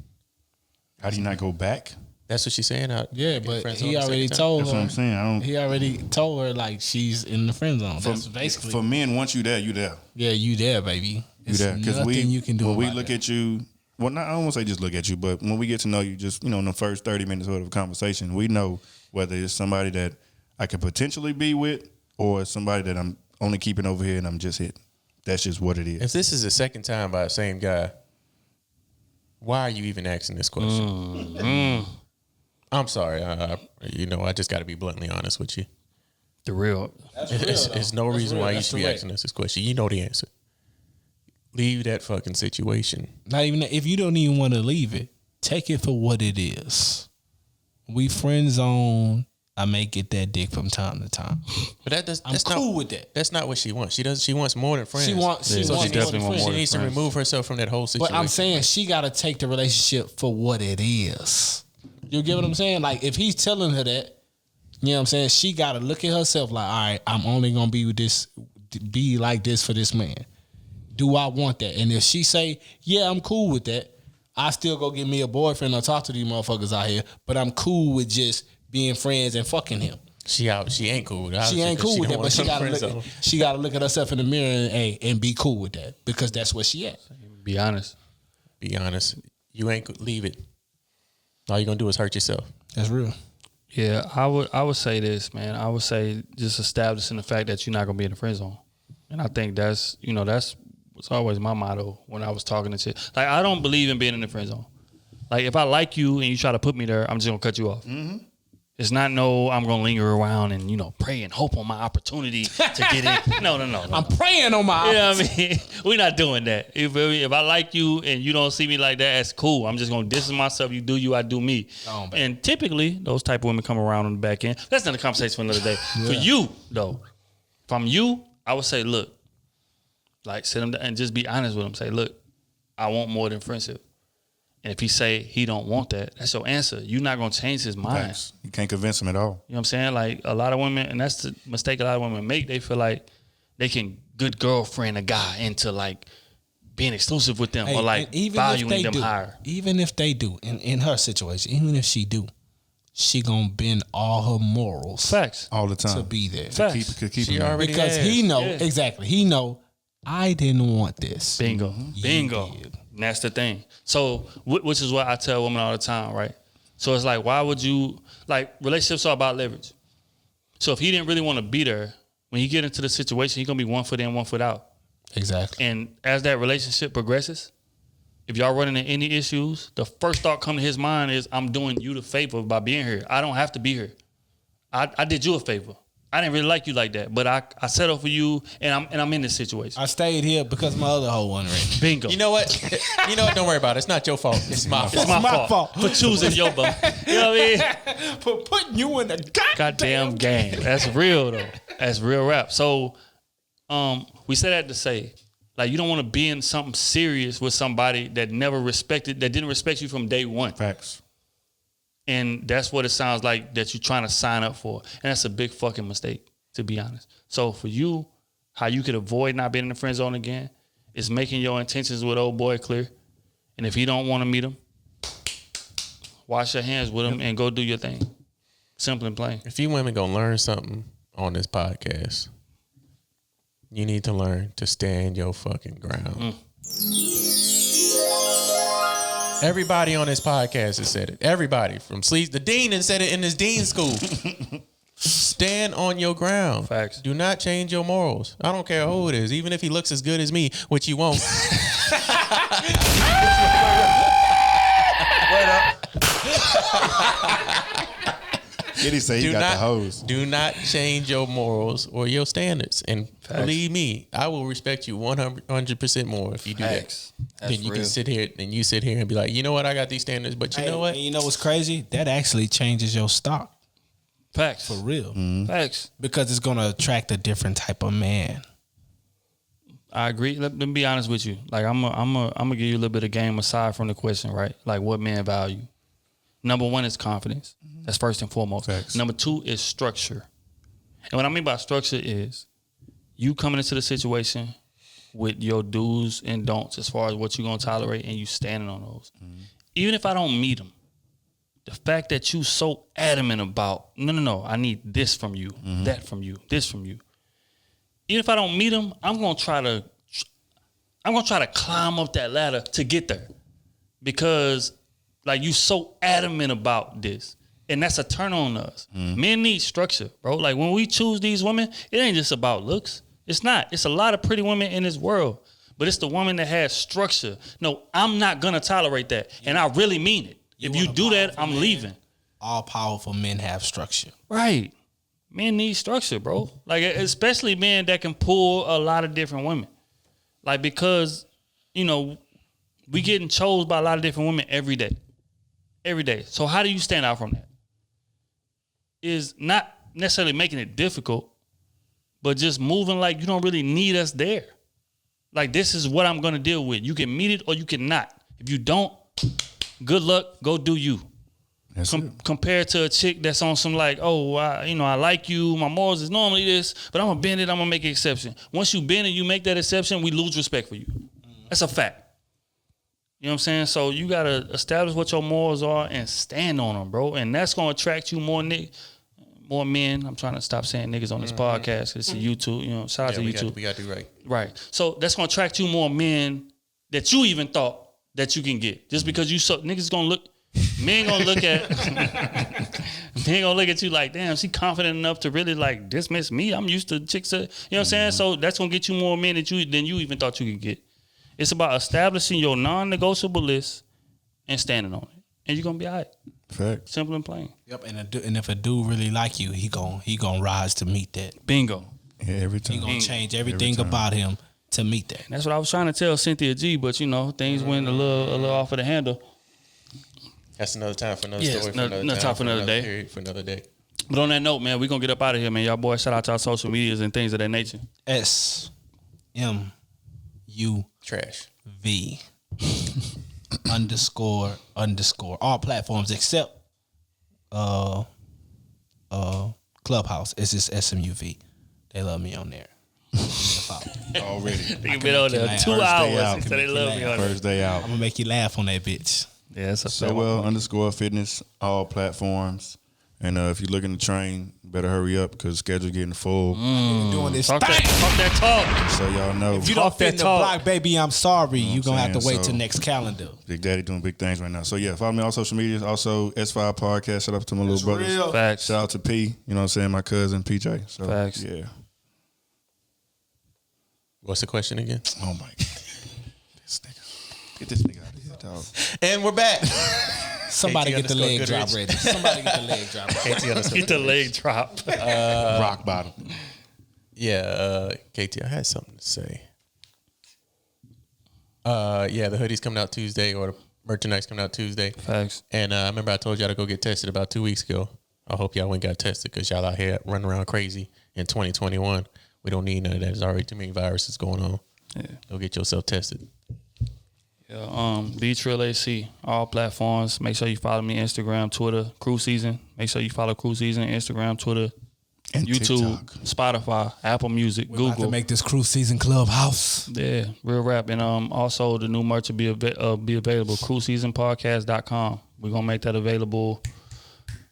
How do you not go back? That's what she's saying. Yeah, but he already told That's her. what I'm saying. He already told her like she's in the friend zone. That's basically For men, once you there, you there. yeah, you there, baby. You there. Because nothing you can do. when we about look that. at you, well, not, I don't want to say just look at you, but when we get to know you, just in the first 30 minutes of a conversation, we know whether it's somebody that I could potentially be with or somebody that I'm only keeping over here and I'm just hitting. That's just what it is. If this is the second time by the same guy, why are you even asking this question? I'm sorry. I just got to be bluntly honest with you. The real. There's no reason why you should be asking us this question. You know the answer. Leave that fucking situation. Not even if you don't even want to leave it, take it for what it is. We friend zone. I may get that dick from time to time. But that's cool not, with that. That's not what she wants. She wants more than friends. She wants she more definitely than want friends. more She needs to friends. remove herself from that whole situation. But I'm saying she got to take the relationship for what it is. You get what I'm saying? Like if he's telling her that, you know what I'm saying? She got to look at herself like, all right, I'm only gonna be like this for this man. Do I want that? And if she say, yeah, I'm cool with that, I still go get me a boyfriend or talk to these motherfuckers out here. But I'm cool with just being friends and fucking him. She ain't cool with that. She ain't cool with that, but she she gotta look at herself in the mirror and be cool with that because that's where she at. Be honest. Be honest. You ain't leave it. All you're gonna do is hurt yourself. That's real. Yeah, I would say this, man. I would say just establishing the fact that you're not gonna be in the friend zone. And I think that's was always my motto when I was talking to shit. Like I don't believe in being in the friend zone. Like if I like you and you try to put me there, I'm just gonna cut you off. Mm-hmm. It's not I'm gonna linger around and pray and hope on my opportunity to get in. No. I'm praying on my Yeah, I mean, we're not doing that. If I like you and you don't see me like that, that's cool. I'm just gonna distance myself. You do you, I do me. Oh, and typically, those type of women come around on the back end. That's not a conversation for another day. Yeah. For you, though, if I'm you, I would say, look, like sit him down and just be honest with him. Say, look, I want more than friendship. And if he say he don't want that, that's your answer. You're not gonna change his mind. Thanks. You can't convince him at all. You know what I'm saying? Like a lot of women, and that's the mistake a lot of women make. They feel like they can good girlfriend a guy into like being exclusive with them or like valuing them higher. Even if they do, in her situation, even if she do, she gonna bend all her morals. Facts. All the time. To be there. Facts. Keep She him already because has. he know exactly. He know I didn't want this. Bingo. Bingo. And that's the thing. So, which is what I tell women all the time, right? So it's like, why would you, like, relationships are about leverage. So if he didn't really want to be there, when he get into the situation, he's going to be 1 foot in, 1 foot out. Exactly. And as that relationship progresses, if y'all running into any issues, the first thought coming to his mind is, I'm doing you the favor by being here. I don't have to be here. I did you a favor. I didn't really like you like that, but I settled for you, and I'm in this situation. I stayed here because my other hoe wasn't ready. Bingo. You know what? Don't worry about it. It's not your fault. It's my fault. It's my fault for choosing your bum. You know what I mean? For putting you in the Goddamn game. That's real though. That's real rap. So, we said that to say, like, you don't want to be in something serious with somebody that didn't respect you from day one. Facts. And that's what it sounds like that you're trying to sign up for. And that's a big fucking mistake, to be honest. So for you, how you could avoid not being in the friend zone again is making your intentions with old boy clear. And if he don't want to meet him, wash your hands with him and go do your thing. Simple and plain. If you women gonna learn something on this podcast, you need to learn to stand your fucking ground. Everybody on this podcast has said it. Everybody from Sleeves. The dean has said it in his dean school. Stand on your ground. Facts. Do not change your morals. I don't care who it is, even if he looks as good as me, which he won't. Did he say he got the hose? Do not change your morals or your standards. And believe me, I will respect you 100% more if you do Facts. that. Then you can sit here and be like, you know what, I got these standards, but you know what? And you know what's crazy? That actually changes your stock. Facts. For real. Facts. Because it's gonna attract a different type of man. I agree. Let me be honest with you. Like I'm gonna give you a little bit of game aside from the question, right? Like what men value. Number one is confidence. That's first and foremost. Facts. Number two is structure. And what I mean by structure is you coming into the situation with your do's and don'ts as far as what you're gonna tolerate, and you standing on those. Even if I don't meet them, the fact that you so adamant about, no, I need this from you, that from you, this from you. Even if I don't meet them, I'm gonna try to climb up that ladder to get there, because like you so adamant about this, and that's a turn on us. Men need structure, bro. Like when we choose these women, it ain't just about looks. It's not. It's a lot of pretty women in this world, but it's the woman that has structure. No, I'm not gonna tolerate that, and I really mean it. If you do that, I'm leaving. All powerful men have structure. Right. Men need structure, bro. Like, especially men that can pull a lot of different women. Like, because, we getting chose by a lot of different women every day. Every day. So how do you stand out from that? Is not necessarily making it difficult, but just moving like you don't really need us there. Like, this is what I'm going to deal with. You can meet it or you cannot. If you don't, good luck, go do you. Compared to a chick that's on some like, I like you, my morals is normally this, but I'm gonna bend it, I'm gonna make an exception. Once you bend it, you make that exception, we lose respect for you. That's a fact. You know what I'm saying? So you gotta establish what your morals are and stand on them, bro. And that's gonna attract you more men. I'm trying to stop saying niggas on this podcast. It's a YouTube, shout out to YouTube. We gotta do right. Right. So that's gonna attract you more men that you even thought that you can get. Just because niggas gonna look. Men gonna look at you like, damn, she confident enough to really like dismiss me. I'm used to chicks, you know what I'm saying? So that's gonna get you more men than you even thought you could get. It's about establishing your non-negotiable list and standing on it, and you're gonna be all right. Fact. Simple and plain. Yep, and if a dude really like you, he gonna rise to meet that. Bingo. Yeah, every time. He gonna change everything about him to meet that. That's what I was trying to tell Cynthia G, but things went a little off of the handle. That's another time for another story. Another time for another day. Period, for another day. But on that note, man, we're gonna get up out of here, man. Y'all boys, shout out to our social medias and things of that nature. SMU Trash. V __ all platforms except Clubhouse. It's just SMUV. They love me on there. Already. They've been on there 2 hours. So they love me on there. First day out. I'm gonna make you laugh on that bitch. Yeah, that's a _fitness, all platforms. And if you're looking to train, better hurry up because schedule getting full. Doing this Talk that talk. So y'all know. If you don't fit in the block, baby, I'm sorry. You're going to have to wait So- till next calendar. Big Daddy doing big things right now. So yeah, follow me on social medias. Also S5 Podcast. Shout out to my little brothers. real. Facts. Shout out to P. You know what I'm saying? My cousin PJ. So Facts. yeah. What's the question again? Oh my God. This nigga. Get this nigga out of here, dog. And we're back. Somebody get the leg KT drop Goodrich. ready. Somebody get the leg drop ready. Get the leg drop. Rock bottom. Yeah, KT, I had something to say. Yeah, the hoodie's coming out Tuesday, or the merchandise coming out Tuesday. Facts. And I remember I told y'all to go get tested about 2 weeks ago. I hope y'all went and got tested because y'all out here running around crazy in 2021. We don't need none of that. There's already too many viruses going on. Yeah. Go get yourself tested. Yeah, B-Trill-AC, all platforms. Make sure you follow me Instagram, Twitter, Krew Season. Make sure you follow Krew Season, Instagram, Twitter, And YouTube, TikTok. Spotify, Apple Music, About to Google. make this Krew Season Clubhouse. Yeah, real rap. And also the new merch will be available, krewseasonpodcast.com. We're going to make that available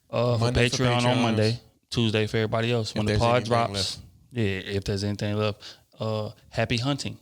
for Monday for Patreon on Patreons. Monday, Tuesday for everybody else. When the there's pod anything drops, left. yeah, if there's anything left, happy hunting.